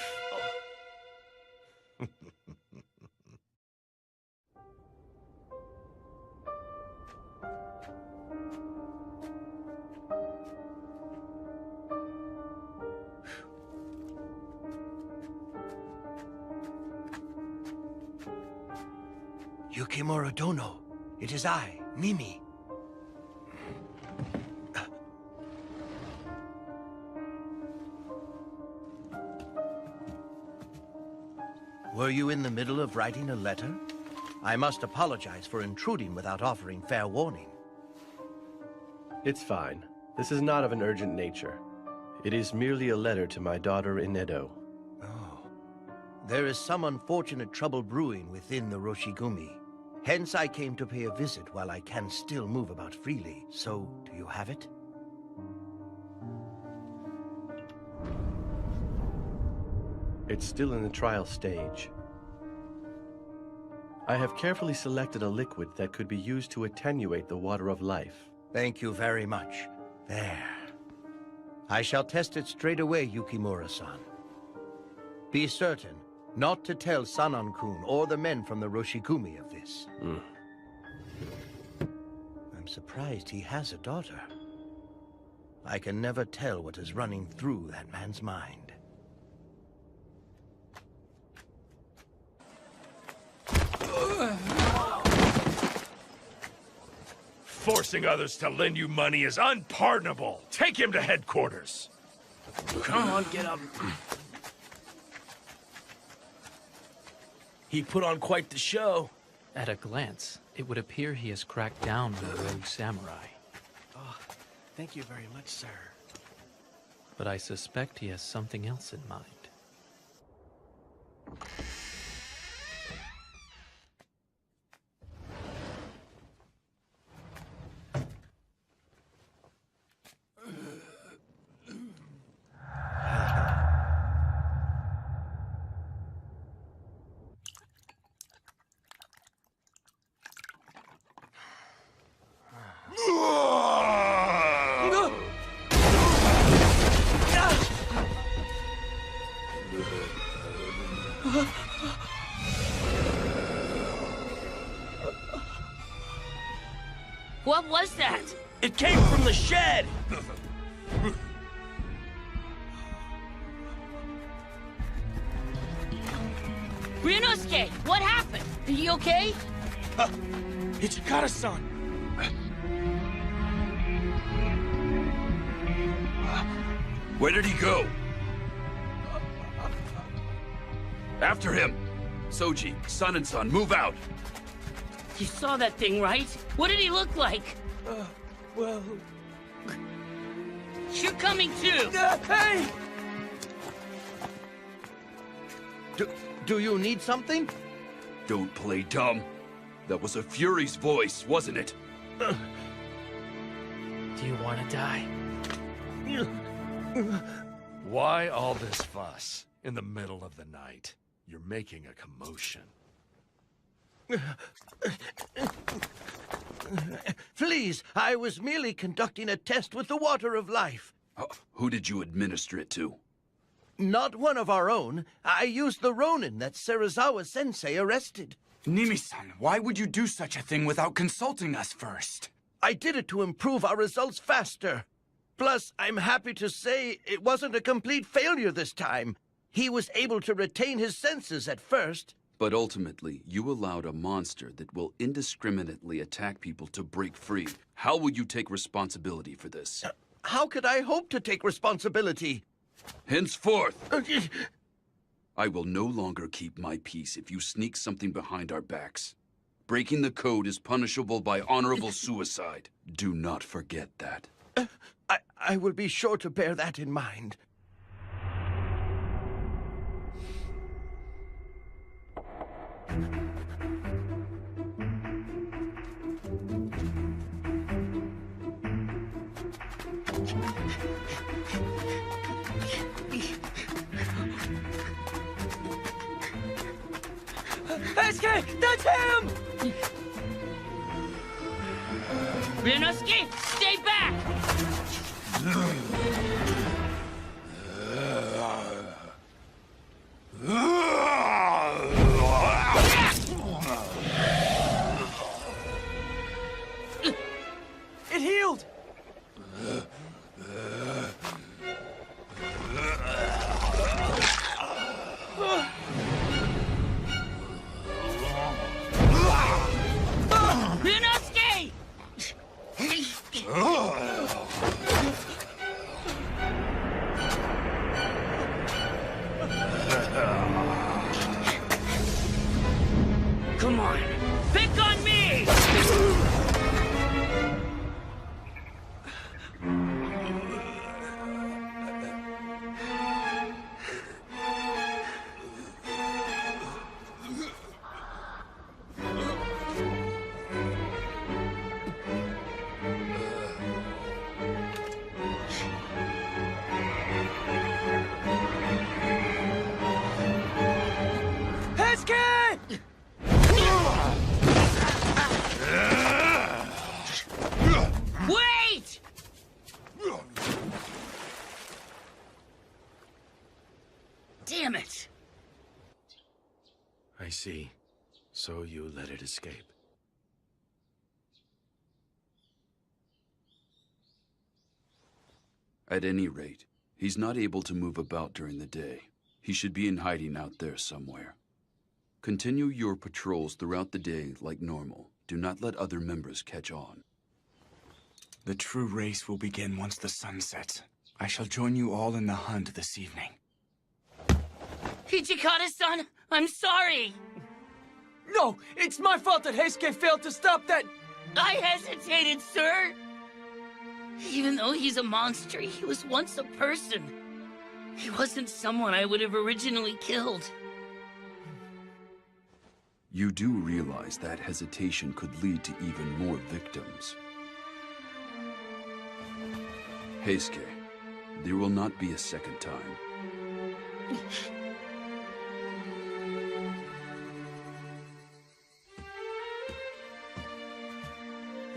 Yukimura Dono, it is I, Mimi. Were you in the middle of writing a letter? I must apologize for intruding without offering fair warning. It's fine. This is not of an urgent nature. It is merely a letter to my daughter in Edo. Oh. There is some unfortunate trouble brewing within the Roshigumi. Hence I came to pay a visit while I can still move about freely. So, do you have it? It's still in the trial stage. I have carefully selected a liquid that could be used to attenuate the water of life. Thank you very much. There. I shall test it straight away, Yukimura-san. Be certain not to tell Sanan-kun or the men from the Roshigumi of this. I'm surprised he has a daughter. I can never tell what is running through that man's mind. Forcing others to lend you money is unpardonable. Take him to headquarters. Come on, get up. He put on quite the show. At a glance, it would appear he has cracked down on the rogue samurai. Oh, thank you very much, sir. But I suspect he has something else in mind. What was that? It came from the shed! Ryunosuke, what happened? Are you okay? Ichikara-san! Where did he go? After him! Soji, Sanan-san, move out! You saw that thing, right? What did he look like? Well... You're coming too! Hey! Do you need something? Don't play dumb. That was a Fury's voice, wasn't it? Do you want to die? Why all this fuss in the middle of the night? You're making a commotion. Please, I was merely conducting a test with the water of life. Who did you administer it to? Not one of our own. I used the Ronin that Serizawa-sensei arrested. Nimi-san, why would you do such a thing without consulting us first? I did it to improve our results faster. Plus, I'm happy to say it wasn't a complete failure this time. He was able to retain his senses at first. But ultimately, you allowed a monster that will indiscriminately attack people to break free. How will you take responsibility for this? How could I hope to take responsibility? Henceforth, I will no longer keep my peace if you sneak something behind our backs. Breaking the code is punishable by honorable suicide. Do not forget that. I will be sure to bear that in mind. SK, that's him! Ryunosuke, stay back! It healed! Ryunosuke! Come on, pick on me! Wait! Damn it! I see. So you let it escape. At any rate, he's not able to move about during the day. He should be in hiding out there somewhere. Continue your patrols throughout the day like normal. Do not let other members catch on. The true race will begin once the sun sets. I shall join you all in the hunt this evening. Hijikata-san, I'm sorry! No, it's my fault that Heisuke failed to stop that... I hesitated, sir! Even though he's a monster, he was once a person. He wasn't someone I would have originally killed. You do realize that hesitation could lead to even more victims. Heisuke, there will not be a second time.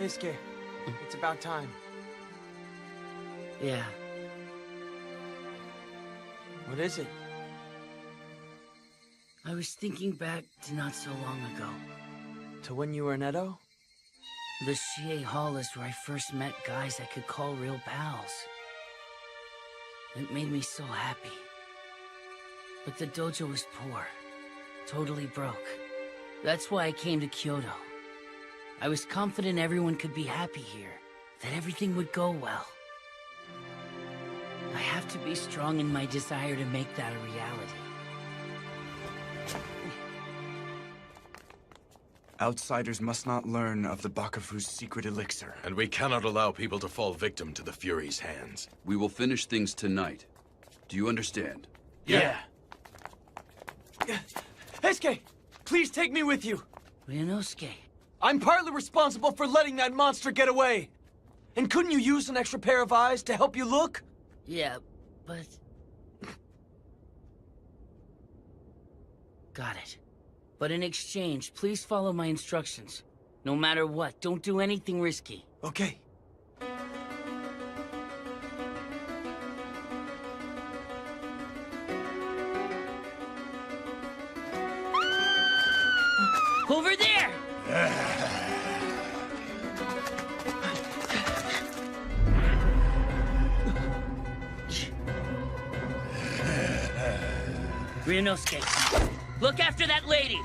Heisuke, it's about time. Yeah. What is it? I was thinking back to not so long ago. To when you were in Edo? The Shie Hall is where I first met guys I could call real pals. It made me so happy. But the dojo was poor. Totally broke. That's why I came to Kyoto. I was confident everyone could be happy here. That everything would go well. I have to be strong in my desire to make that a reality. Outsiders must not learn of the Bakufu's secret elixir. And we cannot allow people to fall victim to the Fury's hands. We will finish things tonight. Do you understand? Yeah. Heisuke, please take me with you. Ryunosuke. I'm partly responsible for letting that monster get away. And couldn't you use an extra pair of eyes to help you look? Yeah, but... Got it. But in exchange, please follow my instructions. No matter what, don't do anything risky. Okay. Over there! Ryunosuke, look after that lady!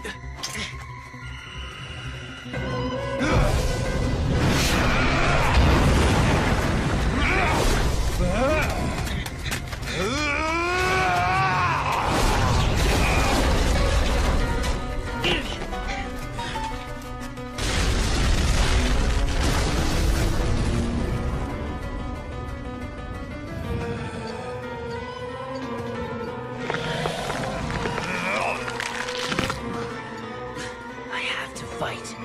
I have to fight.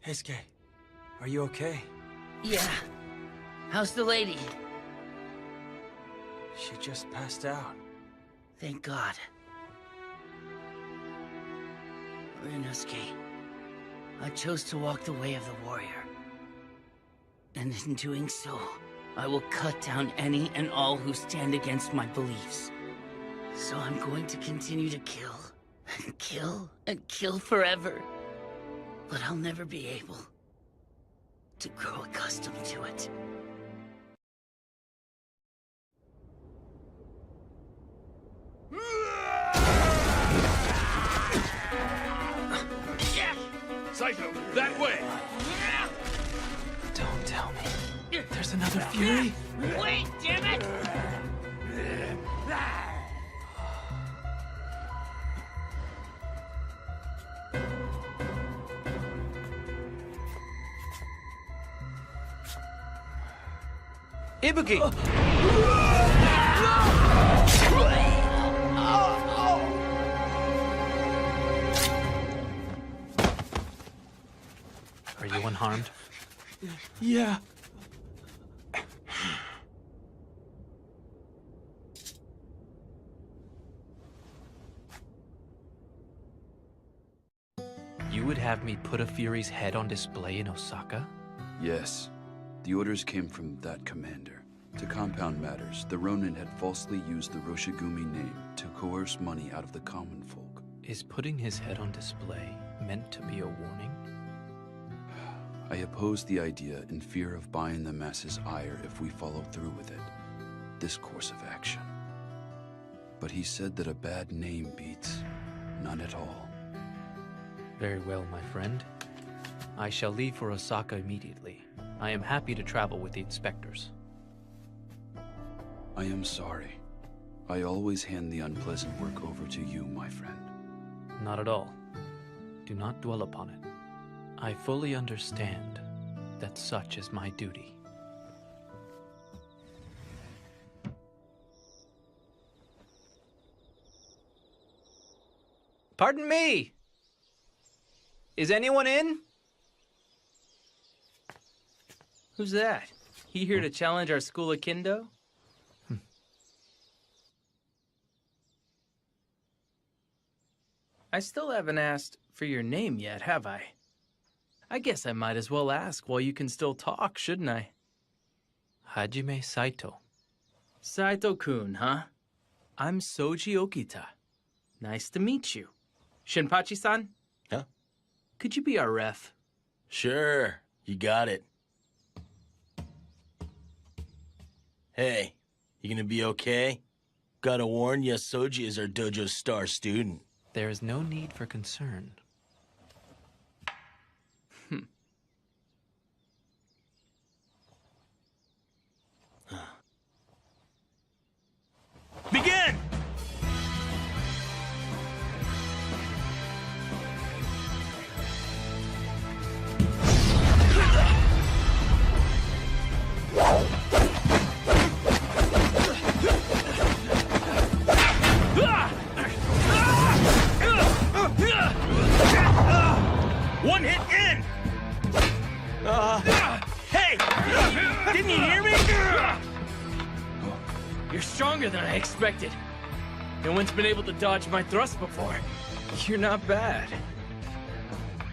Heisuke, are you okay? Yeah. How's the lady? She just passed out. Thank God. Ryunosuke, I chose to walk the way of the warrior. And in doing so, I will cut down any and all who stand against my beliefs. So I'm going to continue to kill, and kill, and kill forever. But I'll never be able to grow accustomed to it. Saito, that way! Don't tell me. There's another Fury? Wait, damn it! Ibuki! Are you unharmed? Yeah. You would have me put a Fury's head on display in Osaka? Yes. The orders came from that commander. To compound matters, the Ronin had falsely used the Roshigumi name to coerce money out of the common folk. Is putting his head on display meant to be a warning? I opposed the idea in fear of buying the masses' ire if we followed through with it. This course of action. But he said that a bad name beats none at all. Very well, my friend. I shall leave for Osaka immediately. I am happy to travel with the inspectors. I am sorry. I always hand the unpleasant work over to you, my friend. Not at all. Do not dwell upon it. I fully understand that such is my duty. Pardon me! Is anyone in? Who's that? He here to challenge our school of Kendo? I still haven't asked for your name yet, have I? I guess I might as well ask while you can still talk, shouldn't I? Hajime Saito. Saito-kun, huh? I'm Soji Okita. Nice to meet you. Shinpachi-san? Huh? Could you be our ref? Sure, you got it. Hey, you gonna be okay? Gotta warn ya, Soji is our dojo's star student. There is no need for concern. Begin! One hit in! Hey! Didn't you hear me? You're stronger than I expected. No one's been able to dodge my thrust before. You're not bad.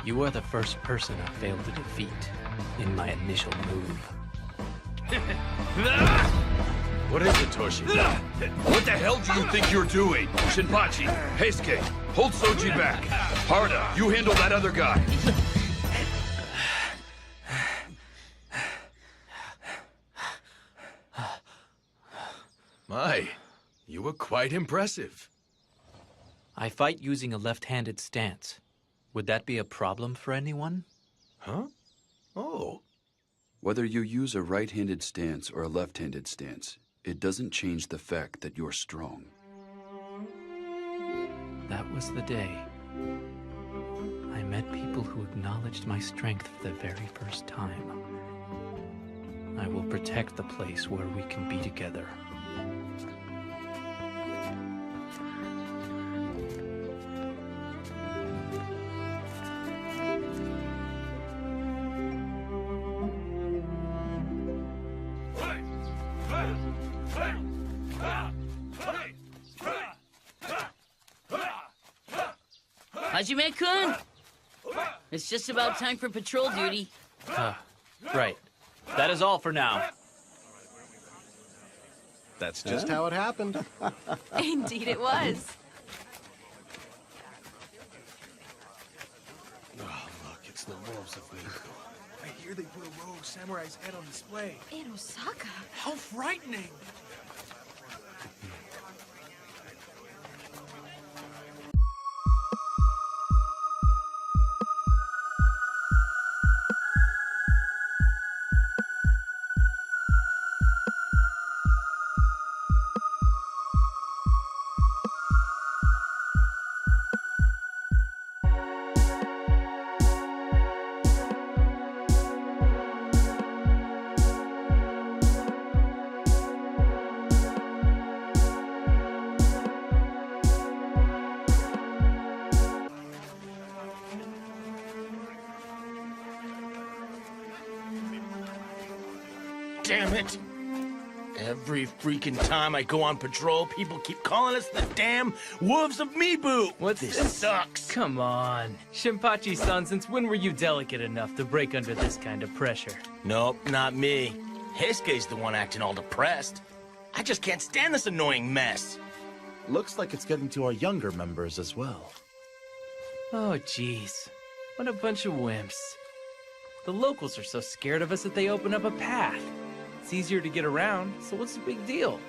You are the first person I failed to defeat in my initial move. What is it, Toshi? What the hell do you think you're doing? Shinpachi, Heisuke, hold Soji back. Harda, you handle that other guy. My, you were quite impressive. I fight using a left-handed stance. Would that be a problem for anyone? Huh? Oh. Whether you use a right-handed stance or a left-handed stance, it doesn't change the fact that you're strong. That was the day I met people who acknowledged my strength for the very first time. I will protect the place where we can be together. Hajime-kun! It's just about time for patrol duty. Right. That is all for now. That's just how it happened. Indeed it was. Oh, look, it's the wolves of Miko. I hear they put a rogue samurai's head on display. In Osaka? How frightening! Damn it! Every freaking time I go on patrol, people keep calling us the damn Wolves of Mibu! What's this? Sucks! Come on. Shinpachi-san, since when were you delicate enough to break under this kind of pressure? Nope, not me. Heisuke's the one acting all depressed. I just can't stand this annoying mess. Looks like it's getting to our younger members as well. Oh, jeez. What a bunch of wimps. The locals are so scared of us that they open up a path. It's easier to get around, so what's the big deal?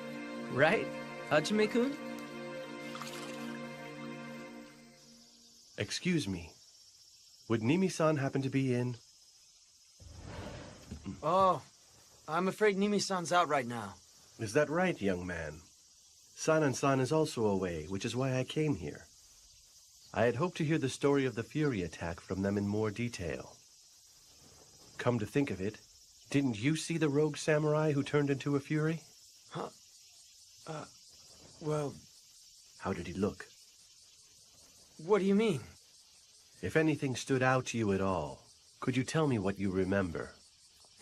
Right, Hajime-kun? Excuse me. Would Nimi-san happen to be in? Oh, I'm afraid Nimi-san's out right now. Is that right, young man? Sanan-san is also away, which is why I came here. I had hoped to hear the story of the Fury attack from them in more detail. Come to think of it, didn't you see the rogue samurai who turned into a Fury? Huh? Well... How did he look? What do you mean? If anything stood out to you at all, could you tell me what you remember?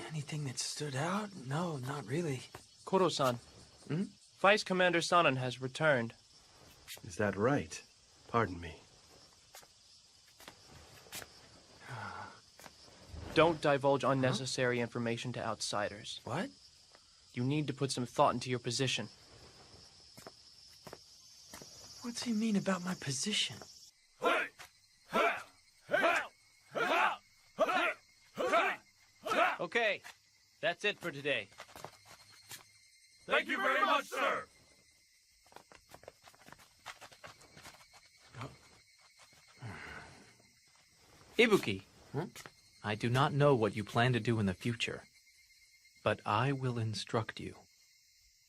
Anything that stood out? No, not really. Koro-san, Vice Commander Sanan has returned. Is that right? Pardon me. Don't divulge unnecessary information to outsiders. What? You need to put some thought into your position. What's he mean about my position? Okay, that's it for today. Thank you very much, sir! Ibuki, I do not know what you plan to do in the future, but I will instruct you.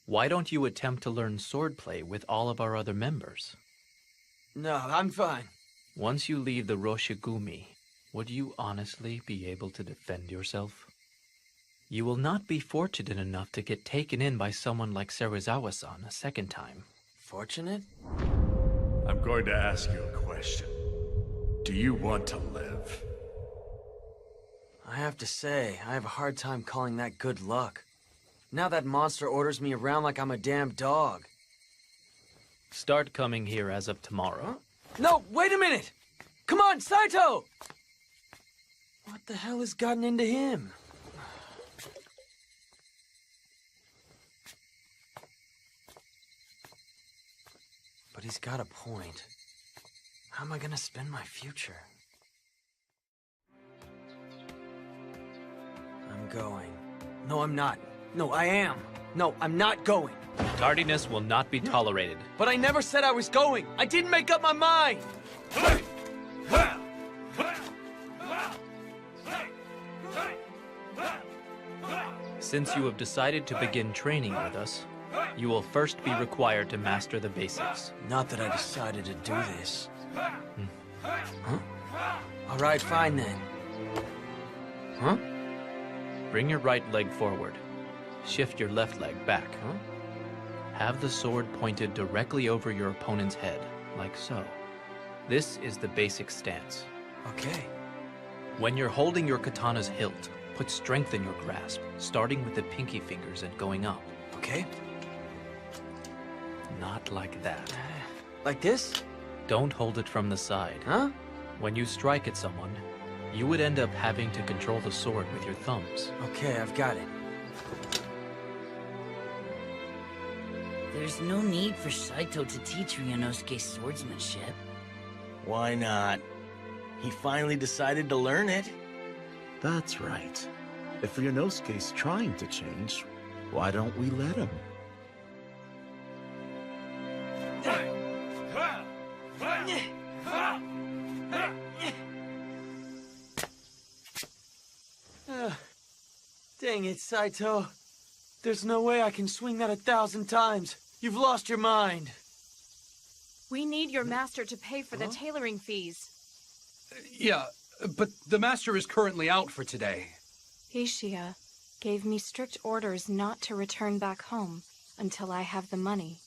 Why don't you attempt to learn swordplay with all of our other members? No, I'm fine. Once you leave the Roshigumi, would you honestly be able to defend yourself? You will not be fortunate enough to get taken in by someone like Serizawa-san a second time. Fortunate? I'm going to ask you a question. Do you want to live? I have to say, I have a hard time calling that good luck. Now that monster orders me around like I'm a damn dog. Start coming here as of tomorrow. No, wait a minute! Come on, Saito! What the hell has gotten into him? But he's got a point. How am I gonna spend my future? I'm going. No, I'm not. No, I am. No, I'm not going. Tardiness will not be tolerated. But I never said I was going. I didn't make up my mind. Since you have decided to begin training with us, you will first be required to master the basics. Not that I decided to do this. Huh? All right, fine then. Huh? Bring your right leg forward. Shift your left leg back. Have the sword pointed directly over your opponent's head, like so. This is the basic stance. Okay. When you're holding your katana's hilt, put strength in your grasp, starting with the pinky fingers and going up. Okay. Not like that. Like this? Don't hold it from the side. Huh? When you strike at someone, you would end up having to control the sword with your thumbs. Okay, I've got it. There's no need for Saito to teach Ryunosuke swordsmanship. Why not? He finally decided to learn it. That's right. If Ryunosuke's trying to change, why don't we let him? Dang it, Saito. There's no way I can swing that 1,000 times. You've lost your mind. We need your master to pay for the tailoring fees. Yeah, but the master is currently out for today. Ishia gave me strict orders not to return back home until I have the money.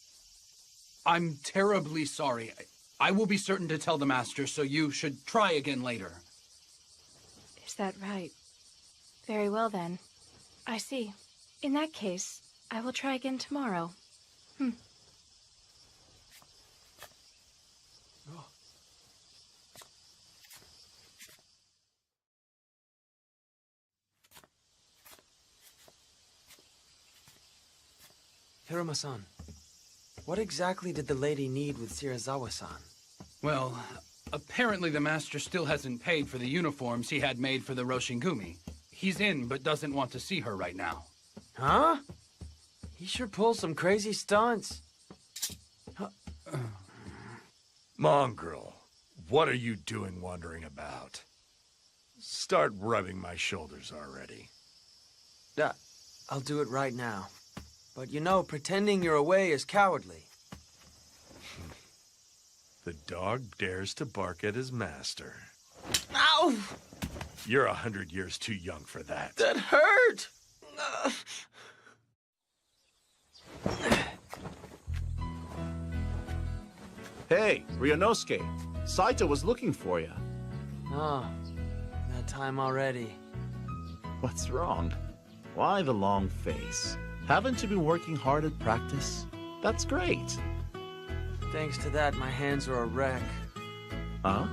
I'm terribly sorry. I will be certain to tell the master, so you should try again later. Is that right? Very well then. I see. In that case, I will try again tomorrow. Hiruma-san, what exactly did the lady need with Serizawa-san? Well, apparently the master still hasn't paid for the uniforms he had made for the Roshigumi. He's in, but doesn't want to see her right now. Huh? He sure pulls some crazy stunts. Mongrel, what are you doing wandering about? Start rubbing my shoulders already. I'll do it right now. But you know, pretending you're away is cowardly. The dog dares to bark at his master. Ow! You're 100 years too young for that. That hurt! Hey, Ryunosuke. Saito was looking for you. Oh, that time already. What's wrong? Why the long face? Haven't you been working hard at practice? That's great. Thanks to that, my hands are a wreck. Huh?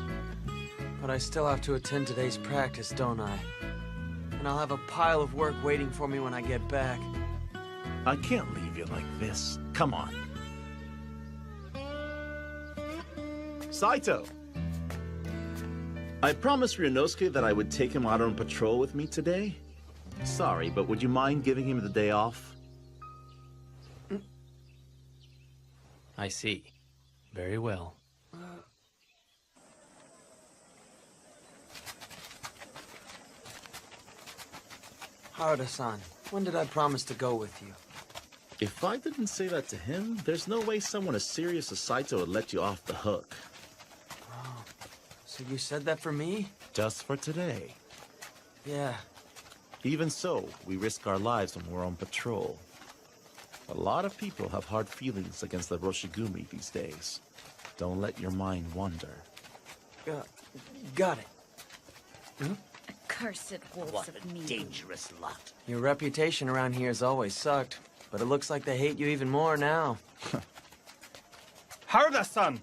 But I still have to attend today's practice, don't I? And I'll have a pile of work waiting for me when I get back. I can't leave you like this. Come on. Saito! I promised Ryunosuke that I would take him out on patrol with me today. Sorry, but would you mind giving him the day off? I see. Very well. Harada-san, when did I promise to go with you? If I didn't say that to him, there's no way someone as serious as Saito would let you off the hook. Oh, so you said that for me? Just for today. Yeah. Even so, we risk our lives when we're on patrol. A lot of people have hard feelings against the Roshigumi these days. Don't let your mind wander. Got it. Accursed wolves of me. Dangerous lot. Your reputation around here has always sucked, but it looks like they hate you even more now. Harada-san!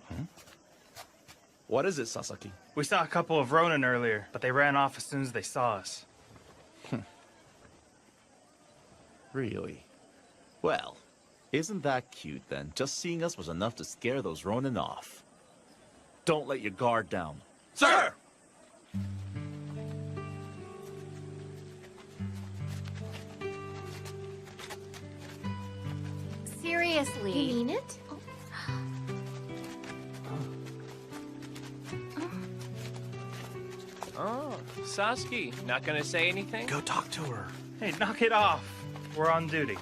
What is it, Sasaki? We saw a couple of Ronin earlier, but they ran off as soon as they saw us. Really? Well, isn't that cute then? Just seeing us was enough to scare those Ronin off. Don't let your guard down. Sir! Seriously. You mean it? Oh, Sasuke, not gonna say anything? Go talk to her. Hey, knock it off. We're on duty.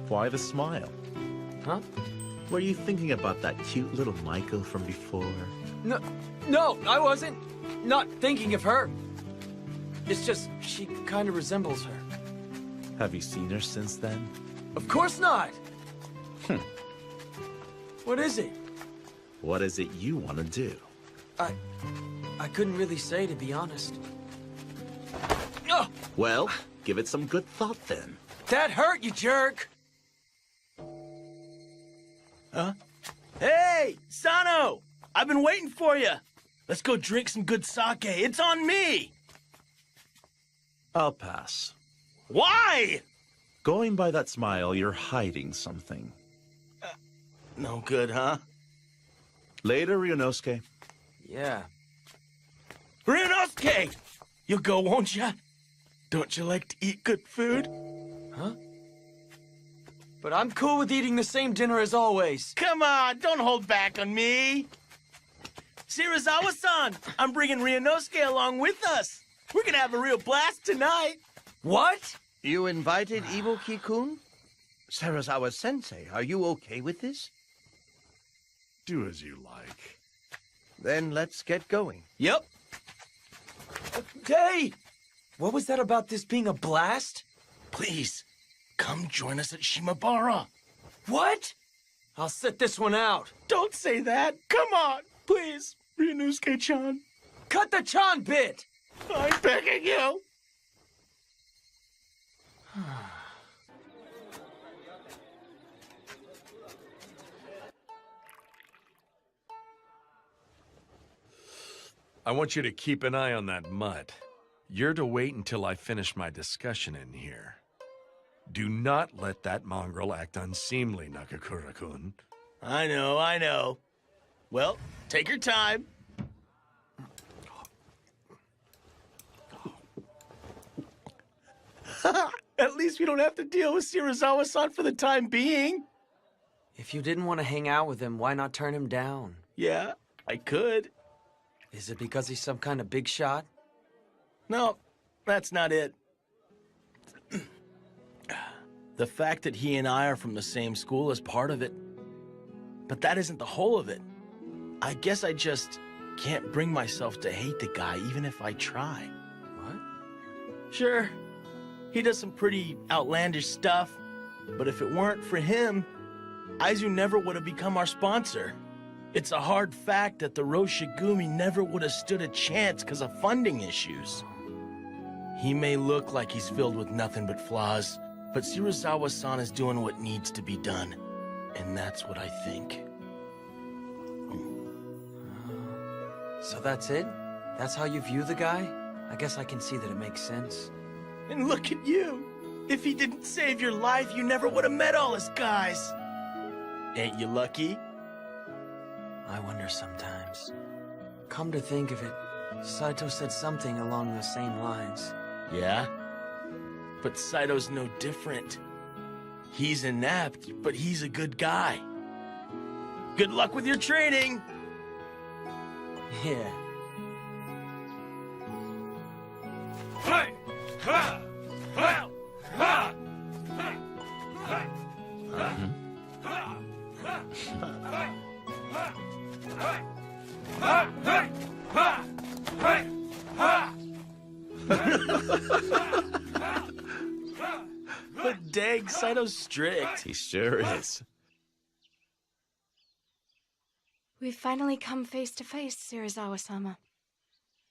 Why the smile? Huh? Were you thinking about that cute little Maiko from before? No, I wasn't. Not thinking of her. It's just, she kind of resembles her. Have you seen her since then? Of course not! What is it? What is it you want to do? I couldn't really say, to be honest. Well, give it some good thought then. That hurt, you jerk! Huh? Hey, Sano! I've been waiting for you! Let's go drink some good sake. It's on me! I'll pass. Why? Going by that smile, you're hiding something. No good, huh? Later, Ryunosuke. Yeah. Ryunosuke! You'll go, won't ya? Don't you like to eat good food? Huh? But I'm cool with eating the same dinner as always. Come on, don't hold back on me. Shirazawa-san, I'm bringing Ryunosuke along with us. We're gonna have a real blast tonight. What? You invited Ibuki-kun? Sarazawa-sensei, are you okay with this? Do as you like. Then let's get going. Yep. Hey! What was that about this being a blast? Please, come join us at Shimabara. What? I'll sit this one out. Don't say that. Come on, please, Ryunosuke-chan. Cut the chan bit! I'm begging you. I want you to keep an eye on that mutt. You're to wait until I finish my discussion in here. Do not let that mongrel act unseemly, Nakakura-kun. I know. Well, take your time. At least we don't have to deal with Shirazawa-san for the time being. If you didn't want to hang out with him, why not turn him down? Yeah, I could. Is it because he's some kind of big shot? No, that's not it. The fact that he and I are from the same school is part of it. But that isn't the whole of it. I guess I just can't bring myself to hate the guy, even if I try. What? Sure, he does some pretty outlandish stuff, but if it weren't for him, Aizu never would have become our sponsor. It's a hard fact that the Roshigumi never would have stood a chance because of funding issues. He may look like he's filled with nothing but flaws, but Shirazawa-san is doing what needs to be done. And that's what I think. So that's it? That's how you view the guy? I guess I can see that it makes sense. And look at you! If he didn't save your life, you never would have met all his guys! Ain't you lucky? I wonder sometimes. Come to think of it, Saito said something along the same lines. Yeah? But Saito's no different. He's inept, but he's a good guy. Good luck with your training! Yeah. But dang, Saito's strict. He sure is. We've finally come face to face, Serizawa-sama.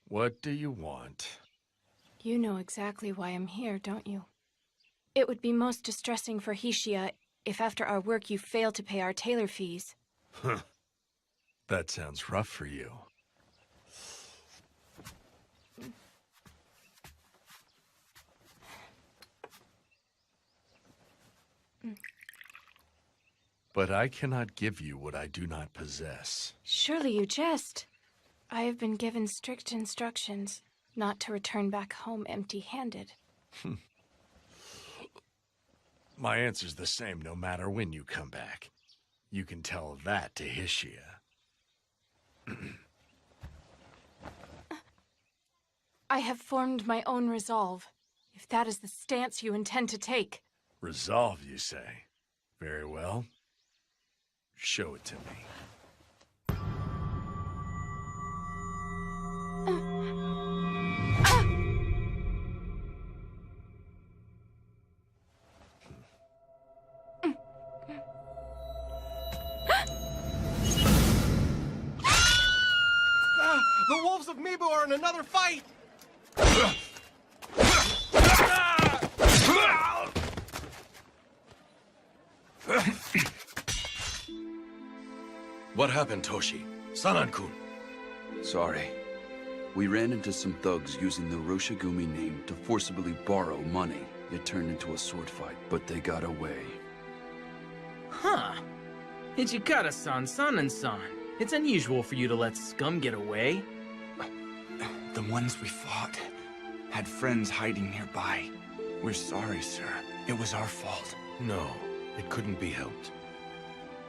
What do you want? You know exactly why I'm here, don't you? It would be most distressing for Hishiya if after our work you fail to pay our tailor fees. Huh. That sounds rough for you. But I cannot give you what I do not possess. Surely you jest. I have been given strict instructions not to return back home empty-handed. My answer's the same no matter when you come back. You can tell that to Hishiya. I have formed my own resolve, if that is the stance you intend to take. Resolve, you say? Very well. Show it to me. The wolves of Mibu are in another fight! What happened, Toshi? Sanan-kun. Sorry. We ran into some thugs using the Roshigumi name to forcibly borrow money. It turned into a sword fight, but they got away. Huh. Ichikata-san, Sanan-san. It's unusual for you to let scum get away. The ones we fought had friends hiding nearby. We're sorry, sir. It was our fault. No, it couldn't be helped.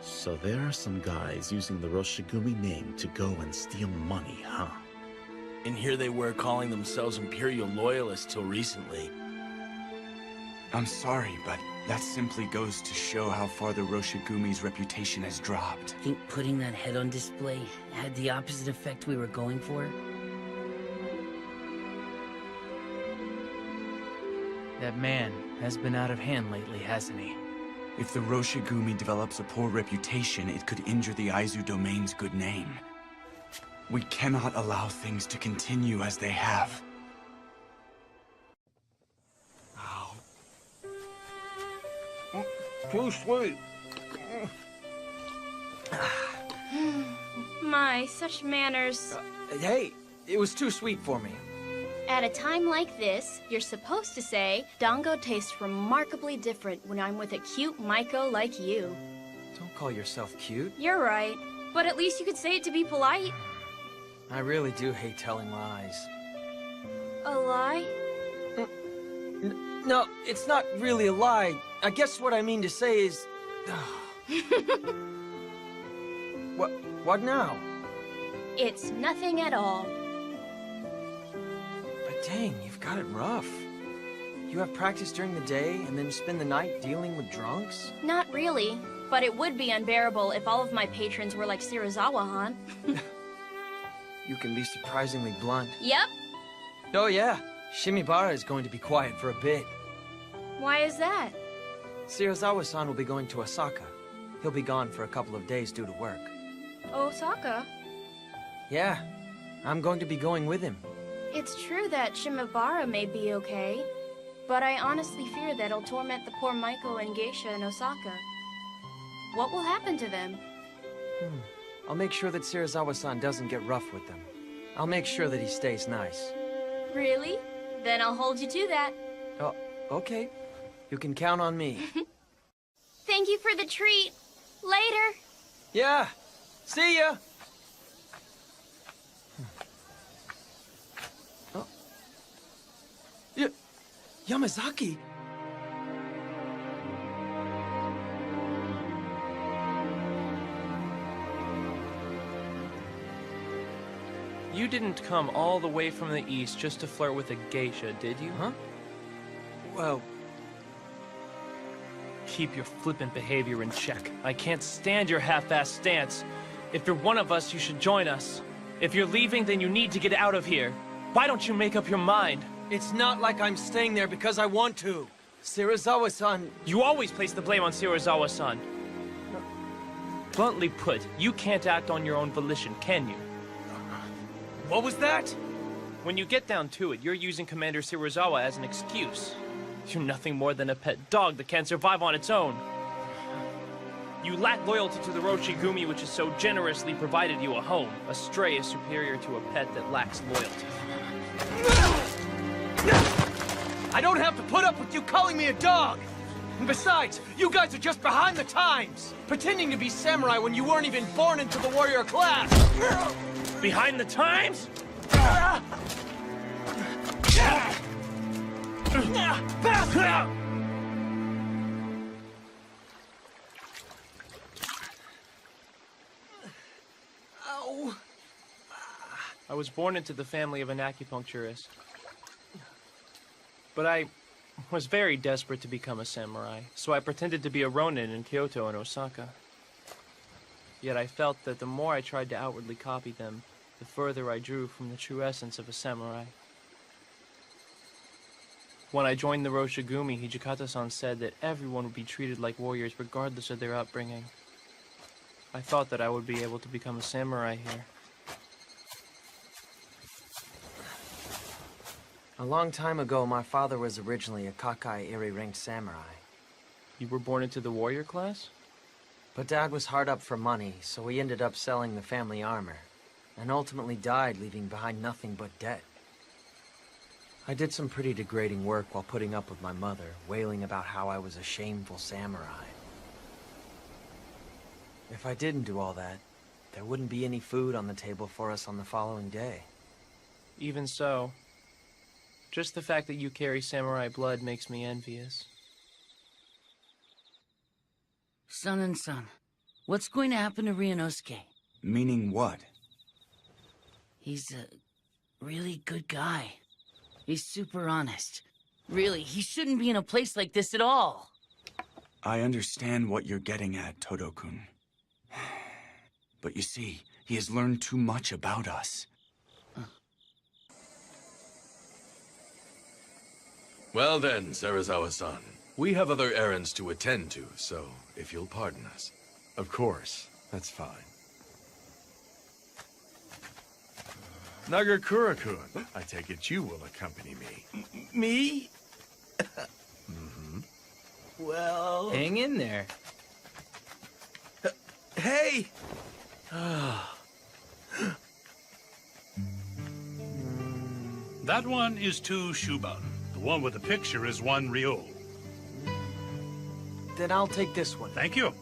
So there are some guys using the Roshigumi name to go and steal money, huh? And here they were calling themselves Imperial Loyalists till recently. I'm sorry, but that simply goes to show how far the Roshigumi's reputation has dropped. Think putting that head on display had the opposite effect we were going for? That man has been out of hand lately, hasn't he? If the Roshigumi develops a poor reputation, it could injure the Aizu domain's good name. We cannot allow things to continue as they have. Too sweet. My, such manners. Hey, it was too sweet for me. At a time like this, you're supposed to say, Dango tastes remarkably different when I'm with a cute Maiko like you. Don't call yourself cute. You're right, but at least you could say it to be polite. I really do hate telling lies. A lie? No, it's not really a lie. I guess what I mean to say is... What now? It's nothing at all. But dang, you've got it rough. You have practice during the day and then spend the night dealing with drunks? Not really, but it would be unbearable if all of my patrons were like Serizawa-han. You can be surprisingly blunt. Yep. Oh yeah, Shimibara is going to be quiet for a bit. Why is that? Serizawa-san will be going to Osaka. He'll be gone for a couple of days due to work. Osaka? Yeah, I'm going to be going with him. It's true that Shimabara may be okay, but I honestly fear that it'll torment the poor Maiko and Geisha in Osaka. What will happen to them? I'll make sure that Serizawa-san doesn't get rough with them. I'll make sure that he stays nice. Really? Then I'll hold you to that. Oh, okay. You can count on me. Thank you for the treat. Later. Yeah. See ya. Oh. Yamazaki. You didn't come all the way from the east just to flirt with a geisha, did you? Huh? Well... Keep your flippant behavior in check. I can't stand your half-assed stance. If you're one of us, you should join us. If you're leaving, then you need to get out of here. Why don't you make up your mind? It's not like I'm staying there because I want to. Serizawa-san... You always place the blame on Serizawa-san. Bluntly put, you can't act on your own volition, can you? What was that? When you get down to it, you're using Commander Serizawa as an excuse. You're nothing more than a pet dog that can't survive on its own. You lack loyalty to the Roshigumi, which has so generously provided you a home. A stray is superior to a pet that lacks loyalty. I don't have to put up with you calling me a dog! And besides, you guys are just behind the times! Pretending to be samurai when you weren't even born into the warrior class! Behind the times? Ow. I was born into the family of an acupuncturist. But I was very desperate to become a samurai, so I pretended to be a ronin in Kyoto and Osaka. Yet I felt that the more I tried to outwardly copy them, the further I drew from the true essence of a samurai. When I joined the Roshigumi, Hijikata-san said that everyone would be treated like warriors regardless of their upbringing. I thought that I would be able to become a samurai here. A long time ago, my father was originally a Kakai Iri-ranked samurai. You were born into the warrior class? But Dad was hard up for money, so he ended up selling the family armor, and ultimately died, leaving behind nothing but debt. I did some pretty degrading work while putting up with my mother, wailing about how I was a shameful samurai. If I didn't do all that, there wouldn't be any food on the table for us on the following day. Even so, just the fact that you carry samurai blood makes me envious. Son, what's going to happen to Ryunosuke? Meaning what? He's a really good guy. He's super honest. Really, he shouldn't be in a place like this at all. I understand what you're getting at, Todo-kun. But you see, he has learned too much about us. Well then, Serizawa-san. We have other errands to attend to, so if you'll pardon us. Of course. That's fine. Nagakura-kun, I take it you will accompany me. Me? Mm-hmm. Well... Hang in there. Hey! That one is 2 Shuban. The one with the picture is 1 Ryo. Then I'll take this one. Thank you.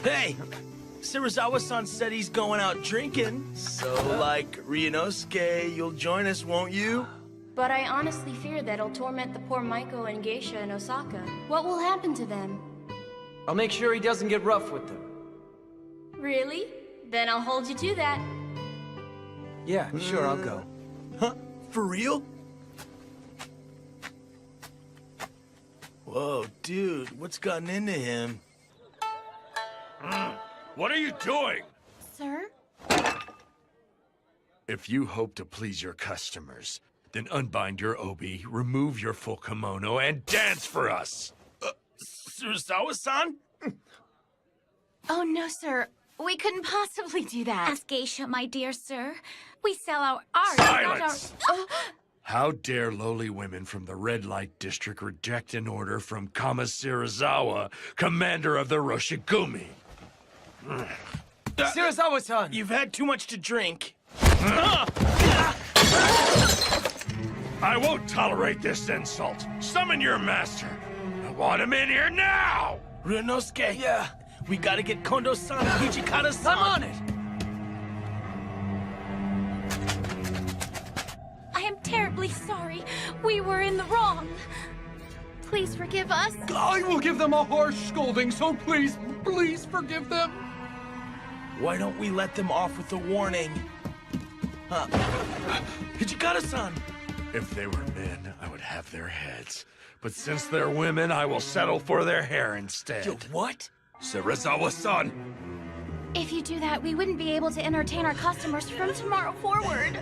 Hey! Serizawa-san said he's going out drinking. So, like, Ryunosuke, you'll join us, won't you? But I honestly fear that it'll torment the poor Maiko and Geisha in Osaka. What will happen to them? I'll make sure he doesn't get rough with them. Really? Then I'll hold you to that. Yeah, sure, I'll go. Huh? For real? Whoa, dude, what's gotten into him? What are you doing? Sir? If you hope to please your customers, then unbind your obi, remove your full kimono, and dance for us! Serizawa-san? Oh, no, sir. We couldn't possibly do that. As geisha, my dear sir. We sell our art, Silence! not our... How dare lowly women from the Red Light District reject an order from Kama Serizawa, commander of the Roshigumi? Serizawa-san! You've had too much to drink. I won't tolerate this insult. Summon your master. I want him in here now! Ryunosuke! Yeah? We gotta get Kondo-san and Hijikata-san! I'm on it! I am terribly sorry. We were in the wrong. Please forgive us. I will give them a harsh scolding, so please, please forgive them. Why don't we let them off with a warning? Hijikata-san! If they were men, I would have their heads. But since they're women, I will settle for their hair instead. What? Serizawa-san! If you do that, we wouldn't be able to entertain our customers from tomorrow forward.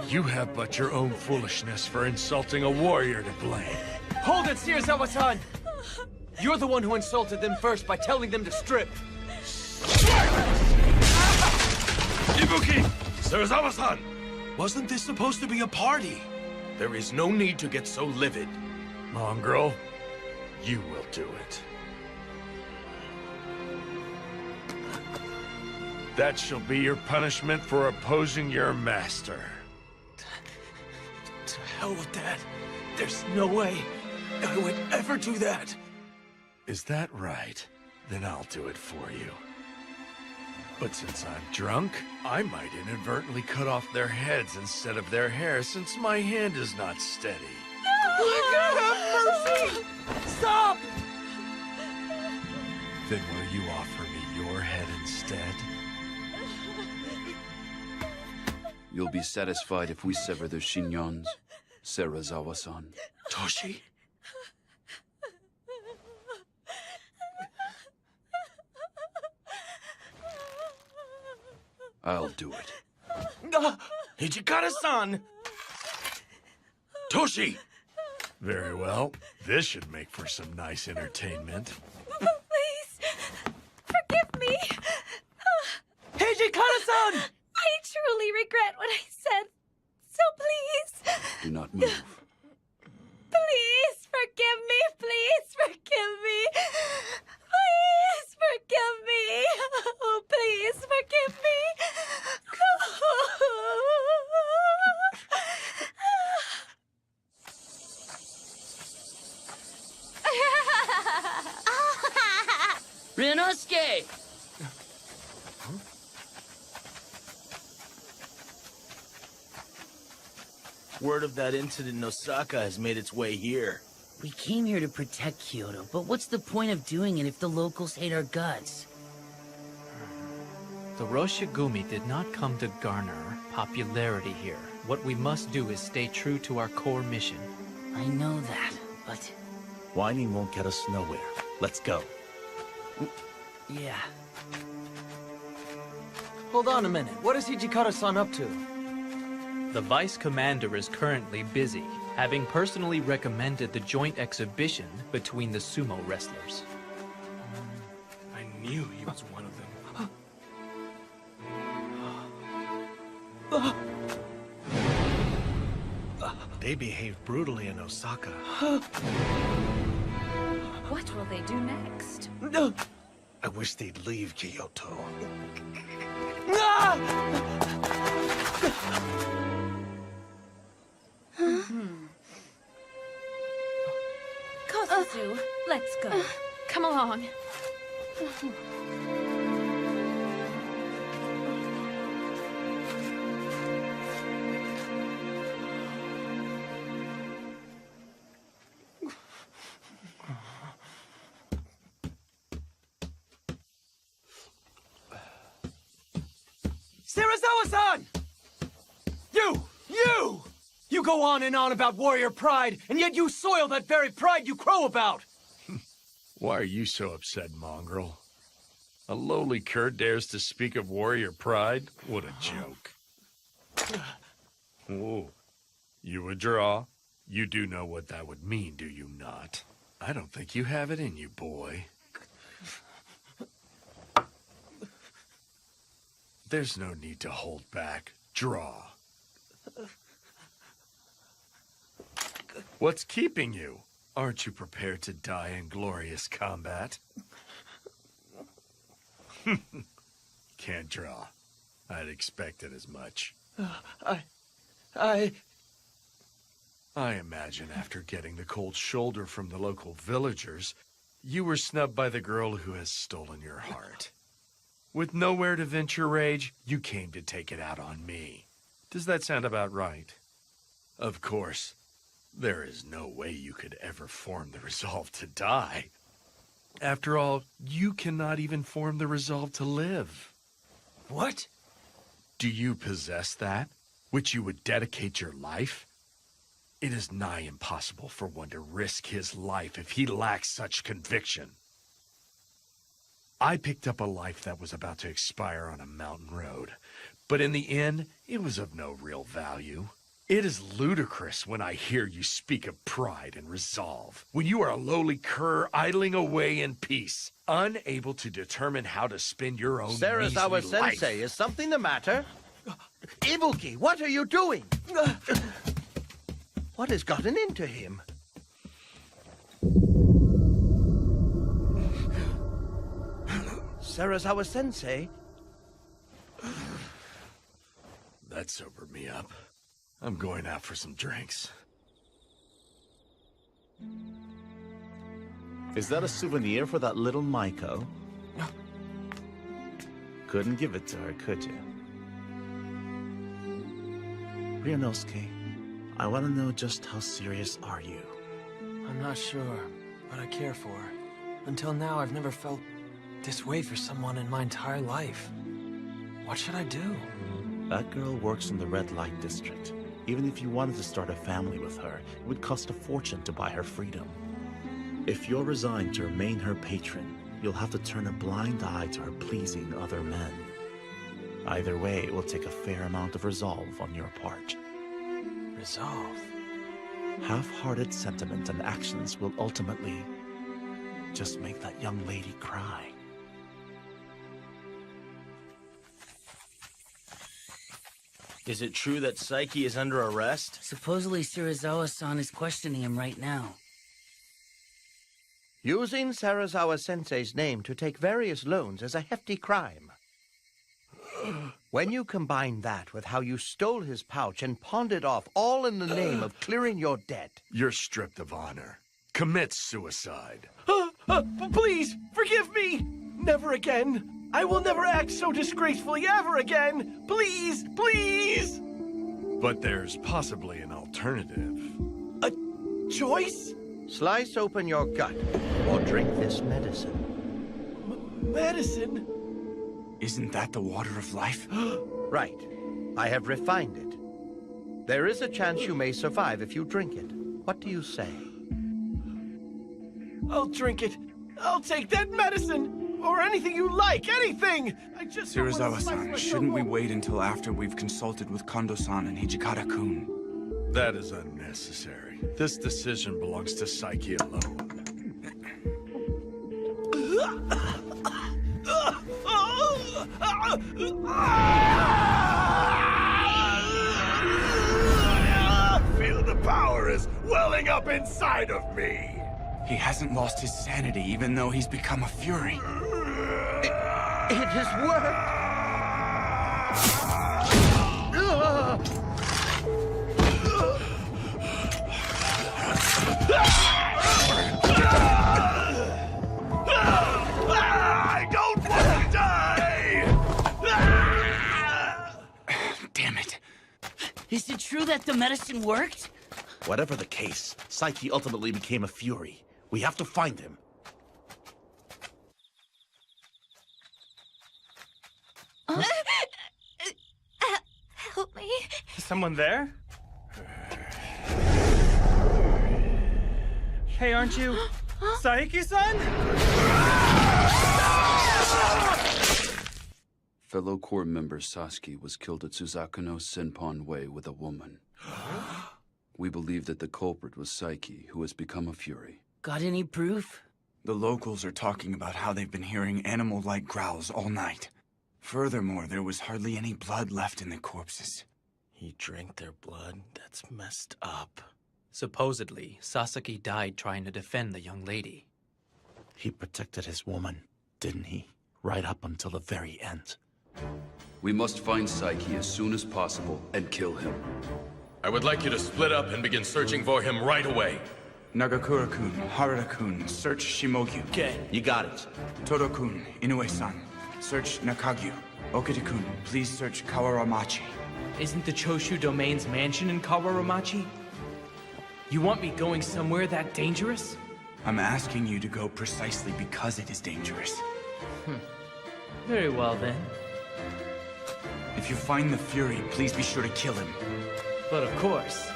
You have but your own foolishness for insulting a warrior to blame. Hold it, Serizawa-san! You're the one who insulted them first by telling them to strip. Ibuki! Serizawa-san! Wasn't this supposed to be a party? There is no need to get so livid. Mongrel, you will do it. That shall be your punishment for opposing your master. To hell with that. There's no way I would ever do that. Is that right? Then I'll do it for you. But since I'm drunk, I might inadvertently cut off their heads instead of their hair since my hand is not steady. Have mercy! Stop! Then will you offer me your head instead? You'll be satisfied if we sever their shinyons, Serizawa-san. Toshi? I'll do it. Hijikata-san! Toshi! Very well. This should make for some nice entertainment. Please, forgive me. Hijikata-san! I truly regret what I said. So please, Do not move. please forgive me. Please forgive me. Please forgive me. Oh, please forgive me. Ryunosuke! Word of that incident in Osaka has made its way here. We came here to protect Kyoto, but what's the point of doing it if the locals hate our guts? The Roshigumi did not come to garner popularity here. What we must do is stay true to our core mission. I know that, but... Whining won't get us nowhere. Let's go. Yeah. Hold on a minute. What is Hijikata-san up to? The Vice Commander is currently busy, having personally recommended the joint exhibition between the sumo wrestlers. I knew he was one of them. They behaved brutally in Osaka. What will they do next? I wish they'd leave Kyoto. Kosuzu, let's go. Come along. Serizawa-san! You! You go on and on about warrior pride, and yet you soil that very pride you crow about! Why are you so upset, Mongrel? A lowly cur dares to speak of warrior pride? What a joke. Whoa. You would draw? You do know what that would mean, do you not? I don't think you have it in you, boy. There's no need to hold back. Draw. What's keeping you? Aren't you prepared to die in glorious combat? Can't draw. I'd expected as much. I imagine after getting the cold shoulder from the local villagers, You were snubbed by the girl who has stolen your heart. With nowhere to vent your rage, you came to take it out on me. Does that sound about right? Of course, there is no way you could ever form the resolve to die. After all, you cannot even form the resolve to live. What? Do you possess that, which you would dedicate your life? It is nigh impossible for one to risk his life if he lacks such conviction. I picked up a life that was about to expire on a mountain road, but in the end, it was of no real value. It is ludicrous when I hear you speak of pride and resolve, when you are a lowly cur idling away in peace, unable to determine how to spend your own Sarazawa measly life. Sensei, is something the matter? Ibuki, what are you doing? What has gotten into him? Sarazawa Sensei? That sobered me up. I'm going out for some drinks. Is that a souvenir for that little Maiko? Couldn't give it to her, could you? Ryunosuke, I want to know just how serious are you? I'm not sure, but I care for her. Until now, I've never felt this way for someone in my entire life. What should I do? That girl works in the red light district. Even if you wanted to start a family with her, it would cost a fortune to buy her freedom. If you're resigned to remain her patron, you'll have to turn a blind eye to her pleasing other men. Either way, it will take a fair amount of resolve on your part. Resolve? Half-hearted sentiment and actions will ultimately just make that young lady cry. Is it true that Saiki is under arrest? Supposedly Shirazawa-san is questioning him right now. Using Sarazawa Sensei's name to take various loans is a hefty crime. When you combine that with how you stole his pouch and pawned it off, all in the name of clearing your debt... You're stripped of honor. Commit suicide. Please, forgive me! Never again! I will never act so disgracefully ever again! Please, please! But there's possibly an alternative. A choice? Slice open your gut, or drink this medicine. Medicine? Isn't that the water of life? Right. I have refined it. There is a chance you may survive if you drink it. What do you say? I'll drink it. I'll take that medicine! Or anything you like, anything! I just Shirazawa-san, shouldn't we wait until after we've consulted with Kondo-san and Hijikata-kun? That is unnecessary. This decision belongs to Saiki alone. Feel the power is welling up inside of me. He hasn't lost his sanity, even though he's become a fury. It has worked! I don't want to die! Damn it. Is it true that the medicine worked? Whatever the case, Saiki ultimately became a fury. We have to find him. Help me. Someone there? Hey, aren't you Saiki-san? Fellow Corps member Sasuke was killed at Suzakuno Senpon Way with a woman. We believe that the culprit was Saiki, who has become a fury. Got any proof? The locals are talking about how they've been hearing animal-like growls all night. Furthermore, there was hardly any blood left in the corpses. He drank their blood? That's messed up. Supposedly, Sasaki died trying to defend the young lady. He protected his woman, didn't he? Right up until the very end. We must find Saiki as soon as possible and kill him. I would like you to split up and begin searching for him right away. Nagakura-kun, Harada-kun, search Shimogyu. Okay, you got it. Todo-kun, Inoue-san, search Nakagyu. Okita-kun, please search Kawaramachi. Isn't the Choshu Domain's mansion in Kawaramachi? You want me going somewhere that dangerous? I'm asking you to go precisely because it is dangerous. Very well, then. If you find the Fury, please be sure to kill him. But of course.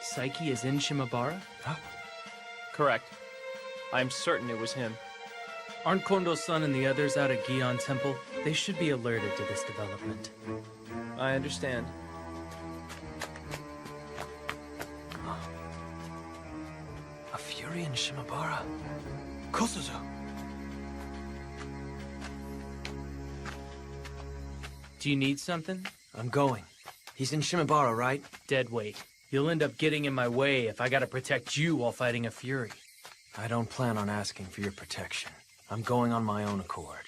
Psyche is in Shimabara? Huh? Correct. I'm certain it was him. Aren't Kondo-san and the others out at Gion Temple? They should be alerted to this development. I understand. A Fury in Shimabara. Kosuzu! Do you need something? I'm going. He's in Shimabara, right? Dead weight. You'll end up getting in my way if I gotta protect you while fighting a Fury. I don't plan on asking for your protection. I'm going on my own accord.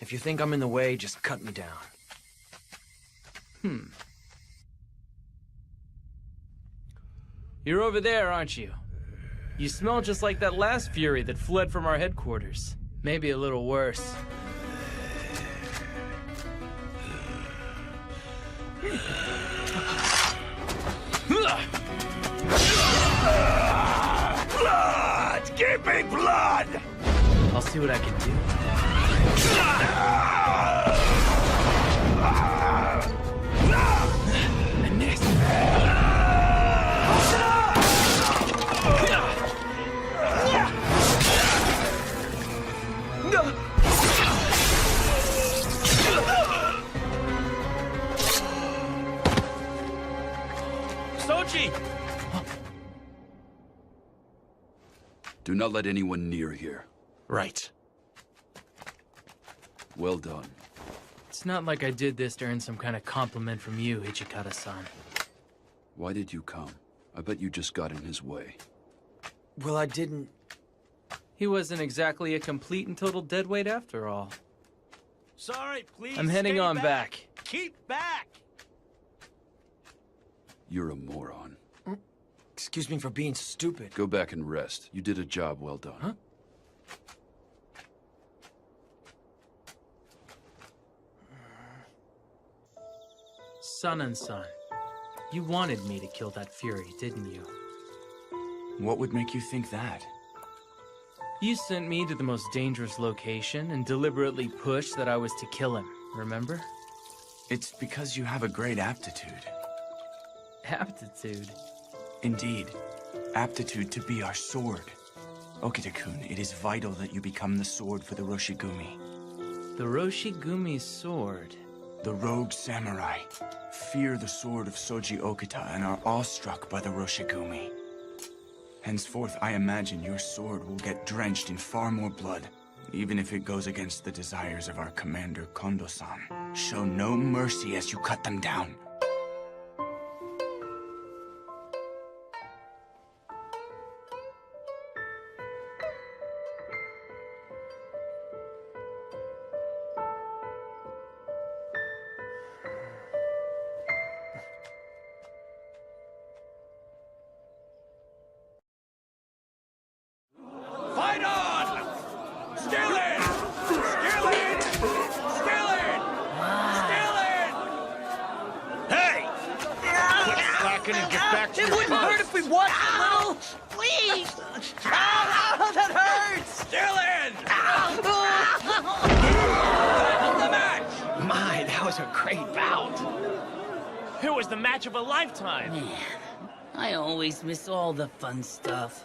If you think I'm in the way, just cut me down. You're over there, aren't you? You smell just like that last Fury that fled from our headquarters. Maybe a little worse. Blood! Give me blood! I'll see what I can do. I missed. Sochi! Do not let anyone near here. Right. Well done. It's not like I did this to earn some kind of compliment from you, Ichikata-san. Why did you come? I bet you just got in his way. Well, I didn't... He wasn't exactly a complete and total deadweight after all. Sorry, please. I'm heading on back. Keep back! You're a moron. Excuse me for being stupid. Go back and rest. You did a job well done. Huh? Son and son, you wanted me to kill that Fury, didn't you? What would make you think that? You sent me to the most dangerous location and deliberately pushed that I was to kill him, remember? It's because you have a great aptitude. Aptitude? Indeed. Aptitude to be our sword. Okita-kun, it is vital that you become the sword for the Roshigumi. The Roshigumi's sword? The rogue samurai fear the sword of Soji Okita and are awestruck by the Roshigumi. Henceforth, I imagine your sword will get drenched in far more blood, even if it goes against the desires of our commander, Kondo-san. Show no mercy as you cut them down. Fight on! Still in! Still in! Still in! Still in! Hey! Quit slacking and get back to It your wouldn't post. hurt if we watched a little. Please! Ow, that hurts! Still in! The match! My, that was a great bout. It was the match of a lifetime. Man, I always miss all the fun stuff.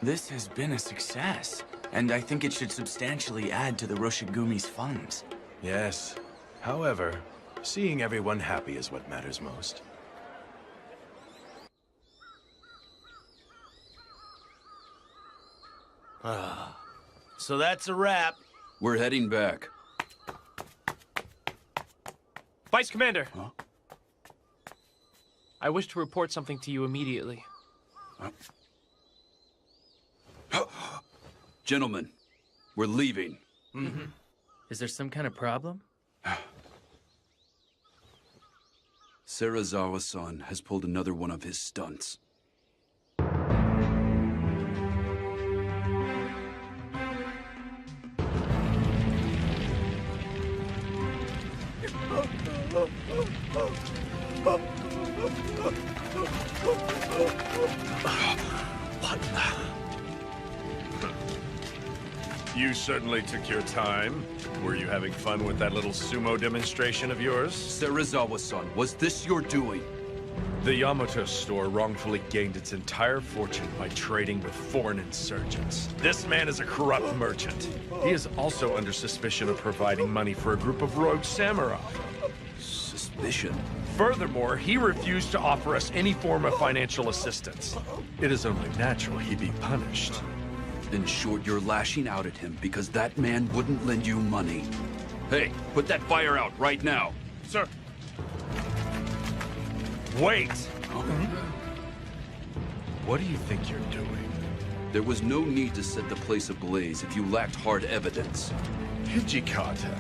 This has been a success, and I think it should substantially add to the Roshigumi's funds. Yes. However, seeing everyone happy is what matters most. So that's a wrap. We're heading back. Vice Commander! Huh? I wish to report something to you immediately. Gentlemen, we're leaving. Is there some kind of problem? Serizawa-san has pulled another one of his stunts. What You certainly took your time. Were you having fun with that little sumo demonstration of yours? Serizawa-san, was this your doing? The Yamato store wrongfully gained its entire fortune by trading with foreign insurgents. This man is a corrupt merchant. He is also under suspicion of providing money for a group of rogue samurai. Suspicion? Furthermore, he refused to offer us any form of financial assistance. It is only natural he be punished. In short, you're lashing out at him because that man wouldn't lend you money. Hey, put that fire out right now. Sir. Wait! What do you think you're doing? There was no need to set the place ablaze if you lacked hard evidence. Hijikata,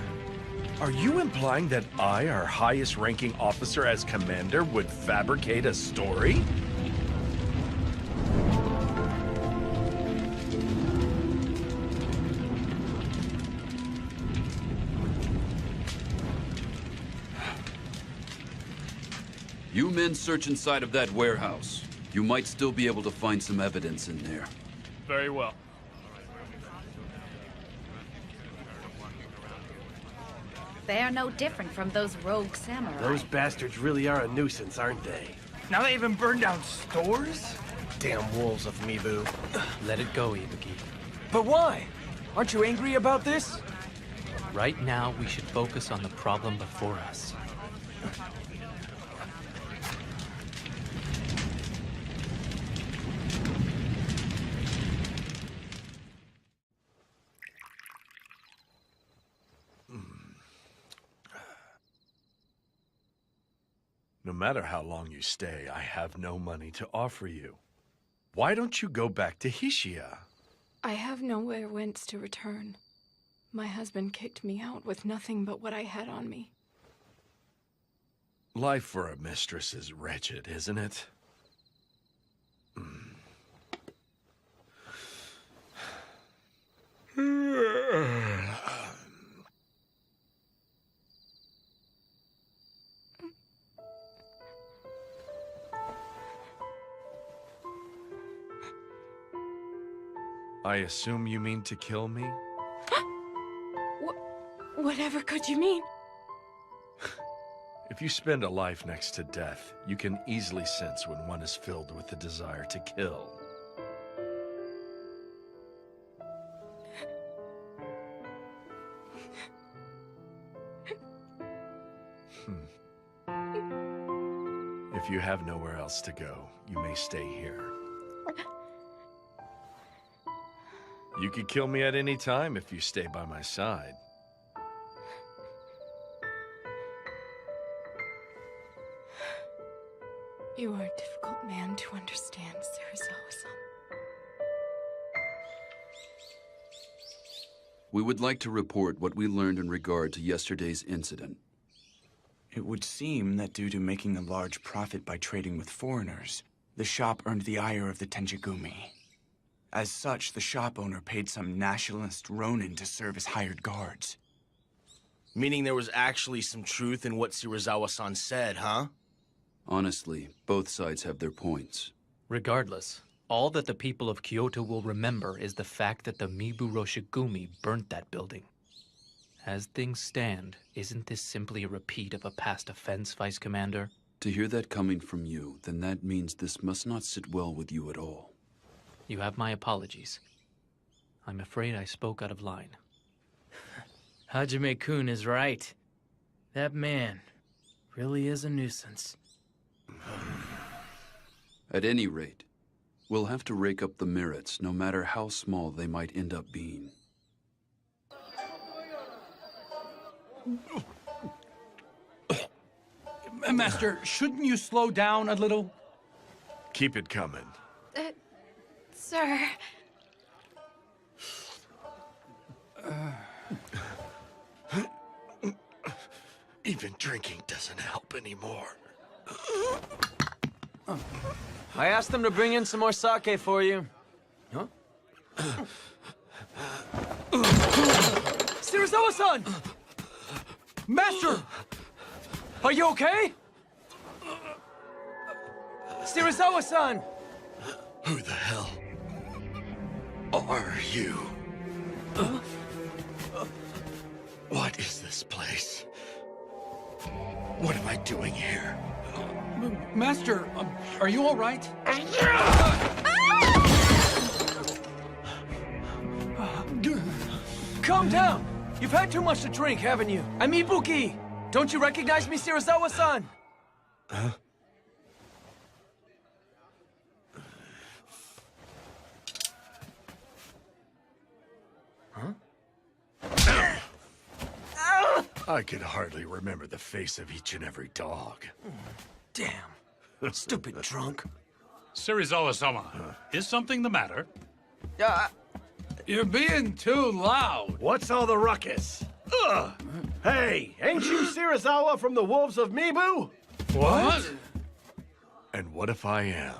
are you implying that I, our highest-ranking officer as commander, would fabricate a story? You men search inside of that warehouse. You might still be able to find some evidence in there. Very well. They are no different from those rogue samurai. Those bastards really are a nuisance, aren't they? Now they even burn down stores? Damn wolves of Mibu. Let it go, Ibuki. But why? Aren't you angry about this? Right now, we should focus on the problem before us. No matter how long you stay, I have no money to offer you. Why don't you go back to Hishiya? I have nowhere whence to return. My husband kicked me out with nothing but what I had on me. Life for a mistress is wretched, isn't it? I assume you mean to kill me? Whatever could you mean? If you spend a life next to death, you can easily sense when one is filled with the desire to kill. If you have nowhere else to go, you may stay here. You could kill me at any time if you stay by my side. You are a difficult man to understand, Serizawa-san. We would like to report what we learned in regard to yesterday's incident. It would seem that due to making a large profit by trading with foreigners, the shop earned the ire of the Tenjigumi. As such, the shop owner paid some nationalist ronin to serve as hired guards. Meaning there was actually some truth in what Serizawa-san said, huh? Honestly, both sides have their points. Regardless, all that the people of Kyoto will remember is the fact that the Mibu Roshigumi burnt that building. As things stand, isn't this simply a repeat of a past offense, Vice Commander? To hear that coming from you, then that means this must not sit well with you at all. You have my apologies. I'm afraid I spoke out of line. Hajime-kun is right. That man really is a nuisance. At any rate, we'll have to rake up the merits, no matter how small they might end up being. Master, shouldn't you slow down a little? Keep it coming. Sir. Even drinking doesn't help anymore. I asked them to bring in some more sake for you. Huh? Serizawa-san! Master! Are you okay? Serizawa-san! Who the hell are you? What is this place? What am I doing here? Master, are you all right? Calm down! You've had too much to drink, haven't you? I'm Ibuki! Don't you recognize me, Serizawa-san? Huh? I could hardly remember the face of each and every dog. Damn. Stupid drunk. Serizawa-sama, is something the matter? You're being too loud. What's all the ruckus? Ugh! Hey, ain't you Serizawa from the Wolves of Mibu? What? And what if I am?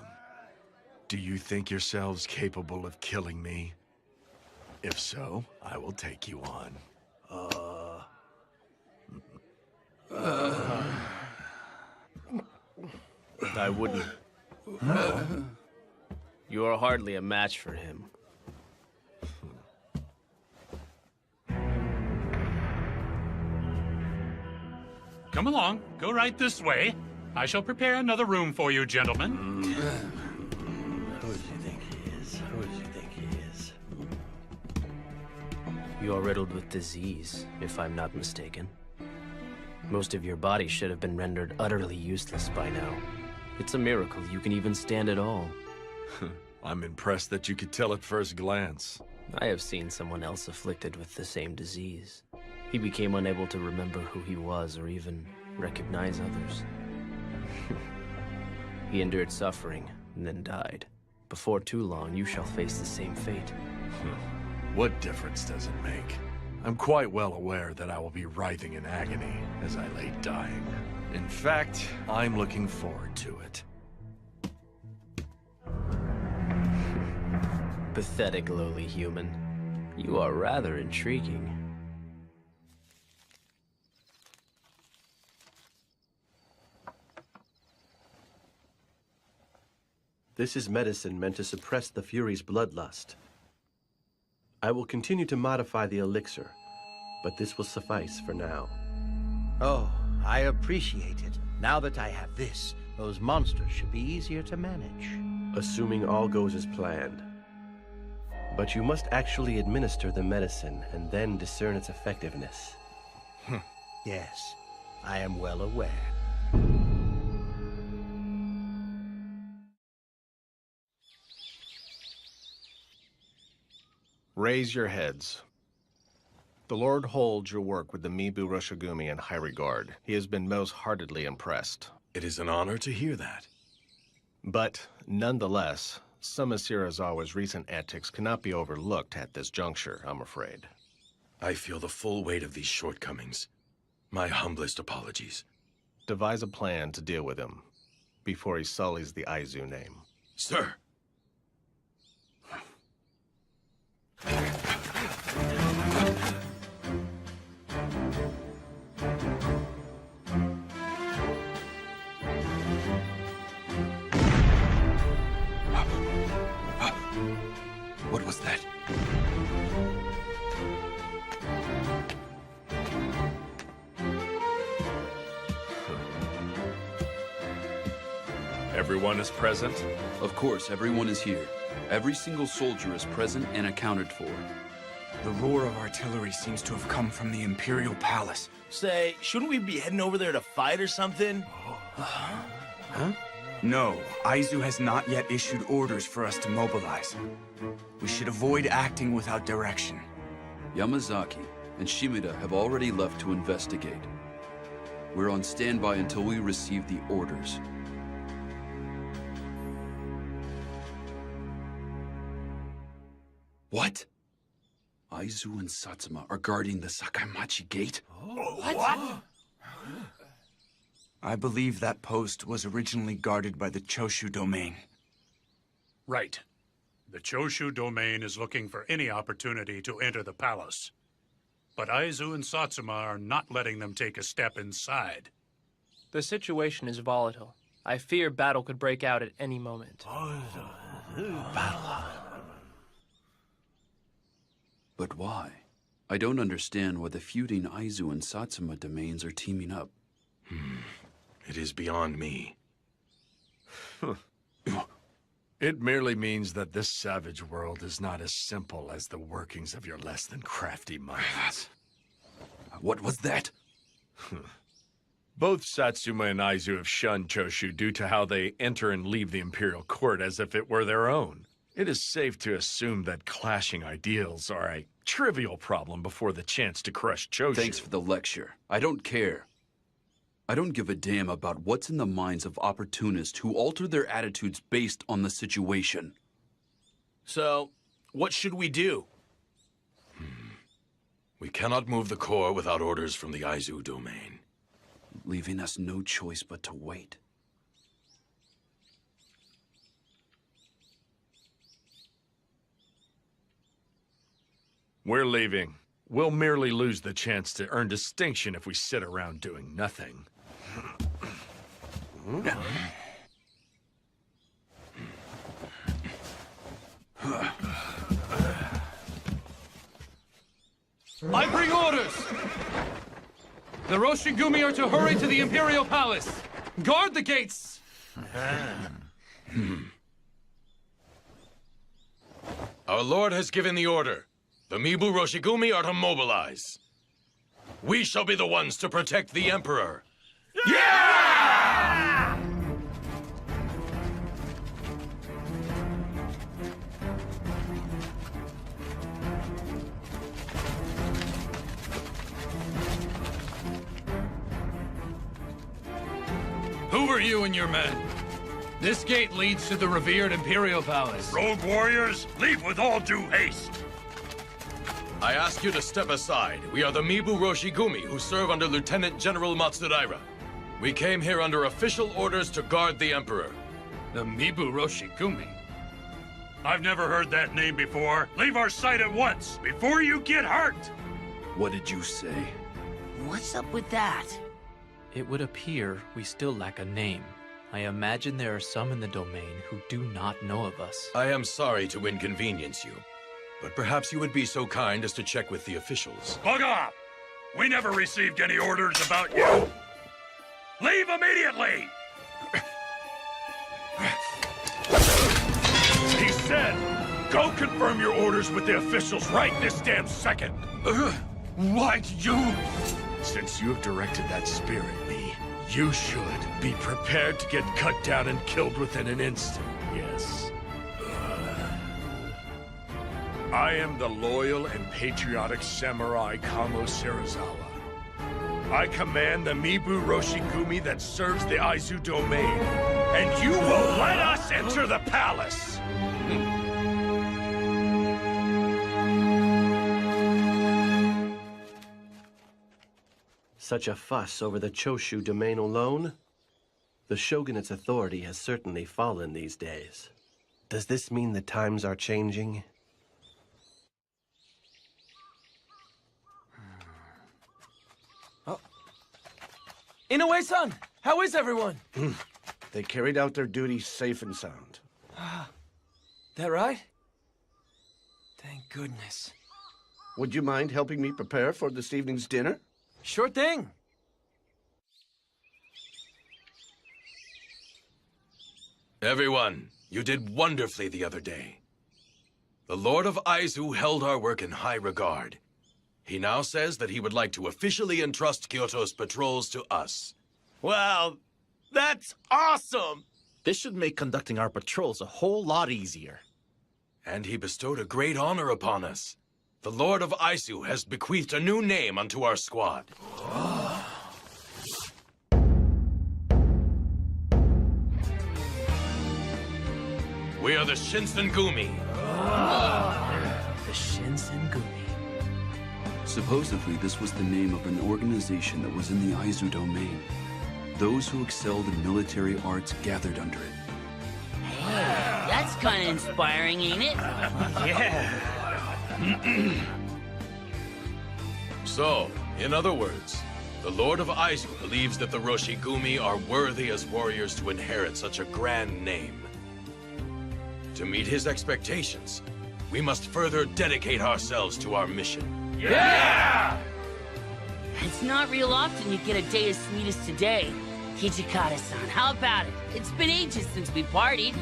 Do you think yourselves capable of killing me? If so, I will take you on. I wouldn't. You are hardly a match for him. Come along, go right this way. I shall prepare another room for you, gentlemen. Who does he think he is? Who does he think he is? You are riddled with disease, if I'm not mistaken. Most of your body should have been rendered utterly useless by now. It's a miracle you can even stand at all. I'm impressed that you could tell at first glance. I have seen someone else afflicted with the same disease. He became unable to remember who he was or even recognize others. He endured suffering and then died. Before too long, you shall face the same fate. What difference does it make? I'm quite well aware that I will be writhing in agony as I lay dying. In fact, I'm looking forward to it. Pathetic lowly human. You are rather intriguing. This is medicine meant to suppress the Fury's bloodlust. I will continue to modify the elixir, but this will suffice for now. Oh, I appreciate it. Now that I have this, those monsters should be easier to manage. Assuming all goes as planned. But you must actually administer the medicine and then discern its effectiveness. Yes, I am well aware. Raise your heads. The Lord holds your work with the Mibu Roshigumi in high regard. He has been most heartedly impressed. It is an honor to hear that. But, nonetheless, some of Serizawa's recent antics cannot be overlooked at this juncture, I'm afraid. I feel the full weight of these shortcomings. My humblest apologies. Devise a plan to deal with him before he sullies the Aizu name. Sir! What was that? Everyone is present? Of course, everyone is here. Every single soldier is present and accounted for. The roar of artillery seems to have come from the Imperial Palace. Say, shouldn't we be heading over there to fight or something? Huh? No, Aizu has not yet issued orders for us to mobilize. We should avoid acting without direction. Yamazaki and Shimida have already left to investigate. We're on standby until we receive the orders. What? Aizu and Satsuma are guarding the Sakaimachi Gate? What? I believe that post was originally guarded by the Choshu domain. Right. The Choshu domain is looking for any opportunity to enter the palace. But Aizu and Satsuma are not letting them take a step inside. The situation is volatile. I fear battle could break out at any moment. But why? I don't understand why the feuding Aizu and Satsuma domains are teaming up. It is beyond me. It merely means that this savage world is not as simple as the workings of your less than crafty minds. What was that? Both Satsuma and Aizu have shunned Choshu due to how they enter and leave the Imperial Court as if it were their own. It is safe to assume that clashing ideals are a trivial problem before the chance to crush Choshu. Thanks for the lecture. I don't care. I don't give a damn about what's in the minds of opportunists who alter their attitudes based on the situation. So, what should we do? We cannot move the core without orders from the Aizu domain. Leaving us no choice but to wait. We're leaving. We'll merely lose the chance to earn distinction if we sit around doing nothing. I bring orders! The Roshigumi are to hurry to the Imperial Palace. Guard the gates! Our Lord has given the order. The Mibu Roshigumi are to mobilize. We shall be the ones to protect the Emperor. Yeah! Who are you and your men? This gate leads to the revered Imperial Palace. Rogue warriors, leave with all due haste. I ask you to step aside. We are the Mibu Roshigumi, who serve under Lieutenant General Matsudaira. We came here under official orders to guard the Emperor. The Mibu Roshigumi? I've never heard that name before. Leave our sight at once, before you get hurt! What did you say? What's up with that? It would appear we still lack a name. I imagine there are some in the domain who do not know of us. I am sorry to inconvenience you, but perhaps you would be so kind as to check with the officials. Bug off! We never received any orders about you! Leave immediately! He said, go confirm your orders with the officials right this damn second! What, you? Since you have directed that spear at me, you should be prepared to get cut down and killed within an instant, yes. I am the loyal and patriotic samurai Kamo Serizawa. I command the Mibu Roshigumi that serves the Aizu domain, and you will let us enter the palace! Such a fuss over the Choshu domain alone? The shogunate's authority has certainly fallen these days. Does this mean the times are changing? Inoue-san, how is everyone? They carried out their duties safe and sound. That right? Thank goodness. Would you mind helping me prepare for this evening's dinner? Sure thing. Everyone, you did wonderfully the other day. The Lord of Aizu held our work in high regard. He now says that he would like to officially entrust Kyoto's patrols to us. Wow, that's awesome! This should make conducting our patrols a whole lot easier. And he bestowed a great honor upon us. The Lord of Aizu has bequeathed a new name unto our squad. We are the Shinsengumi. The Shinsengumi. Supposedly, this was the name of an organization that was in the Aizu domain. those who excelled in military arts gathered under it. Hey, that's kind of inspiring, ain't it? Yeah. So, in other words, the Lord of Aizu believes that the Roshigumi are worthy as warriors to inherit such a grand name. To meet his expectations, we must further dedicate ourselves to our mission. Yeah! It's not real often you get a day as sweet as today. Hijikata-san, how about it? It's been ages since we partied.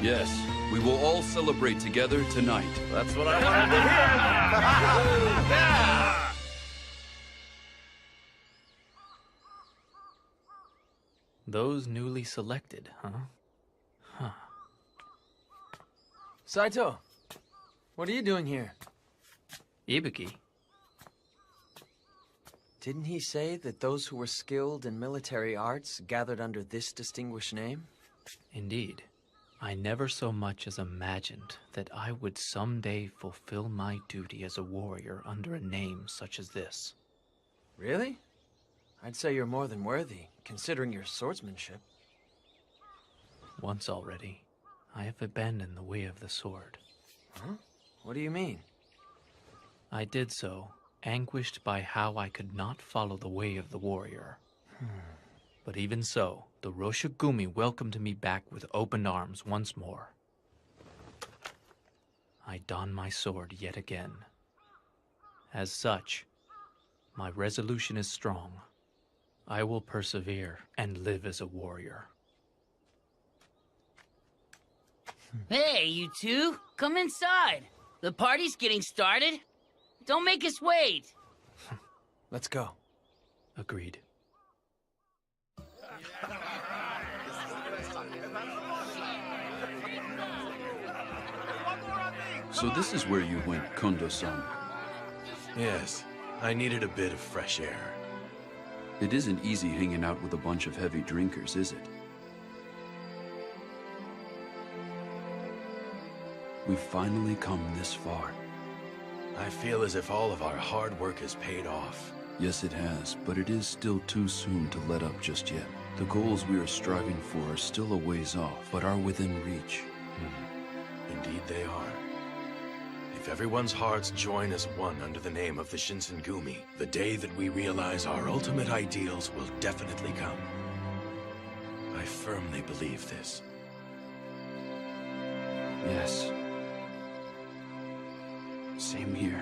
Yes, we will all celebrate together tonight. That's what I wanted to hear. Yeah! Those newly selected, huh? Huh. Saito, what are you doing here? Ibuki. Didn't he say that those who were skilled in military arts gathered under this distinguished name? Indeed. I never so much as imagined that I would someday fulfill my duty as a warrior under a name such as this. Really? I'd say you're more than worthy, considering your swordsmanship. Once already, I have abandoned the way of the sword. Huh? What do you mean? I did so, anguished by how I could not follow the way of the warrior. But even so, the Roshigumi welcomed me back with open arms once more. I don my sword yet again. As such, my resolution is strong. I will persevere and live as a warrior. Hey, you two, come inside. The party's getting started. Don't make us wait. Let's go. Agreed. So this is where you went, Kondo-san. Yes, I needed a bit of fresh air. It isn't easy hanging out with a bunch of heavy drinkers, is it? We've finally come this far. I feel as if all of our hard work has paid off. Yes, it has, but it is still too soon to let up just yet. The goals we are striving for are still a ways off, but are within reach. Indeed they are. If everyone's hearts join as one under the name of the Shinsengumi, the day that we realize our ultimate ideals will definitely come. I firmly believe this. Yes. Same here.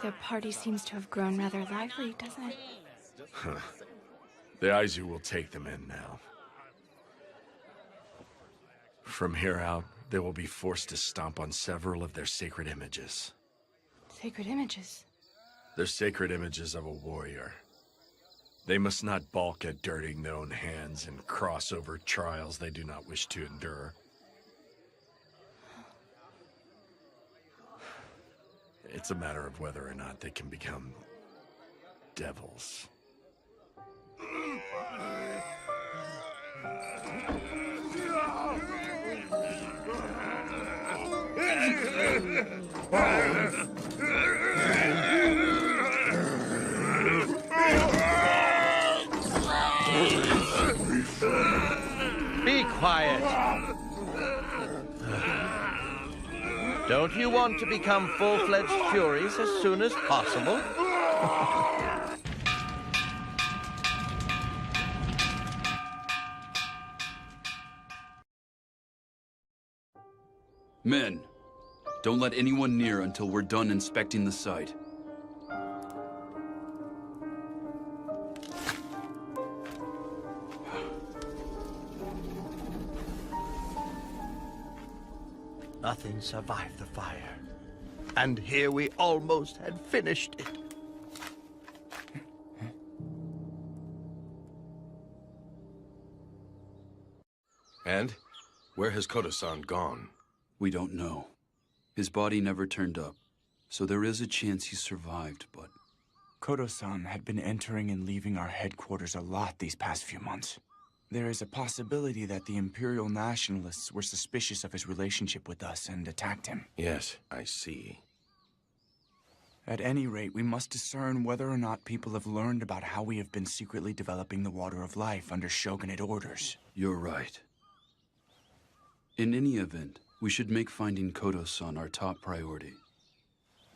Their party seems to have grown rather lively, doesn't it? The Aizu will take them in now. From here out, they will be forced to stomp on several of their sacred images. Sacred images? They're sacred images of a warrior. They must not balk at dirtying their own hands and cross over trials they do not wish to endure. It's a matter of whether or not they can become devils. Be quiet. Don't you want to become full-fledged Furies as soon as possible? Men, don't let anyone near until we're done inspecting the site. Nothing survived the fire. And here we almost had finished it. And? Where has Kodo-san gone? We don't know. His body never turned up, so there is a chance he survived, but... Kodo-san had been entering and leaving our headquarters a lot these past few months. There is a possibility that the Imperial Nationalists were suspicious of his relationship with us and attacked him. Yes, I see. At any rate, we must discern whether or not people have learned about how we have been secretly developing the Water of Life under shogunate orders. You're right. In any event, we should make finding Kodo-san our top priority.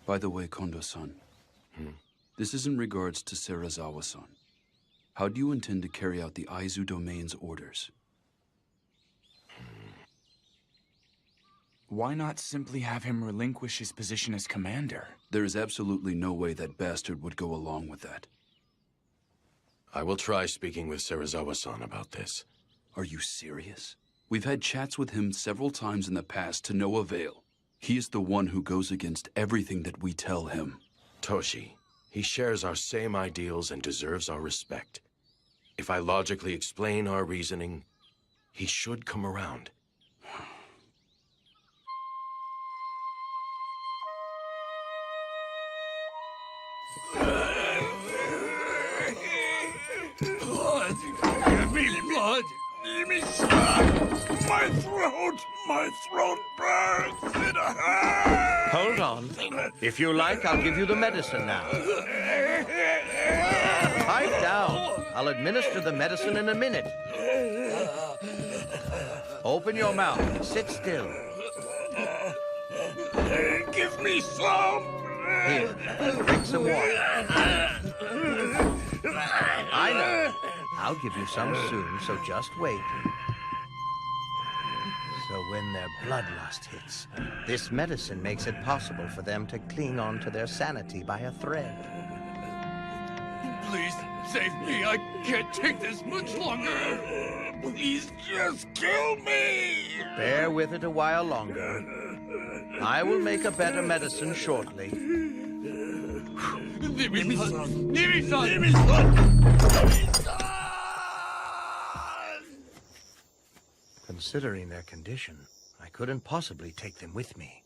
By the way, Kondo-san, this is in regards to Serizawa-san. How do you intend to carry out the Aizu domain's orders? Why not simply have him relinquish his position as commander? There is absolutely no way that bastard would go along with that. I will try speaking with Serizawa-san about this. Are you serious? We've had chats with him several times in the past to no avail. He is the one who goes against everything that we tell him. Toshi, he shares our same ideals and deserves our respect. If I logically explain our reasoning, he should come around. Blood! Give me blood! Give me blood! My throat burns in a hand! Hold on. If you like, I'll give you the medicine now. Pipe down. I'll administer the medicine in a minute. Open your mouth. Sit still. Give me some! Here, drink some water. I know. I'll give you some soon, so just wait. So when their bloodlust hits, this medicine makes it possible for them to cling on to their sanity by a thread. Please save me. I can't take this much longer. Please just kill me. Bear with it a while longer. I will make a better medicine shortly. Nimi-san! Considering their condition, I couldn't possibly take them with me.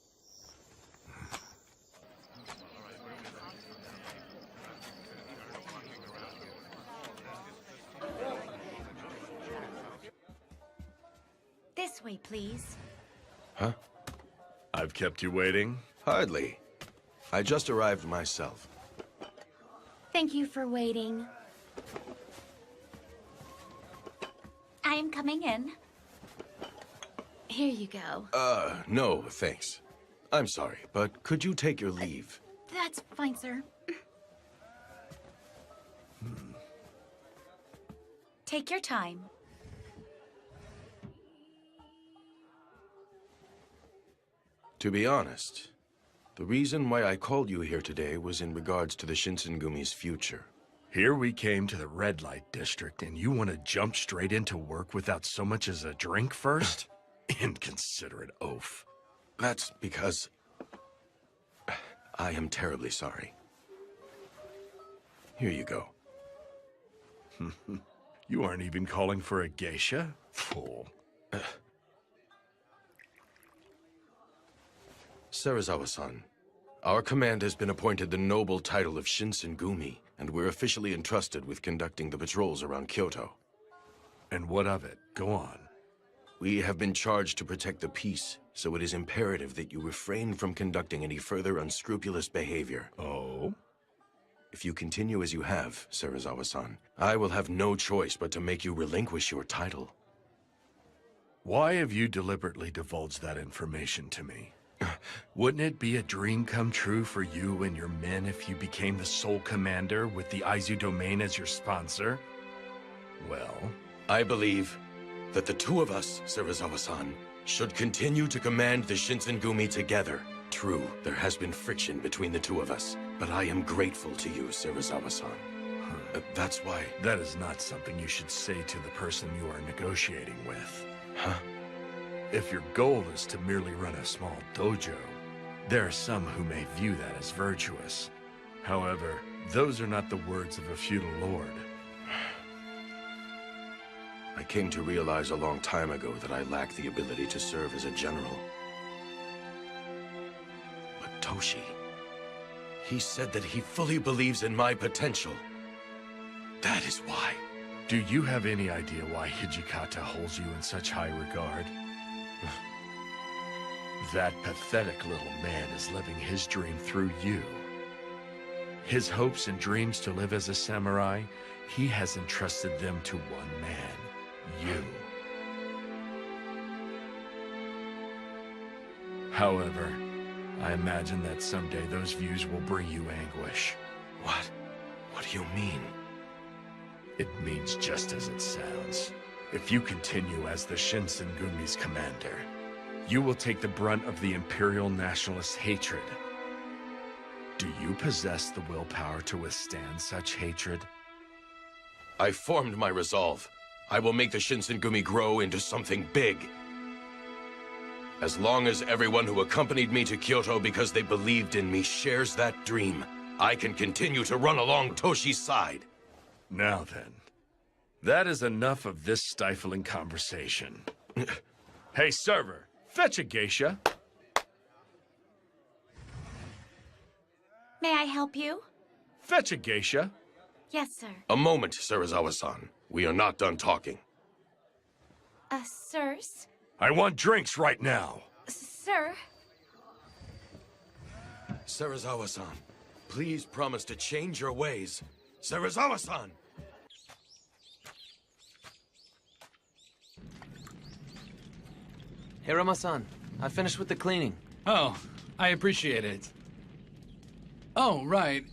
This way, please. Huh? I've kept you waiting? Hardly. I just arrived myself. Thank you for waiting. I am coming in. Here you go. No, thanks. I'm sorry, but could you take your leave? That's fine, sir. Take your time. To be honest, the reason why I called you here today was in regards to the Shinsengumi's future. Here we came to the red light district, and you want to jump straight into work without so much as a drink first? Inconsiderate oaf. That's because I am terribly sorry. Here you go. You aren't even calling for a geisha? Fool. Serizawa-san, our command has been appointed the noble title of Shinsengumi, and we're officially entrusted with conducting the patrols around Kyoto. And what of it? Go on. We have been charged to protect the peace, so it is imperative that you refrain from conducting any further unscrupulous behavior. Oh? If you continue as you have, Serizawa-san, I will have no choice but to make you relinquish your title. Why have you deliberately divulged that information to me? Wouldn't it be a dream come true for you and your men if you became the sole commander with the Aizu domain as your sponsor? Well, I believe that the two of us, Serizawa-san, should continue to command the Shinsengumi together. True, there has been friction between the two of us, but I am grateful to you, Serizawa-san. That's why... That is not something you should say to the person you are negotiating with. Huh? If your goal is to merely run a small dojo, there are some who may view that as virtuous. However, those are not the words of a feudal lord. I came to realize a long time ago that I lack the ability to serve as a general. But Toshi, he said that he fully believes in my potential. That is why Do you have any idea why Hijikata holds you in such high regard? That pathetic little man is living his dream through you. His hopes and dreams to live as a samurai, he has entrusted them to one man, you. However, I imagine that someday those views will bring you anguish. What? What do you mean? It means just as it sounds. If you continue as the Shinsengumi's commander, you will take the brunt of the Imperial Nationalist hatred. Do you possess the willpower to withstand such hatred? I formed my resolve. I will make the Shinsengumi grow into something big. As long as everyone who accompanied me to Kyoto because they believed in me shares that dream, I can continue to run along Toshi's side. Now then, that is enough of this stifling conversation. Hey, server, fetch a geisha. May I help you? Fetch a geisha. Yes, sir. A moment, Serizawa-san. We are not done talking. Sirs? I want drinks right now. Sir? Serizawa-san, please promise to change your ways. Serizawa-san! Hirama-san, I finished with the cleaning. Oh, I appreciate it. Oh, right.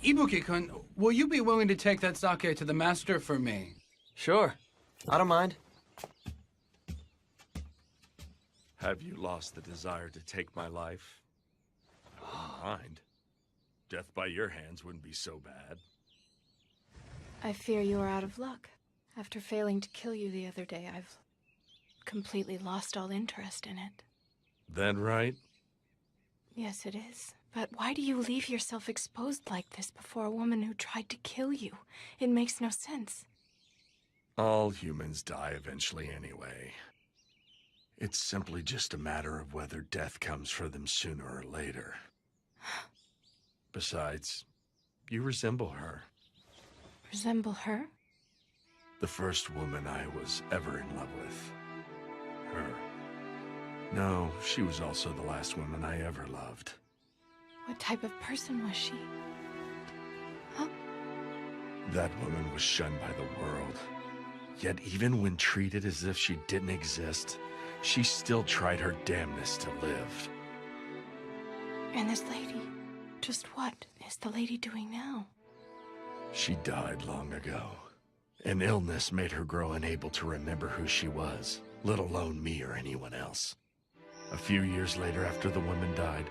Ibuki-kun, will you be willing to take that sake to the master for me? Sure. I don't mind. Have you lost the desire to take my life? I wouldn't mind. Death by your hands wouldn't be so bad. I fear you are out of luck. After failing to kill you the other day, I've completely lost all interest in it. That right? Yes, it is. But why do you leave yourself exposed like this before a woman who tried to kill you? It makes no sense. All humans die eventually anyway. It's simply just a matter of whether death comes for them sooner or later. Besides, you resemble her. Resemble her? The first woman I was ever in love with. Her. No, she was also the last woman I ever loved. What type of person was she? Huh? That woman was shunned by the world. Yet even when treated as if she didn't exist, she still tried her damnedest to live. And this lady? Just what is the lady doing now? She died long ago. An illness made her grow unable to remember who she was, let alone me or anyone else. A few years later, after the woman died,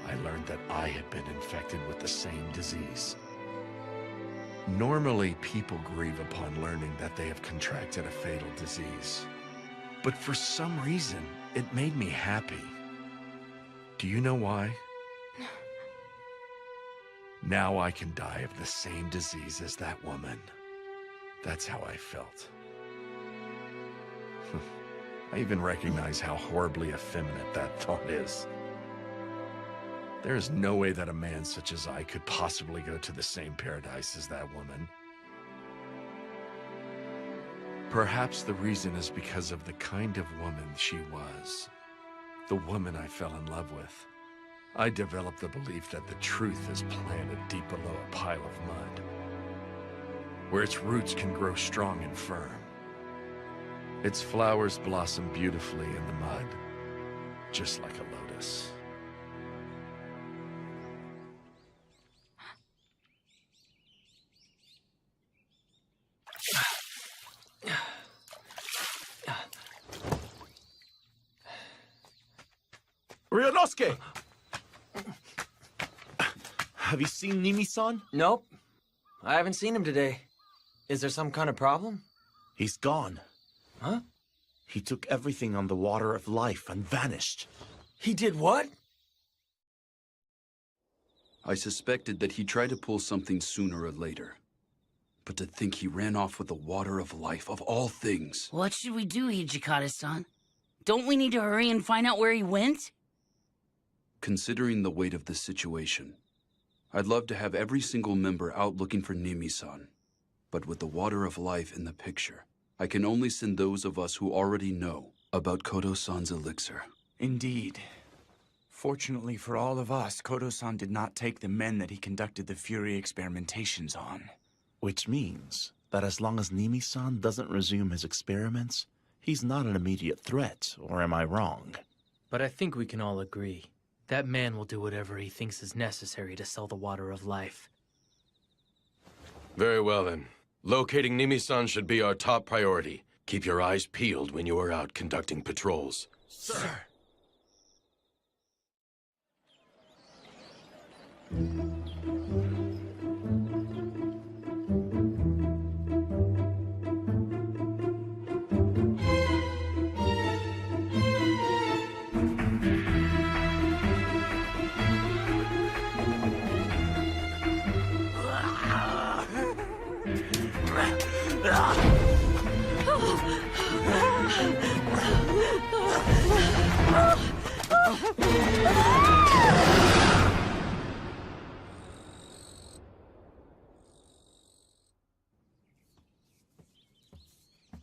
I learned that I had been infected with the same disease. Normally, people grieve upon learning that they have contracted a fatal disease. But for some reason, it made me happy. Do you know why? Now I can die of the same disease as that woman. That's how I felt. I even recognize how horribly effeminate that thought is. There is no way that a man such as I could possibly go to the same paradise as that woman. Perhaps the reason is because of the kind of woman she was. The woman I fell in love with. I developed the belief that the truth is planted deep below a pile of mud, where its roots can grow strong and firm. Its flowers blossom beautifully in the mud, just like a lotus. Ryunosuke! Have you seen Nimi-san? Nope. I haven't seen him today. Is there some kind of problem? He's gone. Huh? He took everything on the water of life and vanished. He did what? I suspected that he tried to pull something sooner or later. But to think he ran off with the water of life, of all things. What should we do, Hijikata-san? Don't we need to hurry and find out where he went? Considering the weight of the situation, I'd love to have every single member out looking for Nimi-san. But with the Water of Life in the picture, I can only send those of us who already know about Kodo-san's elixir. Indeed. Fortunately for all of us, Kodo-san did not take the men that he conducted the Fury experimentations on. Which means that as long as Nimi-san doesn't resume his experiments, he's not an immediate threat, or am I wrong? But I think we can all agree. That man will do whatever he thinks is necessary to sell the Water of Life. Very well, then. Locating Nimi-san should be our top priority. Keep your eyes peeled when you are out conducting patrols. Sir.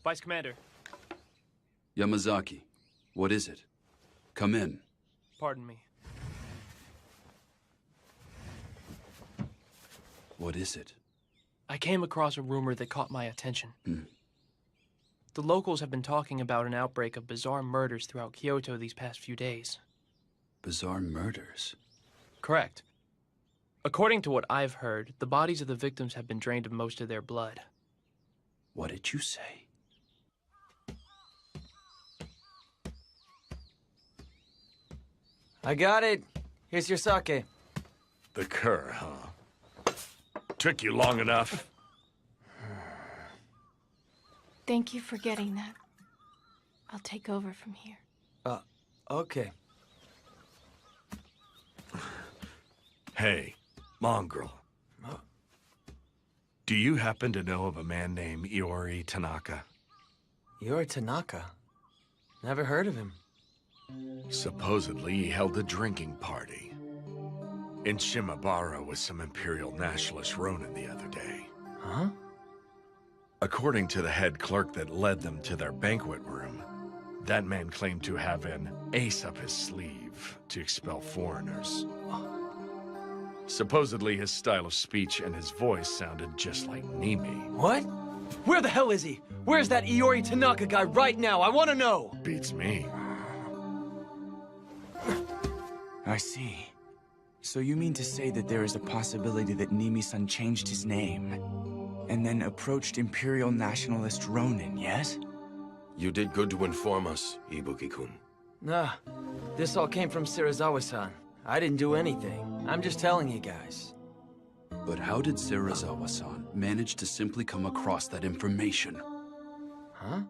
Vice Commander. Yamazaki, what is it? Come in. Pardon me. What is it? I came across a rumor that caught my attention. The locals have been talking about an outbreak of bizarre murders throughout Kyoto these past few days. Bizarre murders? Correct. According to what I've heard, the bodies of the victims have been drained of most of their blood. What did you say? I got it. Here's your sake. The cur, huh? Took you long enough. Thank you for getting that. I'll take over from here. Okay. Hey, mongrel. Do you happen to know of a man named Iori Tanaka? Iori Tanaka? Never heard of him. Supposedly, he held a drinking party in Shimabara with some Imperial Nationalist Ronin the other day. Huh? According to the head clerk that led them to their banquet room, that man claimed to have an ace up his sleeve to expel foreigners. Supposedly, his style of speech and his voice sounded just like Nimi. What? Where the hell is he? Where's that Iori Tanaka guy right now? I want to know! Beats me. I see. So you mean to say that there is a possibility that Nimi-san changed his name and then approached Imperial Nationalist Ronin, yes? You did good to inform us, Ibuki-kun. Nah, this all came from Serizawa-san. I didn't do anything. I'm just telling you guys. But how did Serizawa-san manage to simply come across that information? Huh?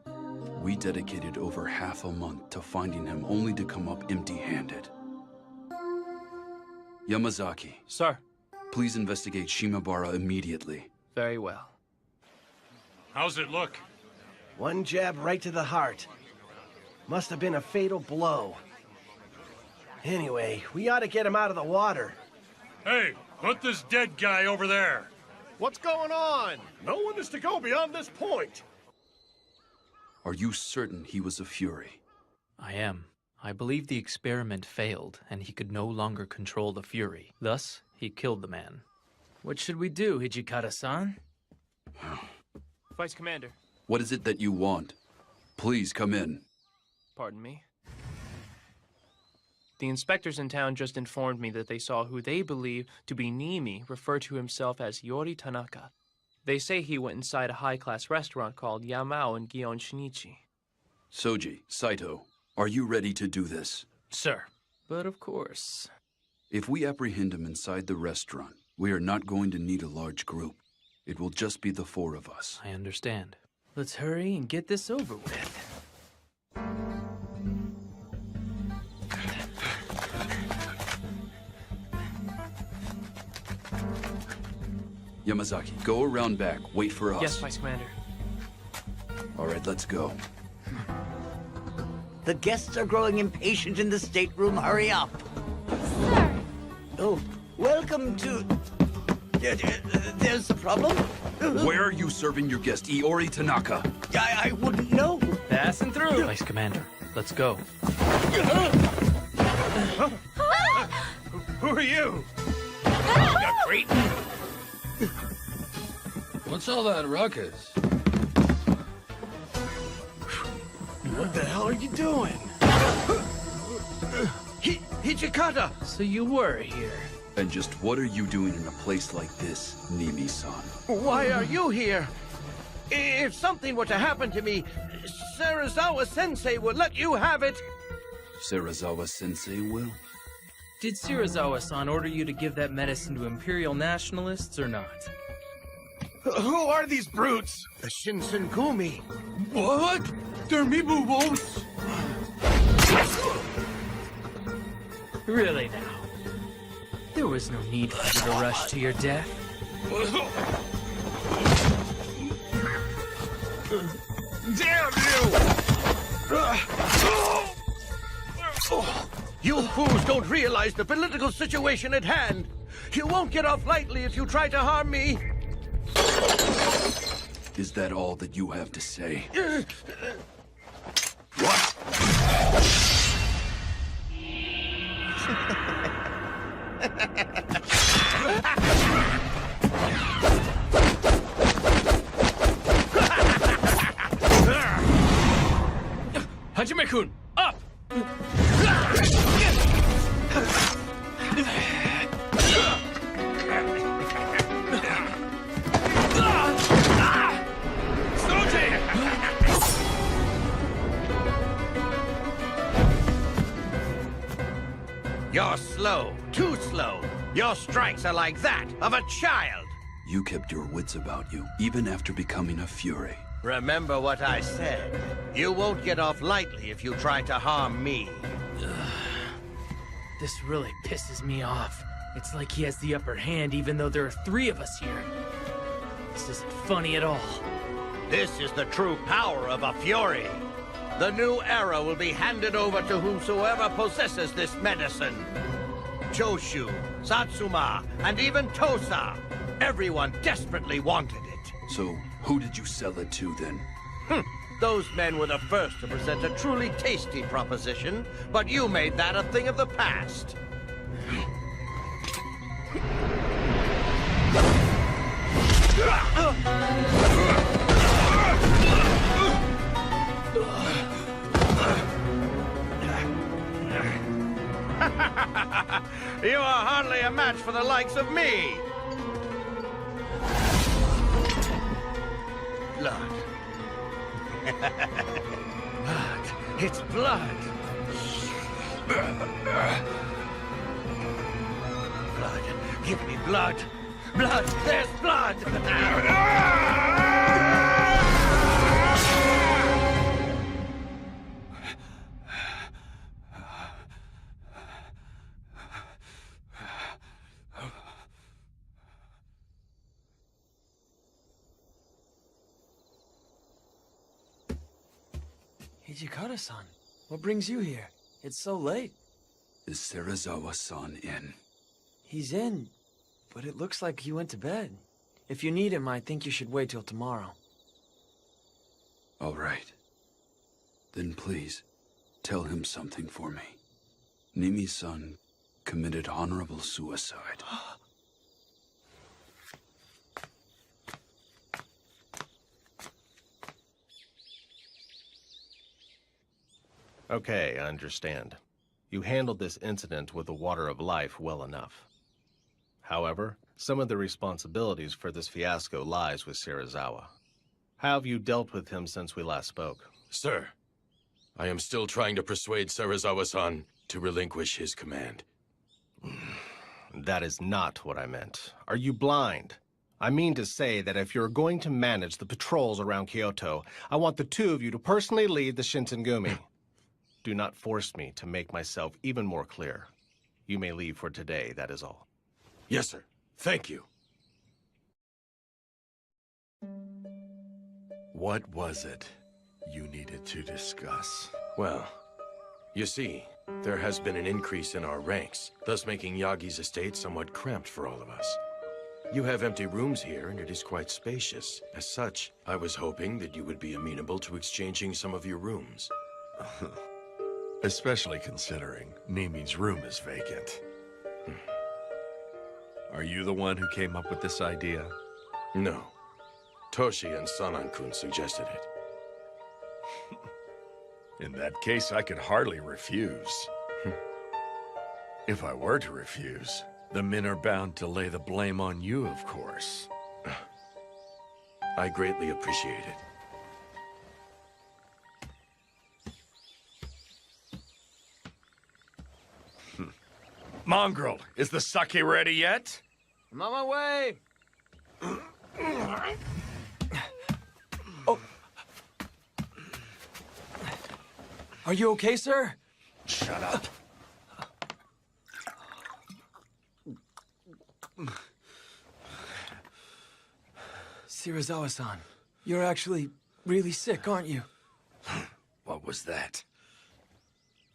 We dedicated over half a month to finding him only to come up empty-handed. Yamazaki. Sir. Please investigate Shimabara immediately. Very well. How's it look? One jab right to the heart. Must have been a fatal blow. Anyway, we ought to get him out of the water. Hey, put this dead guy over there. What's going on? No one is to go beyond this point. Are you certain he was a Fury? I am. I believe the experiment failed, and he could no longer control the Fury. Thus, he killed the man. What should we do, Hijikata-san? Vice Commander. What is it that you want? Please come in. Pardon me. The inspectors in town just informed me that they saw who they believe to be Nimi refer to himself as Iori Tanaka. They say he went inside a high-class restaurant called Yamao in Gion Shinichi. Soji, Saito, are you ready to do this? Sir. But of course. If we apprehend him inside the restaurant, we are not going to need a large group. It will just be the four of us. I understand. Let's hurry and get this over with. Yamazaki, go around back. Wait for us. Yes, Vice Commander. All right, let's go. The guests are growing impatient in the stateroom. Hurry up. Sir! Oh, welcome to... There's a problem? Where are you serving your guest, Iori Tanaka? I wouldn't know. Passing through. Vice Commander, let's go. Who are you? What's all that ruckus? What the hell are you doing? Hijikata! So you were here. And just what are you doing in a place like this, Nimi-san? Why are you here? If something were to happen to me, Serizawa-sensei would let you have it. Serizawa-sensei will? Did Serizawa-san order you to give that medicine to Imperial nationalists or not? Who are these brutes? The Shinsengumi. What? They're Mibu wolves? Really now? There was no need for you to rush to your death. Damn you! You fools don't realize the political situation at hand. You won't get off lightly if you try to harm me. Is that all that you have to say? Hajime-kun, up! You're slow, too slow. Your strikes are like that of a child. You kept your wits about you, even after becoming a Fury. Remember what I said. You won't get off lightly if you try to harm me. This really pisses me off. It's like he has the upper hand even though there are 3 of us here. This isn't funny at all. This is the true power of a Fury. The new era will be handed over to whomsoever possesses this medicine. Choshu, Satsuma, and even Tosa. Everyone desperately wanted it. So, who did you sell it to then? Those men were the first to present a truly tasty proposition, but you made that a thing of the past. You are hardly a match for the likes of me. Blood. Blood. It's blood. Blood. Give me blood. Blood. There's blood. Hijikata-san, what brings you here? It's so late. Is Serizawa-san in? He's in, but it looks like he went to bed. If you need him, I think you should wait till tomorrow. All right. Then please, tell him something for me. Nimi-san committed honorable suicide. Okay, I understand. You handled this incident with the water of life well enough. However, some of the responsibilities for this fiasco lies with Serizawa. How have you dealt with him since we last spoke? Sir, I am still trying to persuade Serizawa-san to relinquish his command. That is not what I meant. Are you blind? I mean to say that if you're going to manage the patrols around Kyoto, I want the 2 of you to personally lead the Shinsengumi. Do not force me to make myself even more clear. You may leave for today, that is all. Yes, sir. Thank you. What was it you needed to discuss? Well, you see, there has been an increase in our ranks, thus making Yagi's estate somewhat cramped for all of us. You have empty rooms here, and it is quite spacious. As such, I was hoping that you would be amenable to exchanging some of your rooms. Especially considering Nimi's room is vacant. Are you the one who came up with this idea? No. Toshi and Sanan-kun suggested it. In that case, I could hardly refuse. If I were to refuse, the men are bound to lay the blame on you, of course. I greatly appreciate it. Mongrel, is the sake ready yet? I'm on my way. Oh. Are you okay, sir? Shut up. Shirazawa-san, you're actually really sick, aren't you? What was that?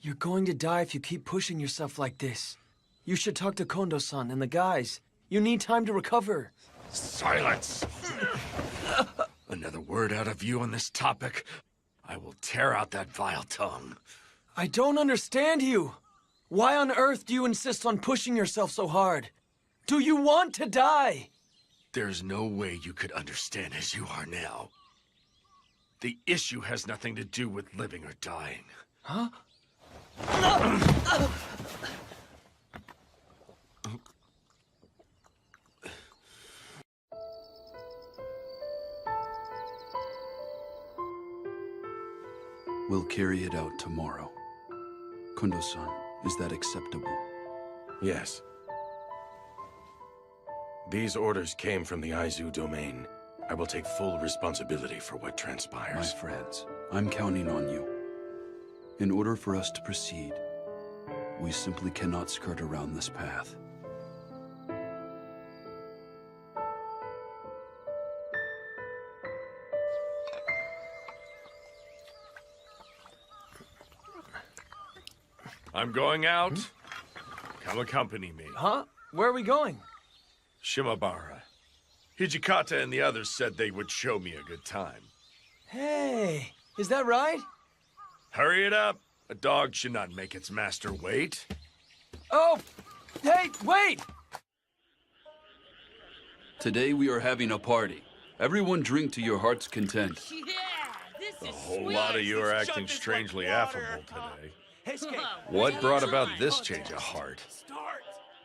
You're going to die if you keep pushing yourself like this. You should talk to Kondo-san and the guys. You need time to recover. Silence! Another word out of you on this topic, I will tear out that vile tongue. I don't understand you. Why on earth do you insist on pushing yourself so hard? Do you want to die? There's no way you could understand as you are now. The issue has nothing to do with living or dying. Huh? We'll carry it out tomorrow. Kondo-san, is that acceptable? Yes. These orders came from the Aizu domain. I will take full responsibility for what transpires. My friends, I'm counting on you. In order for us to proceed, we simply cannot skirt around this path. I'm going out. Come accompany me. Huh? Where are we going? Shimabara. Hijikata and the others said they would show me a good time. Hey, is that right? Hurry it up. A dog should not make its master wait. Oh, hey, wait! Today we are having a party. Everyone drink to your heart's content. A whole lot of you are acting strangely affable today. What brought about this change of heart?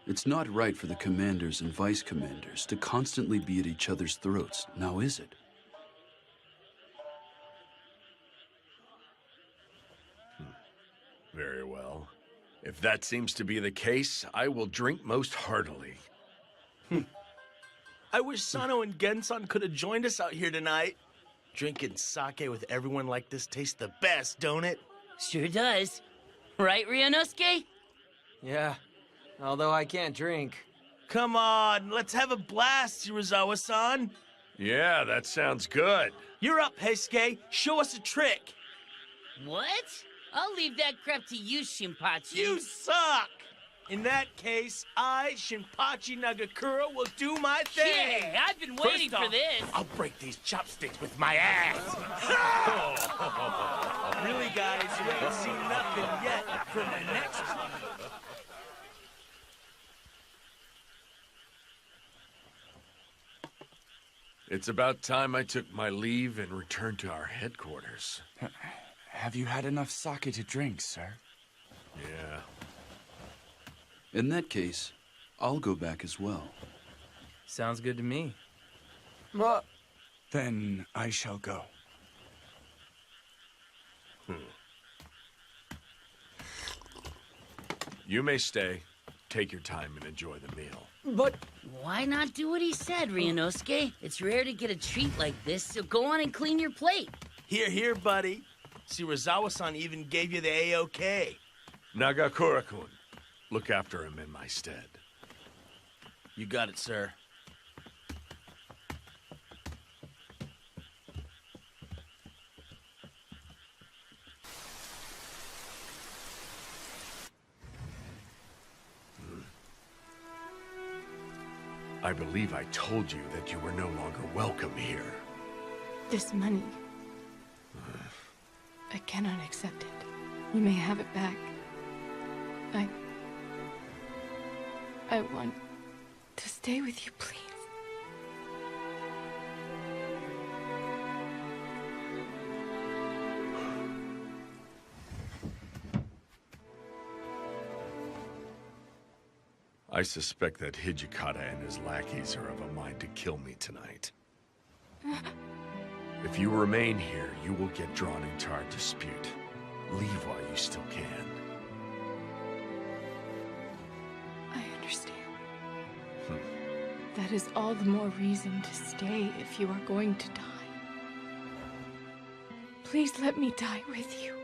It's not right for the commanders and vice commanders to constantly be at each other's throats, now is it? Very well. If that seems to be the case, I will drink most heartily. I wish Sano and Gensan could have joined us out here tonight. Drinking sake with everyone like this tastes the best, don't it? Sure does. Right, Ryunosuke? Yeah, although I can't drink. Come on, let's have a blast, Shirazawa-san. Yeah, that sounds good. You're up, Heisuke. Show us a trick. What? I'll leave that crap to you, Shinpachi. You suck! In that case, I, Shinpachi Nagakura, will do my thing. Yeah, I've been waiting First off, for this. I'll break these chopsticks with my ass. Really, guys, you ain't seen nothing yet from the next one. It's about time I took my leave and returned to our headquarters. Have you had enough sake to drink, sir? Yeah. In that case, I'll go back as well. Sounds good to me. Then I shall go. You may stay. Take your time and enjoy the meal. But why not do what he said, Ryunosuke? It's rare to get a treat like this, so go on and clean your plate. Here, here, buddy. Shirazawa-san even gave you the A-OK. Nagakura-kun, look after him in my stead. You got it, sir. I believe I told you that you were no longer welcome here. This money. I cannot accept it. You may have it back. I want to stay with you, please. I suspect that Hijikata and his lackeys are of a mind to kill me tonight. If you remain here, you will get drawn into our dispute. Leave while you still can. I understand. That is all the more reason to stay if you are going to die. Please let me die with you.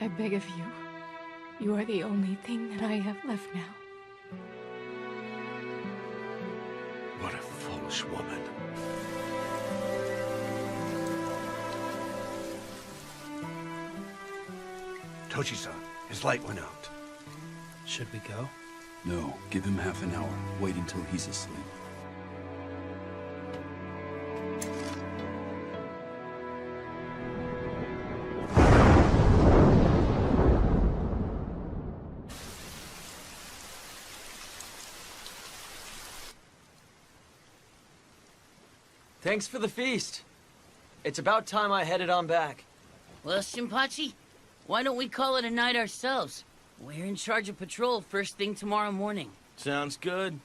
I beg of you. You are the only thing that I have left now. What a foolish woman. Tochi-san, his light went out. Should we go? No, give him half an hour. Wait until he's asleep. Thanks for the feast. It's about time I headed on back. Well, Shinpachi, why don't we call it a night ourselves? We're in charge of patrol first thing tomorrow morning. Sounds good.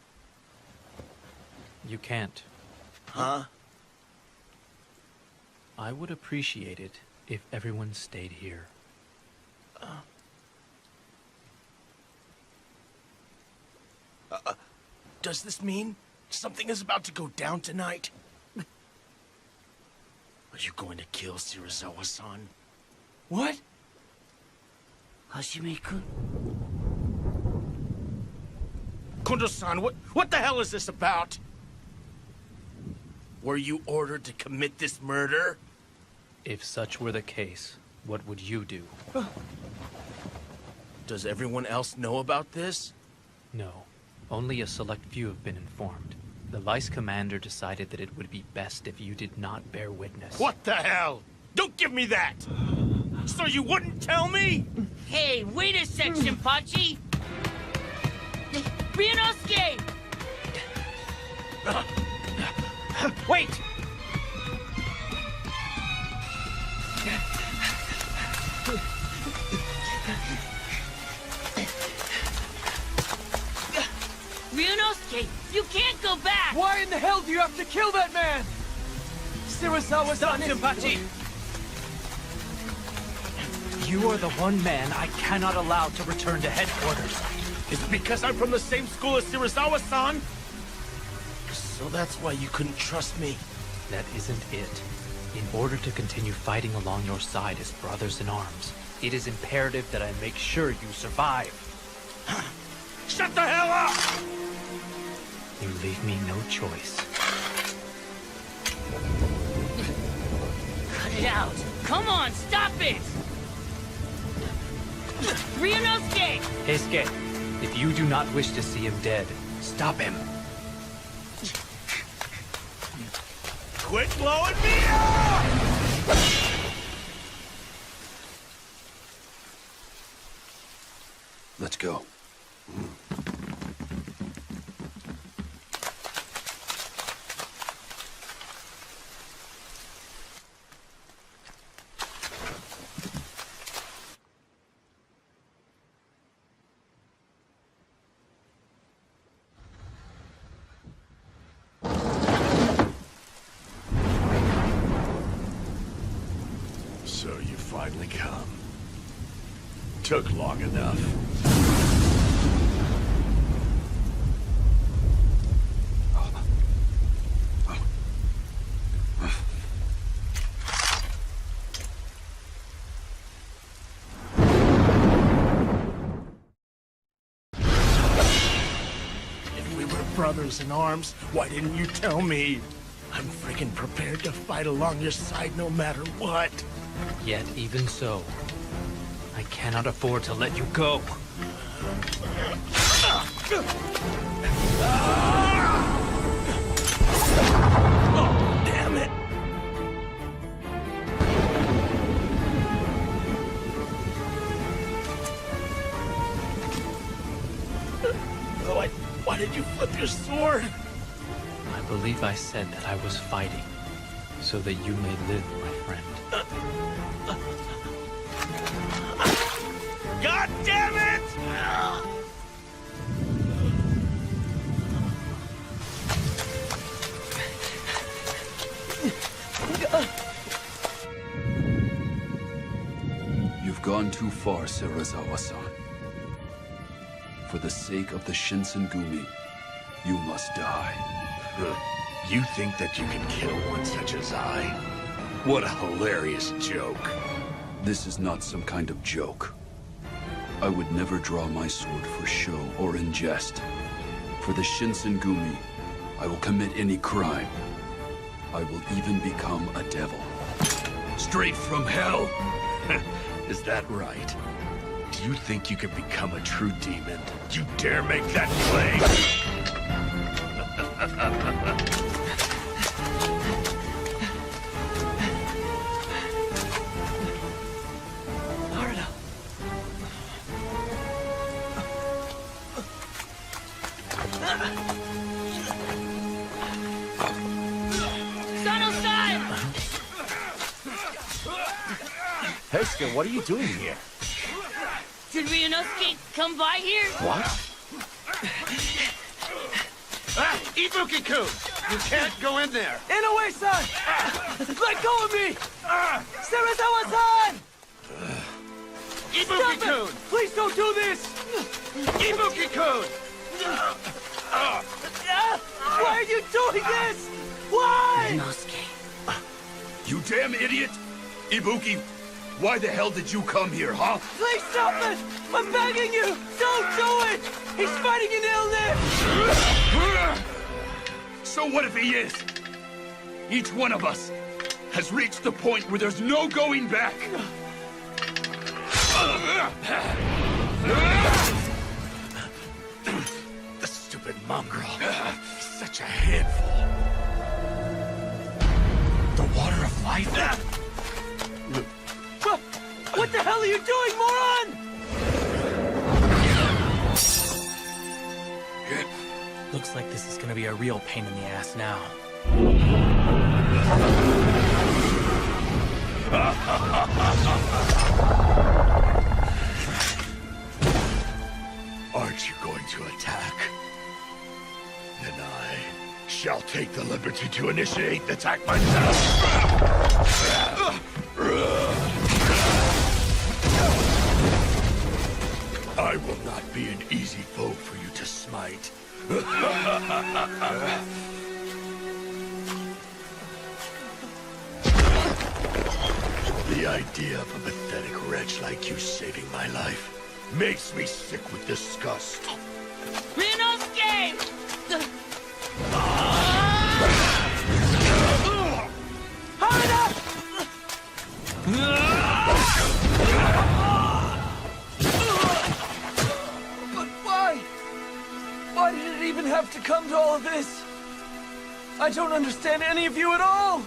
You can't. Huh? I would appreciate it if everyone stayed here. Does this mean something is about to go down tonight? Are you going to kill Shirazawa-san? What? Hashime-kun? Kondo-san, what the hell is this about? Were you ordered to commit this murder? If such were the case, what would you do? Does everyone else know about this? No. Only a select few have been informed. The vice commander decided that it would be best if you did not bear witness. What the hell? Don't give me that! So you wouldn't tell me? Hey, wait a sec, Shinpachi! Ryunosuke! Wait! Ryunosuke, you can't go back! Why in the hell do you have to kill that man? Shirazawa's Stop, Shinpachi! You are the one man I cannot allow to return to headquarters. Is it because I'm from the same school as Shirazawa-san? So that's why you couldn't trust me? That isn't it. In order to continue fighting along your side as brothers in arms, it is imperative that I make sure you survive. Shut the hell up! You leave me no choice. Cut it out! Come on, stop it! Ryunosuke! Heisuke, if you do not wish to see him dead, stop him. Quit blowing me up! Let's go. So you finally come. Took long enough. If we were brothers in arms, why didn't you tell me? I'm freaking prepared to fight along your side no matter what. Yet even so, I cannot afford to let you go. Oh, damn it! Oh, why did you flip your sword? I believe I said that I was fighting, so that you may live, my friend. God damn it! You've gone too far, Serizawa-san. For the sake of the Shinsengumi, you must die. You think that you can kill one such as I? What a hilarious joke. This is not some kind of joke. I would never draw my sword for show or in jest. For the Shinsengumi, I will commit any crime. I will even become a devil. Straight from hell? Is that right? Do you think you can become a true demon? You dare make that claim? Heisuke, what are you doing here? Did Ryunosuke come by here? What? Ibuki-kun! You can't go in there! Inoue-san! Let go of me! Serizawa-san! Ibuki-kun! Please don't do this! Ibuki-kun! Why are you doing this? Why? Ryunosuke. You damn idiot! Ibuki, why the hell did you come here, huh? Please stop it! I'm begging you! Don't do it! He's fighting an illness! So what if he is? Each one of us has reached the point where there's no going back. The stupid mongrel. He's such a handful. The water of life? What the hell are you doing, moron? Looks like this is gonna be a real pain in the ass now. Aren't you going to attack? Then I shall take the liberty to initiate the attack myself. I will not be an easy foe for you to smite. The idea of a pathetic wretch like you saving my life makes me sick with disgust. Ryunosuke! But why? Why did it even have to come to all of this? I don't understand any of you at all!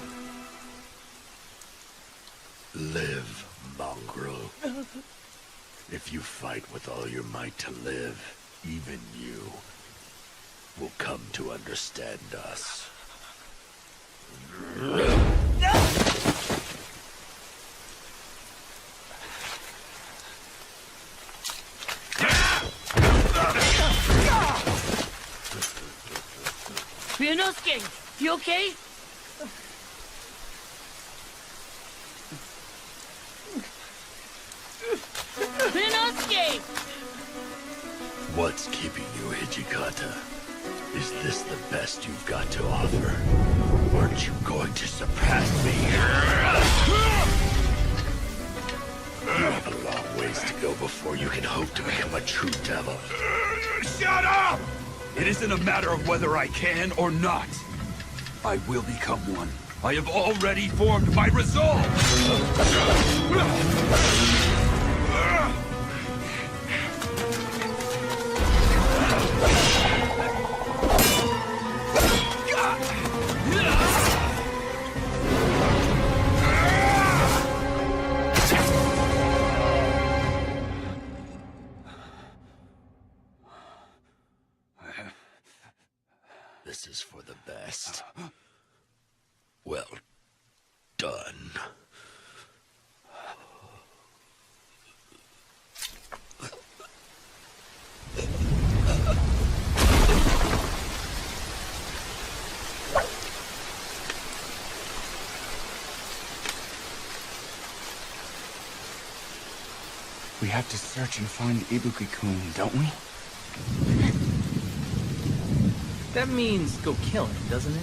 Live, mongrel. If you fight with all your might to live, even you will come to understand us. Ryunosuke, you okay? Ryunosuke! What's keeping you, Hijikata? Is this the best you've got to offer? Aren't you going to surpass me? You have a long ways to go before you can hope to become a true devil. Shut up! It isn't a matter of whether I can or not. I will become one. I have already formed my resolve! this is for the best. Well done. We have to search and find Ibuki-kun, don't we? That means go kill him, doesn't it?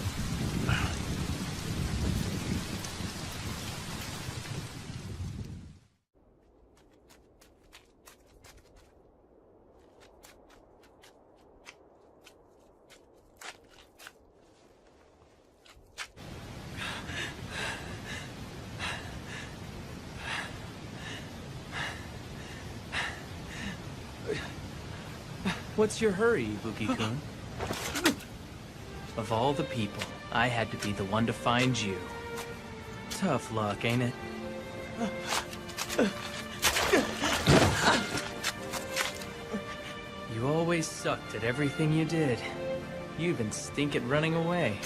What's your hurry, Ibuki-kun? Of all the people, I had to be the one to find you. Tough luck, ain't it? You always sucked at everything you did. You even stink at running away.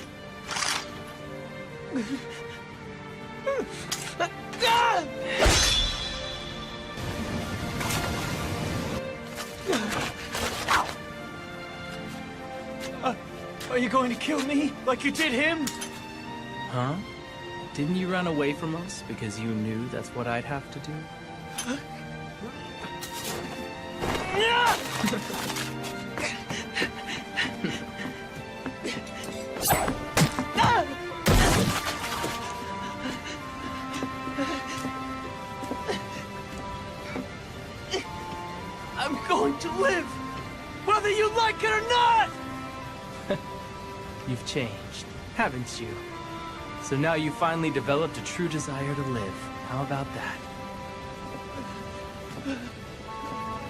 Are you going to kill me like you did him? Huh? Didn't you run away from us because you knew that's what I'd have to do? I'm going to live, whether you like it or not! You've changed, haven't you? So now you finally developed a true desire to live. How about that?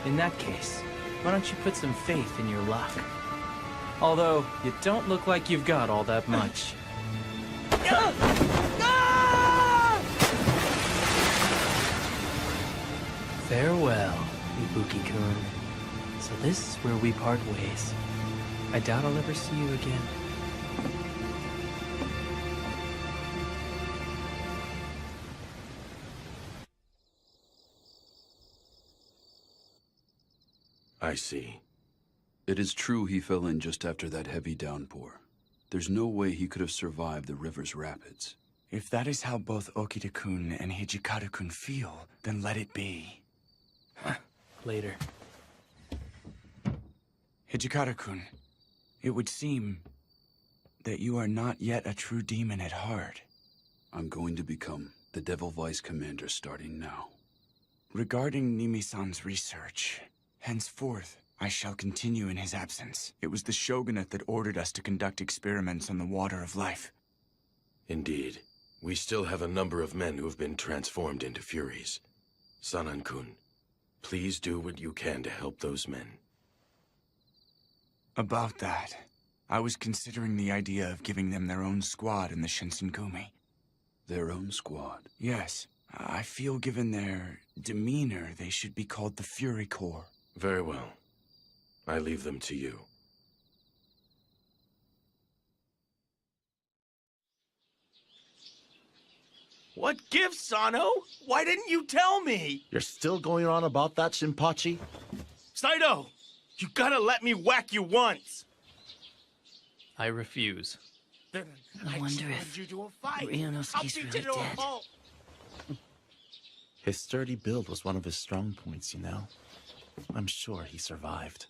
In that case, why don't you put some faith in your luck? Although, you don't look like you've got all that much. Farewell, Ibuki-kun. So this is where we part ways. I doubt I'll ever see you again. I see. It is true he fell in just after that heavy downpour. There's no way he could have survived the river's rapids. If that is how both Okita-kun and Hijikata-kun feel, then let it be. Later. Hijikata-kun, it would seem that you are not yet a true demon at heart. I'm going to become the Devil Vice Commander starting now. Regarding Nimi-san's research, henceforth, I shall continue in his absence. It was the shogunate that ordered us to conduct experiments on the water of life. Indeed. We still have a number of men who have been transformed into Furies. Sanan-kun, please do what you can to help those men. About that, I was considering the idea of giving them their own squad in the Shinsengumi. Their own squad? Yes. I feel given their demeanor, they should be called the Fury Corps. Very well. I leave them to you. What gives, Sano? Why didn't you tell me? You're still going on about that, Shinpachi? Saito, you gotta let me whack you once. I refuse. I wonder if Ryunosuke's really dead. His sturdy build was one of his strong points, you know. I'm sure he survived.